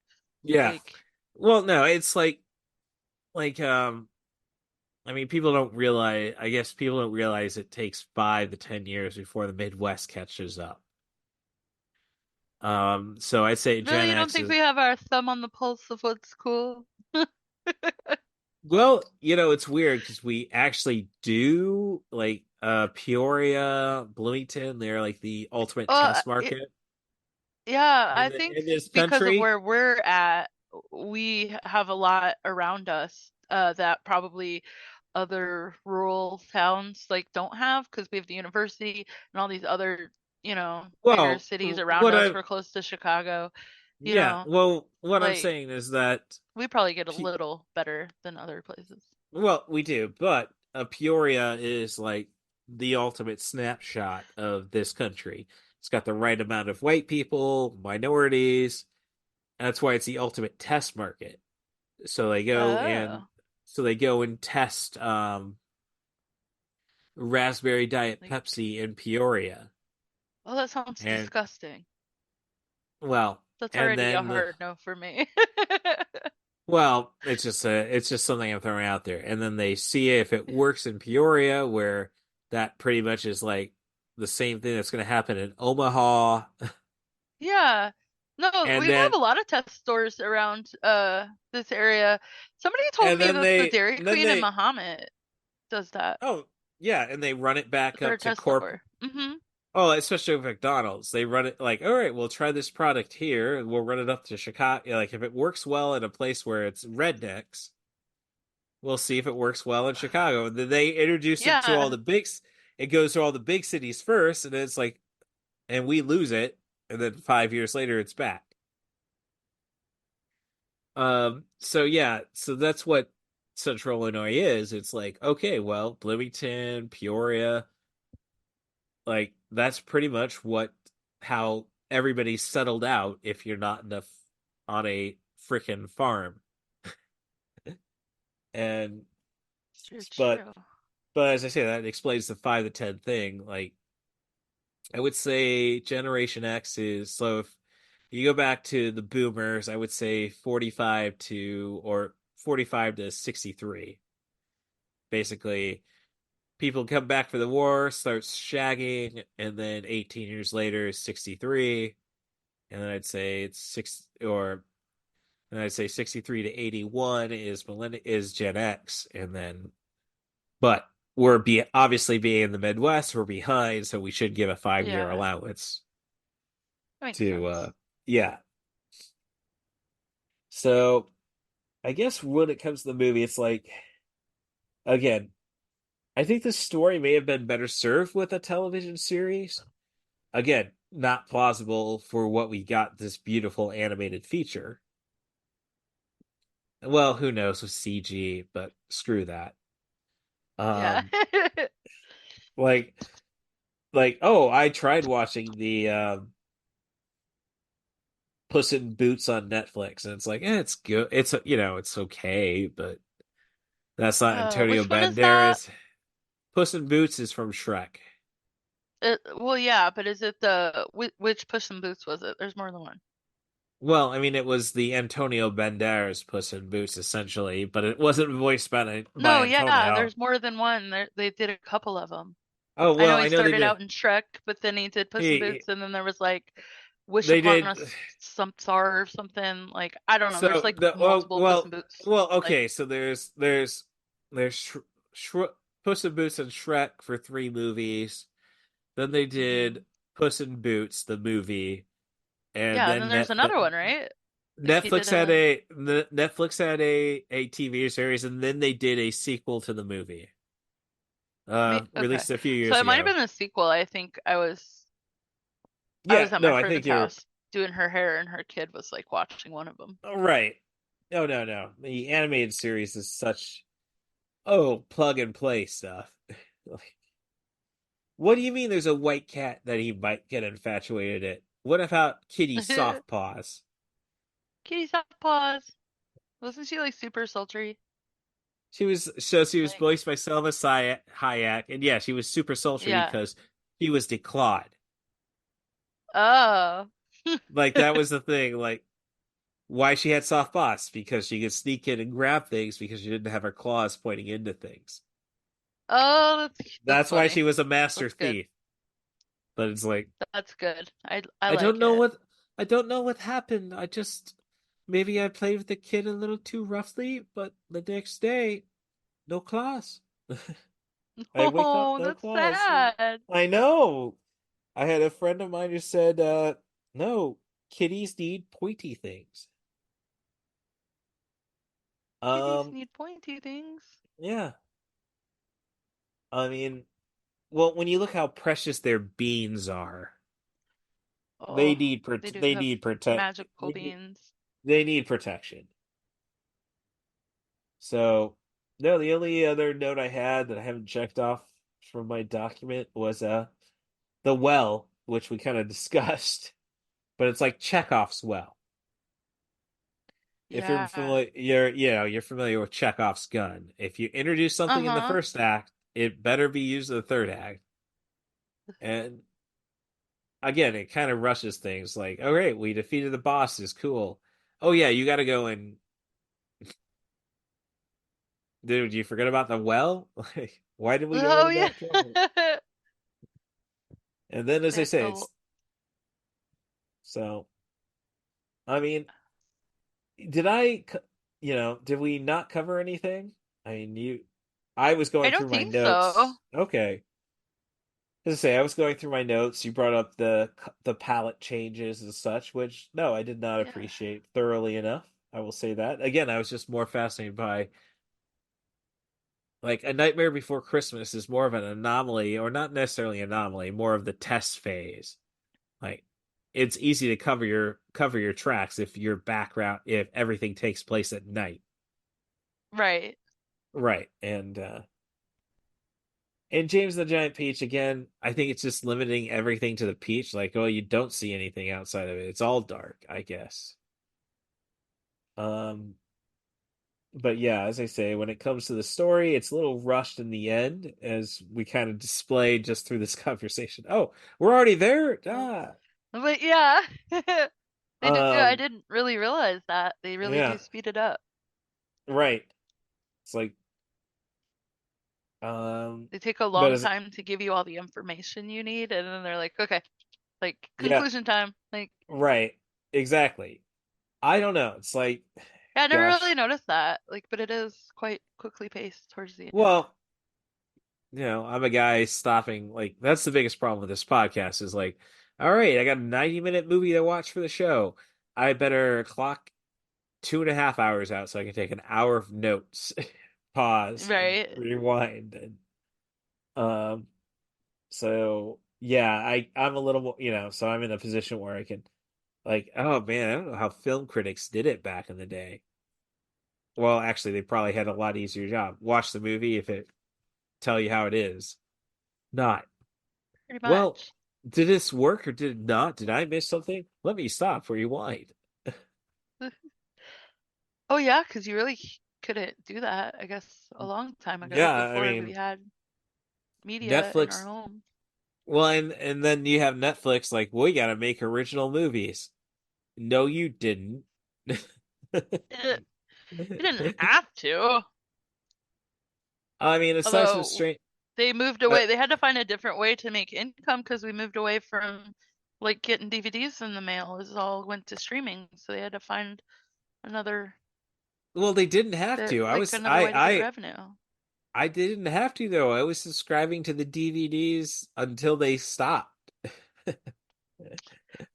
Yeah. Like, Well, no, it's like I mean, people don't realize. I guess people don't realize it takes 5 to 10 years before the Midwest catches up. So I'd say Gen really, you don't X think is we have our thumb on the pulse of what's cool? well, it's weird because we actually do like Peoria, Bloomington. They're like the ultimate Well, test market yeah, in I the think in this because of country. where we're at, we have a lot around us that probably other rural towns like don't have because we have the university and all these other, bigger Well, cities around what us. I We're close to Chicago, you yeah, know, well, what I'm like saying is that we probably get a little better than other places. well, we do, but Peoria is like the ultimate snapshot of this country. It's got the right amount of white people, minorities. That's why it's the ultimate test market. So they go and Oh, so they go and test raspberry diet like, Pepsi in Peoria. oh, that sounds And disgusting. well, That's and already a then hard no for me. it's just something I'm throwing out there. And then they see if it works in Peoria, where that pretty much is like the same thing that's going to happen in Omaha. Yeah. No, And we have then a lot of test stores around this area. Somebody told and me then that the they Dairy and then Queen in they Mahomet does that. oh yeah, and they run it back They're up a to test corp. store. Mm-hmm. Oh, especially with McDonald's, they run it like, all right, we'll try this product here, and we'll run it up to Chicago. Like if it works well in a place where it's rednecks, we'll see if it works well in Chicago. And then they introduce it to all Yeah. the bigs. It goes to all the big cities first, and it's like, and we lose it, and then 5 years later, it's back. So yeah, so that's what Central Illinois is. It's like, okay, well, Bloomington, Peoria, like that's pretty much what how everybody's settled out if you're not enough on a freaking farm. And True, but true. but as I say, that explains the 5 to 10 thing. Like I would say Generation X is so if you go back to the boomers, I would say 45 to 63. Basically, people come back for the war, starts shagging, and then 18 years later, 63. And then I'd say it's six, or and I'd say 63 to 81 is Gen X, and then but obviously being in the Midwest, we're behind, so we should give a 5 year Yeah, allowance that makes to sense. yeah. So I guess when it comes to the movie, it's like again, I think the story may have been better served with a television series. Again, not plausible for what we got this beautiful animated feature. Well, who knows with CG, but screw that. Yeah. Um, like, oh, I tried watching the Puss in Boots on Netflix, and it's like, it's good. It's it's okay, but that's not Antonio Which one is that? Banderas. Puss in Boots is from Shrek. Well, yeah, but is it the which Puss in Boots was it? There's more than one. Well, I mean, it was the Antonio Banderas Puss in Boots, essentially, but it wasn't voiced by No, yeah, Antonio. there's more than one. They did a couple of them. Oh I well, know he I know they started did. out in Shrek, but then he did Puss in He Boots, and then there was like Wish they Upon did. a Star or something. Like I don't know. There's So like the multiple Puss in Boots. Like okay. So there's Puss in Boots and Shrek for 3 movies. Then they mhm. did Puss in Boots the movie, and Yeah, and then then there's another one, right? Like he did a Netflix had a TV series, and then they did a sequel to the movie. okay. Released a few So years it might have ago. been a sequel. I think I Yeah, was at my no, I think friend's you're house doing her hair, and her kid was like watching one of them. right. No, no, no. The animated series is such plug and play stuff. Like, what do you mean there's a white cat that he might get infatuated at? What about Kitty Soft Paws? Kitty soft paws. Wasn't she like super sultry? She was Like voiced by Selma Hayek, and yeah, she was super sultry yeah. because he was declawed. Oh. Like that was the thing. Like why she had soft paws because she could sneak in and grab things because she didn't have her claws pointing into things. Oh, that's That's why she funny. was a master That's good. thief. But it's like That's good. I I don't like know it. what I don't know what happened. I just maybe I played with the kid a little too roughly, but the next day, no claws. I wake up, Oh, no that's claws. sad. I know. I had a friend of mine who said, no, kitties need pointy things. Kitties Um, need pointy things. yeah. I mean, well, when you look how precious their beans are, Oh, they do they have need magical beans. they need protection. So, no, the only other note I had that I haven't checked off from my document was the well, which we kind of discussed, but it's like Chekhov's well. If you're Yeah. familiar, you're familiar with Chekhov's gun. If you introduce something in the Uh-huh. first act, it better be used in the third act. And again, it kind of rushes things. Like, oh great, we defeated the boss. Is cool. Oh yeah, you got to go and dude, you forget about the well? Like, why did we go Oh into yeah. that trouble? And then, as They I have say, to it's so. I mean, did I, did we not cover anything? I mean, I was I going don't through my think so. notes. Okay. As I say, I was going through my notes. You brought up the palette changes and such, which no, I did not Yeah. appreciate thoroughly enough. I will say that. Again, I was just more fascinated by like A Nightmare Before Christmas is more of an anomaly, or not necessarily anomaly, more of the test phase. Like it's easy to cover your tracks if everything takes place at night. Right. Right. And James the Giant Peach again, I think it's just limiting everything to the peach. Like, oh, you don't see anything outside of it. It's all dark, I guess. Um, but yeah, as I say, when it comes to the story, it's a little rushed in the end, as we kind of displayed just through this conversation. Oh, we're already there. Ah. But yeah. They do. I Um, didn't really realize that. They really do yeah, speed it up. right. It's like, They take a but long as time to give you all the information you need, and then they're like, okay, like yeah, conclusion time. Like, right, exactly. I don't know. It's like, yeah, I never really gosh, noticed that. Like, but it is quite quickly paced towards the end. well, I'm a guy stopping. Like, that's the biggest problem with this podcast is like, all right, I got a 90-minute movie to watch for the show. I better clock 2.5 hours out so I can take an hour of notes pause and Right. rewind. And um, so yeah, I'm a little more, so I'm in a position where I can like, oh man, I don't know how film critics did it back in the day. Well, actually, they probably had a lot easier job. Watch the movie if it tell you how it is. Not. Pretty Well, much. did this work or did it not? Did I miss something? Let me stop, rewind. Oh yeah, because you really couldn't do that, I guess, a long time ago Yeah, I before we mean, had media in our Netflix. home. Well, and then you have Netflix like, we gotta make original movies. No, you didn't. You didn't have to. I mean, aside from Although strange, they moved uh, away, they had to find a different way to make income because we moved away from like getting DVDs in the mail. It all went to streaming, so they had to find another well, they didn't have to. like another way to get revenue. I didn't have to though. I was subscribing to the DVDs until they stopped.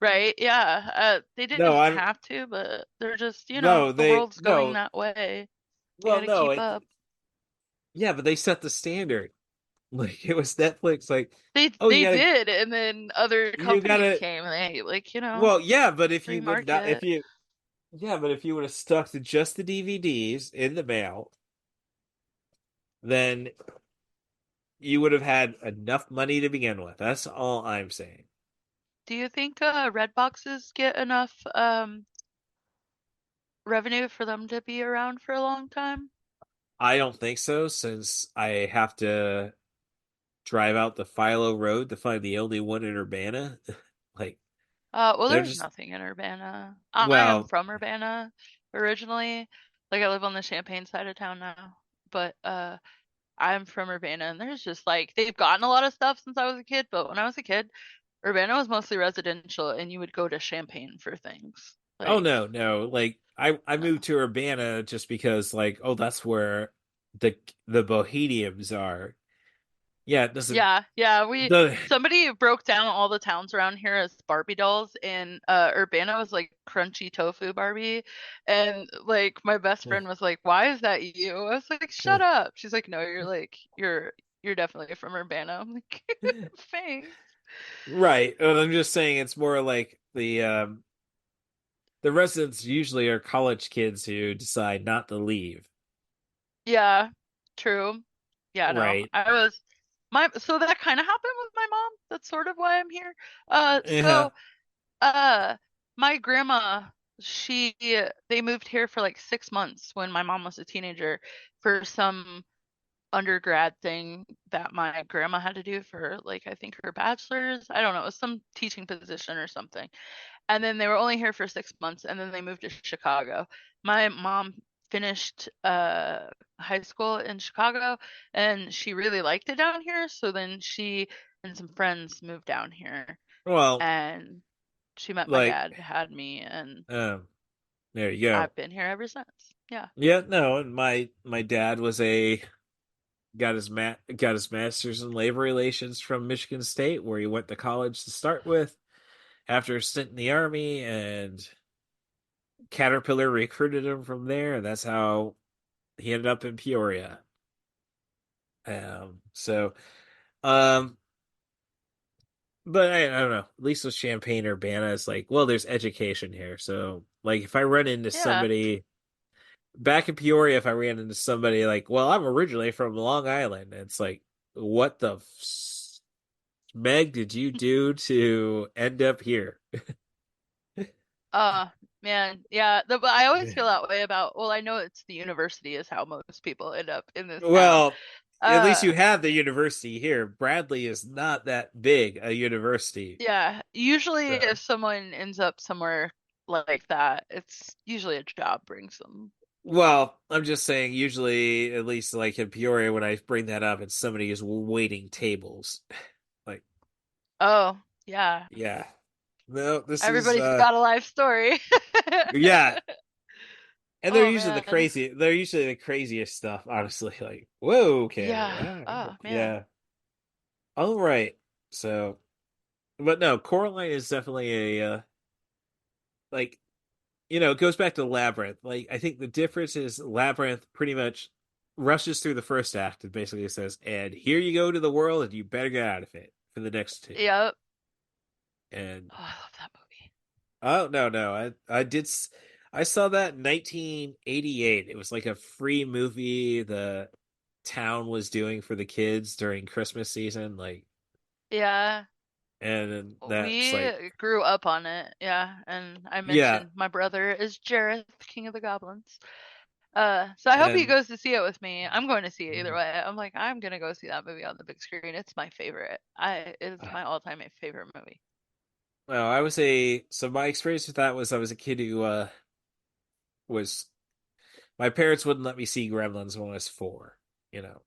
Right? Yeah. They No, didn't I'm have to, but they're just, no, the they world's going no. that way. They got Well, to no, keep it up. yeah, but they set the standard. Like it was Netflix. Like, They oh, they did, and then other you companies gotta. came and they like, Well, yeah, but if free you would not, if market. you yeah, but if you would have stuck to just the DVDs in the mail, then you would have had enough money to begin with. That's all I'm saying. Do you think red boxes get enough revenue for them to be around for a long time? I don't think so, since I have to drive out the Philo Road to find the only one in Urbana. Like Well, they're there's just nothing in Urbana. I am well, from Urbana originally. Like I live on the Champaign side of town now, but I'm from Urbana, and there's just like they've gotten a lot of stuff since I was a kid. But when I was a kid, Urbana was mostly residential, and you would go to Champaign for things. oh Like, no, no. Like I no. moved to Urbana just because like, oh, that's where the the Bohemians are. Yeah, it doesn't Yeah, yeah. We the somebody broke down all the towns around here as Barbie dolls, and Urbana was like crunchy tofu Barbie, and like my best friend was like, "Why is that you?" I was like, "Shut up." She's like, "No, you're definitely from Urbana." I'm like, "Thanks." right. And I'm just saying it's more like the residents usually are college kids who decide not to leave. Yeah, true. Yeah, no, Right. I was my so that kind of happened with my mom. That's sort of why I'm here. Yeah. Uh, my grandma, she they moved here for like 6 months when my mom was a teenager for some undergrad thing that my grandma had to do for like I think her bachelor's. I don't know, it was some teaching position or something. And then they were only here for 6 months, and then they moved to Chicago. My mom finished high school in Chicago, and she really liked it down here. So then she and some friends moved down here, Well, and she met my like dad, had me, and um there you go. I've been here ever since. Yeah. Yeah, no, and my dad was a got his master's in labor relations from Michigan State, where he went to college to start with after a stint in the army, and Caterpillar recruited him from there, and that's how he ended up in Peoria. So um but I don't know. At least with Champaign Urbana, it's like, well, there's education here. So like if I run into Yeah. somebody back in Peoria, if I ran into somebody like, well, I'm originally from Long Island, it's like, what the Meg did you do to end up here? Uh, man, yeah. But I always feel that way about, well, I know it's the university is how most people end up in this town. Well, at least Uh, you have the university here. Bradley is not that big a university. yeah. Usually So. if someone ends up somewhere like that, it's usually a job brings them. Well, I'm just saying, usually, at least like in Peoria, when I bring that up, it's somebody who's waiting tables. Like, Oh, yeah. yeah. No, this is Everybody's got a life story. yeah. And Oh man. they're usually the craziest stuff, honestly. Like, whoa, okay. Yeah. Oh man. Yeah. All right. So, but no, Coraline is definitely a like, it goes back to Labyrinth. Like, I think the difference is Labyrinth pretty much rushes through the first act and basically says, "And here you go to the world, and you better get out of it for the next two." Yep. And Oh, I love that movie. oh no, no, I saw that in 1988. It was like a free movie the town was doing for the kids during Christmas season, like, Yeah. and then that's like, We grew up on it, yeah. And I yeah, mentioned my brother is Jareth, King of the Goblins. So I hope he and goes to see it with me. I'm going to see it either way. I'm like, I'm gonna go see that movie on the big screen. It's my favorite. It's my all-time favorite movie. well, so my experience with that was I was a kid who was my parents wouldn't let me see Gremlins when I was 4, you know,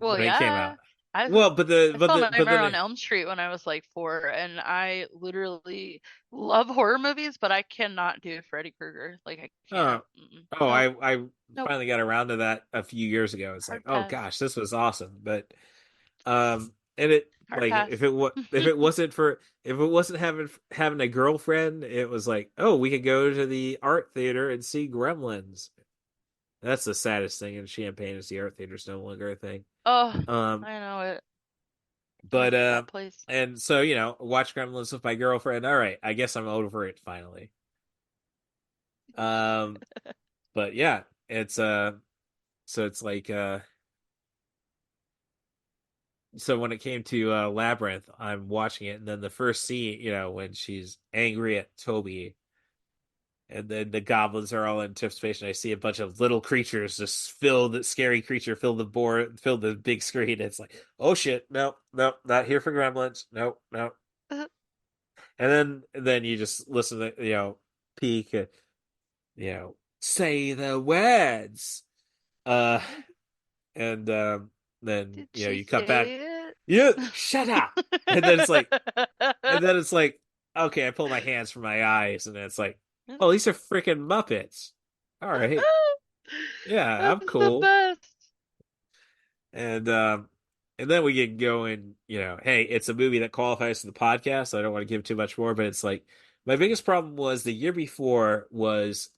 Well, when it came out. yeah. I Well, I saw but Nightmare then on Elm Street when I was like 4, and I literally love horror movies, but I cannot do Freddy Krueger. Like I uh, can't. Mm-mm. oh, Nope. I Nope. finally got around to that a few years ago. It's like, Hard oh pass. gosh, this was awesome. But and it Hard like pass. if it wasn't having a girlfriend, it was like, oh, we could go to the art theater and see Gremlins. That's the saddest thing in Champaign is the art theater's no longer a thing. Oh, Um, I know it. I but miss that place. and so watch Gremlins with my girlfriend. All right, I guess I'm over it finally. Um, but yeah, it's so it's like so when it came to Labyrinth, I'm watching it, and then the first scene, when she's angry at Toby, and then the goblins are all in anticipation. I see a bunch of little creatures just fill the scary creature, fill the board, fill the big screen. It's like, oh shit, no, no, not here for Gremlins, no, no. And then you just listen to peek, say the words, uh, and then Did she you cut back. say Yeah, shut up. And then it's like, and it? then it's like, okay, I pull my hands from my eyes, and then it's like, oh, these are freaking Muppets. All right, yeah, I'm That's the cool. best. And and then we get going. Hey, it's a movie that qualifies for the podcast. So I don't want to give too much more, but it's like my biggest problem was the year before was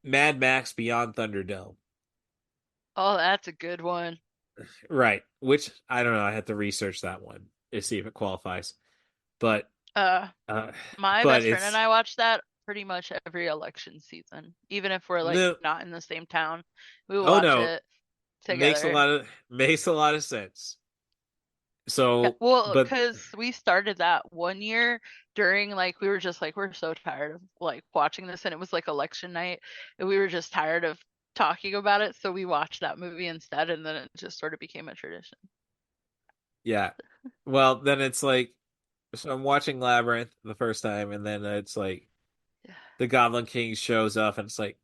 Mad Max Beyond Thunderdome. Oh, that's a good one. Right, which I don't know. I have to research that one to see if it qualifies. But Uh, uh, my but best friend and it's I watch that pretty much every election season. Even if we're like no. not in the same town, we Oh watch no, it together. makes a lot of sense. Yeah, So, well, but because we started that one year during like we were just like we're so tired of like watching this, and it was like election night, and we were just tired of talking about it, so we watched that movie instead, and then it just sort of became a tradition. yeah, well, then it's like, so I'm watching Labyrinth the first time, and then it's like Yeah. the Goblin King shows up, and it's like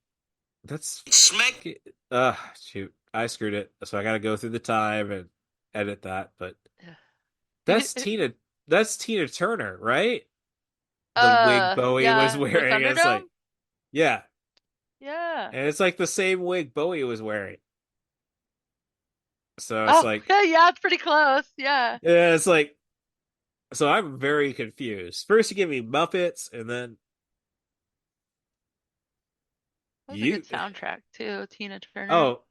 that's Smack. shoot, I screwed it. So I got to go through the time and edit that. But Yeah. that's Tina. That's Tina Turner, right? The wig Bowie was Yeah, with wearing. It's Thunderdome? like, yeah, Yeah. and it's like the same wig Bowie was wearing. So it's Oh, like, yeah, it's pretty close. Yeah. yeah, it's like, so I'm very confused. First, you give me Muppets, and then That was a you. good soundtrack too, Tina Turner. Oh,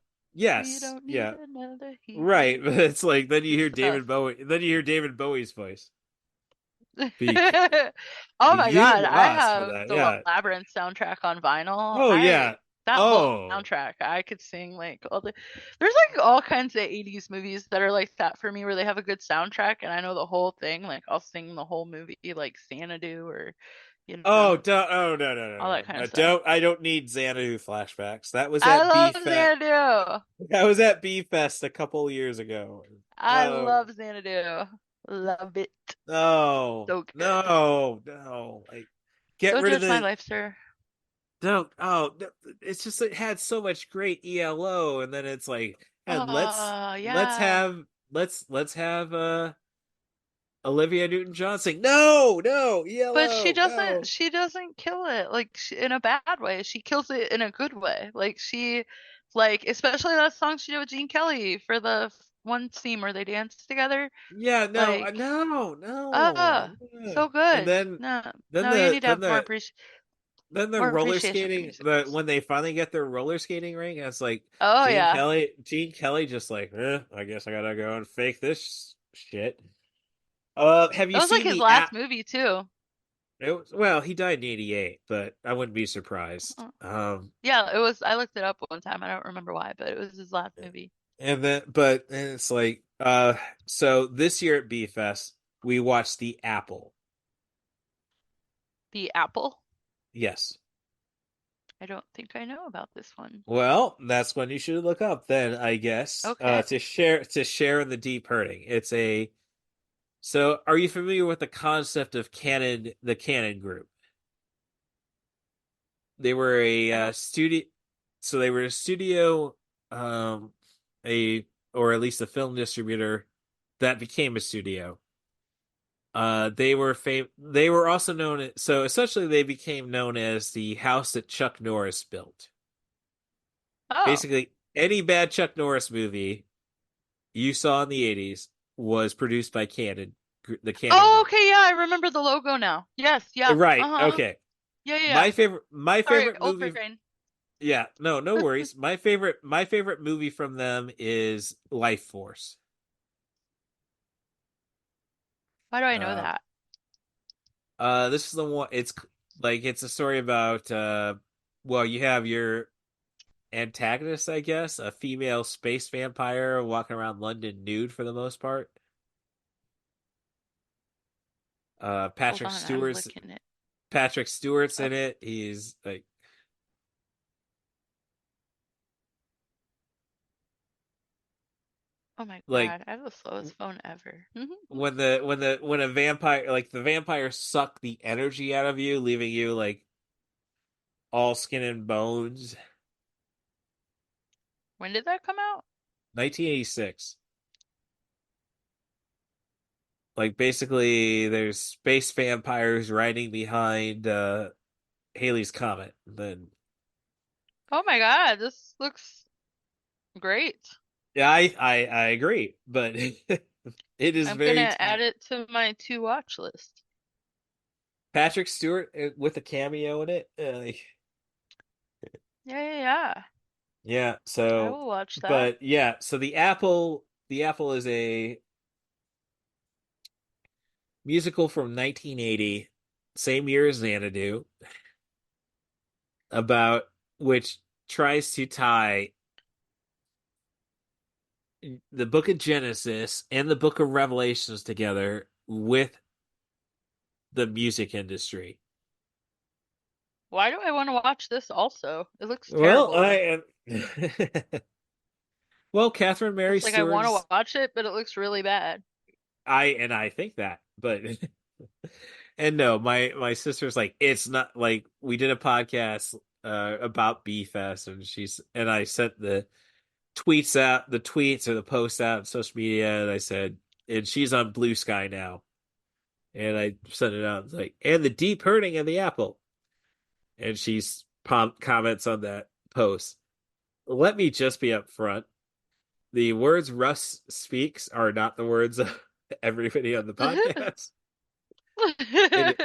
We yes, don't need yeah, another right. hero. But it's like then you Good hear stuff. David Bowie. Then you hear David Bowie's voice. Be Oh my you God, I lost for have that, the yeah. Labyrinth soundtrack on vinyl. Oh I yeah. that whole Oh soundtrack, I could sing like all the there's like all kinds of 80s movies that are like that for me where they have a good soundtrack and I know the whole thing. Like I'll sing the whole movie like Xanadu or oh don't oh no no no all that no kind no of stuff. don't I don't need Xanadu flashbacks. That was I at B love Fest. Xanadu. That was at B Fest a couple years ago. I Oh love Xanadu. Love it. no So good. no no like get Don't rid of judge my the life, sir. don't oh no, it's just it had so much great ELO, and then it's like, and Oh, let's yeah. have let's have Olivia Newton-John sing. No, no, But ELO, no. she doesn't kill it like in a bad way. She kills it in a good way. Like like especially that song she did with Gene Kelly for the one scene where they dance together. Yeah, no, Like, no, no. oh, Yeah. so And good. then No, then no, you the need to then have more the appreciation. then the More roller appreciation for skating, musicals. when they finally get their roller skating ring, it's like Oh yeah. Gene Kelly just like, I guess I gotta go and fake this shit. Have That you was like seen his the app? last movie too. Well, he died in '88, but I wouldn't be surprised. Oh. Yeah, it was. I looked it up one time. I don't remember why, but it was his last movie. And it's like, so this year at B Fest, we watched The Apple. The Apple. Yes. I don't think I know about this one. Well, that's one you should look up then, I guess. Okay. To share in the deep hurting. It's a So are you familiar with the concept of the Canon Group? They were I a don't. studio, so they were a studio, um, a or at least a film distributor that became a studio. They were also so essentially they became known as the house that Chuck Norris built. Oh. Basically, any bad Chuck Norris movie you saw in the '80s was produced by the Canon Oh, Group. okay. Yeah, I remember the logo now. Yes. Yeah. Right. Uh-huh. Okay. Yeah. Yeah. Yeah. My Sorry, favorite old movie. brain. Yeah, no worries. My favorite movie from them is Life Force. Why do I know Uh, that? this is the one. It's a story about well, you have your antagonist, I guess, a female space vampire walking around London nude for the most part. Hold Patrick on, I'm Stewart's looking it Patrick Stewart's up. in it. He's Oh my like God, I have the slowest phone ever. when a vampire, like the vampires suck the energy out of you, leaving you like all skin and bones. When did that come out? 1986. Like basically, there's space vampires riding behind Haley's comet. Then Oh my God, this looks great. yeah, I agree, but it is I'm very gonna add tight. it to my to watch list. Patrick Stewart with a cameo in it. Yeah, yeah, yeah. Yeah. I So, will watch that. but yeah. So the Apple is a musical from 1980, same year as Xanadu, about which tries to tie the book of Genesis and the book of Revelations together with the music industry. Why do I want to watch this also? It looks Well, terrible. I well, Catherine Mary It's like I want Stewart's to watch it, but it looks really bad. I think that, but and no, my sister's like, it's not like we did a podcast about B Fest, and I sent the tweets or the posts out on social media, and I said, and she's on Blue Sky now. And I sent it out. It's like, and the deep hurting of the apple. And she's comments on that post. Let me just be upfront. The words Russ speaks are not the words of everybody on the podcast. And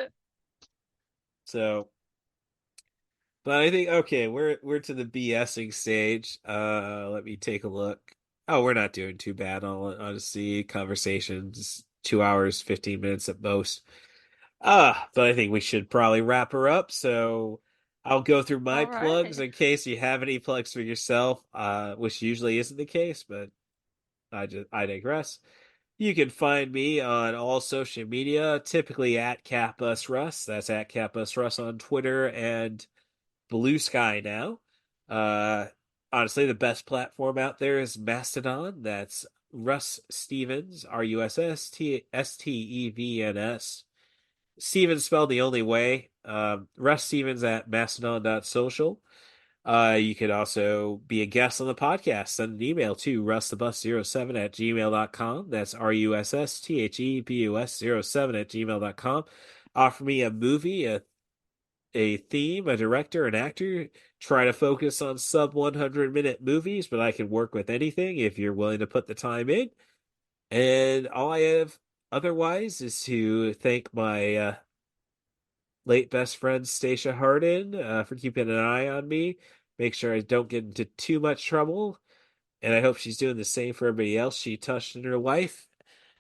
so, but I think okay, we're to the BSing stage. Let me take a look. Oh, we're not doing too bad. Honestly, conversations 2 hours, 15 minutes at most. But I think we should probably wrap her up. So I'll go through my All plugs right. in case you have any plugs for yourself, which usually isn't the case, but I digress. You can find me on all social media, typically at CatBusRuss. That's at CatBusRuss on Twitter and Blue Sky now. Uh, Honestly, the best platform out there is Mastodon. That's Russ Stevens, RussStevens. Stevens spelled the only way. Russ Stevens at mastodon.social. You could also be a guest on the podcast. Send an email to russthebus07 at gmail.com. That's RussThebus07 at gmail.com. Offer me a movie, a theme, a director, an actor. Try to focus on sub 100-minute movies, but I can work with anything if you're willing to put the time in. And all I have otherwise is to thank my late best friend Stacia Hardin for keeping an eye on me. Make sure I don't get into too much trouble. And I hope she's doing the same for everybody else she touched in her life.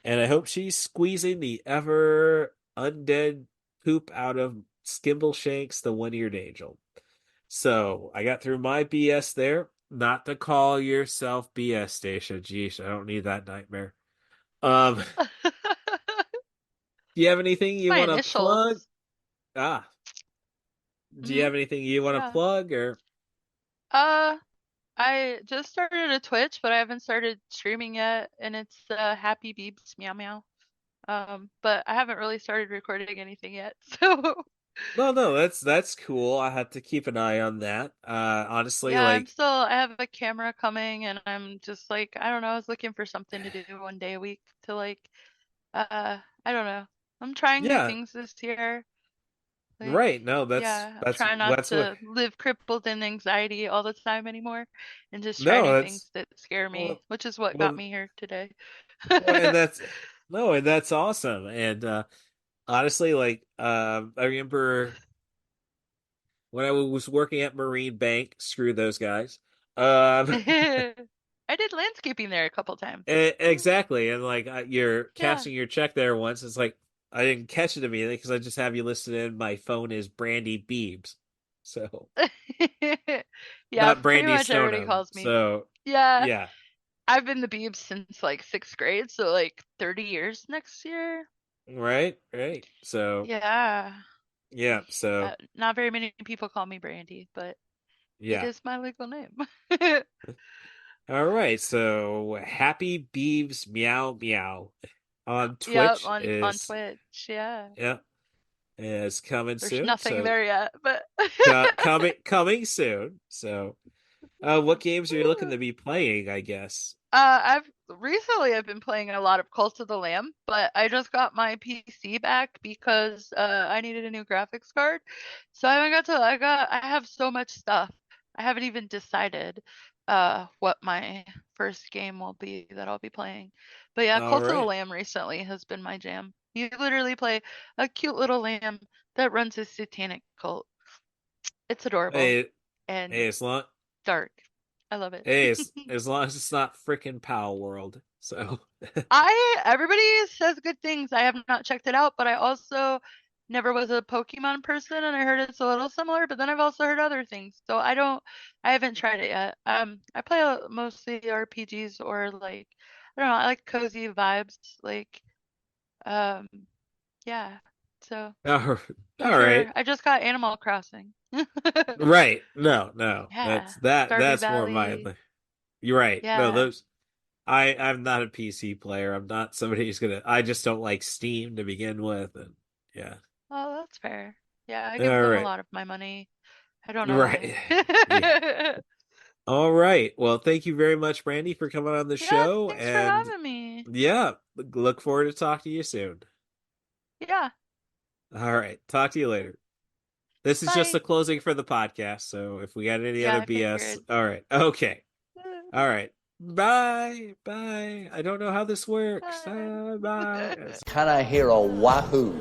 And I hope she's squeezing the ever undead poop out of Skimbleshanks, the one-eared angel. So I got through my BS there. Not to call yourself BS Stacia. Geez, I don't need that nightmare. Um, do you have anything you My want to plug? initials. Ah, do you Hmm. have anything you want to Yeah. plug or? Uh, I just started a Twitch, but I haven't started streaming yet, and it's Happy Beebs Meow Meow. But I haven't really started recording anything yet, so No, no, that's cool. I have to keep an eye on that. Honestly, yeah, like, I have a camera coming, and I'm just like, I don't know, I was looking for something to do one day a week to like, I don't know. I'm trying new yeah, things this year. Like, right. No, yeah, I'm that's trying not that's what. to live crippled in anxiety all the time anymore and just try No, new that's things that scare me, well, which is what got well, me here today. and that's no, and that's awesome. And honestly, like, I remember when I was working at Marine Bank. Screw those guys. Um, I did landscaping there a couple times. exactly. And like, you're Yeah. cashing your check there once. It's like I didn't catch it immediately because I just have you listed in my phone as Brandy Beebs. So Yeah, not pretty Brandy much everybody Stoneham. calls me. So Yeah, yeah, I've been the Beebs since like sixth grade, so like 30 years next year. right, right. So Yeah. yeah, so Not very many people call me Brandy, but it yeah. is my legal name. All right. So Happy Beebs Meow Meow on Yep, Twitch on is Twitch. Yeah. yeah is coming There's soon. nothing So there yet, but coming soon. So what games are you looking to be playing? I guess. I've been playing a lot of Cult of the Lamb, but I just got my PC back because I needed a new graphics card. So I haven't got to I have so much stuff. I haven't even decided what my first game will be that I'll be playing. But yeah, All Cult of the right. Lamb recently has been my jam. You literally play a cute little lamb that runs a satanic cult. It's adorable Hey, and hey, as long dark. I love it. hey, as long as it's not frickin' Pal World. So Everybody says good things. I have not checked it out, but I also never was a Pokemon person and I heard it's a little similar, but then I've also heard other things. So I haven't tried it yet. I play mostly RPGs or like I don't know, I like cozy vibes like um yeah. So all for right. sure. I just got Animal Crossing. Right. No, no. Yeah. Stardew That's more my Valley. you're right. No, Yeah. those I'm not a PC player. I'm not somebody who's gonna I just don't like Steam to begin with and yeah. Oh, that's fair. Yeah, I give All them a right. lot of my money. I don't know why. Right. Yeah. All right. Well, thank you very much, Brandy, for coming on the Yeah, show. thanks for And having me. yeah, look forward to talking to you soon. Yeah, All right. Talk to you later. This is just bye. the closing for the podcast. So if we got any Yeah, other I BS, figured. all right. Okay. All right. Bye. Bye. I don't know how this works. Bye. Bye. Can I hear a wahoo?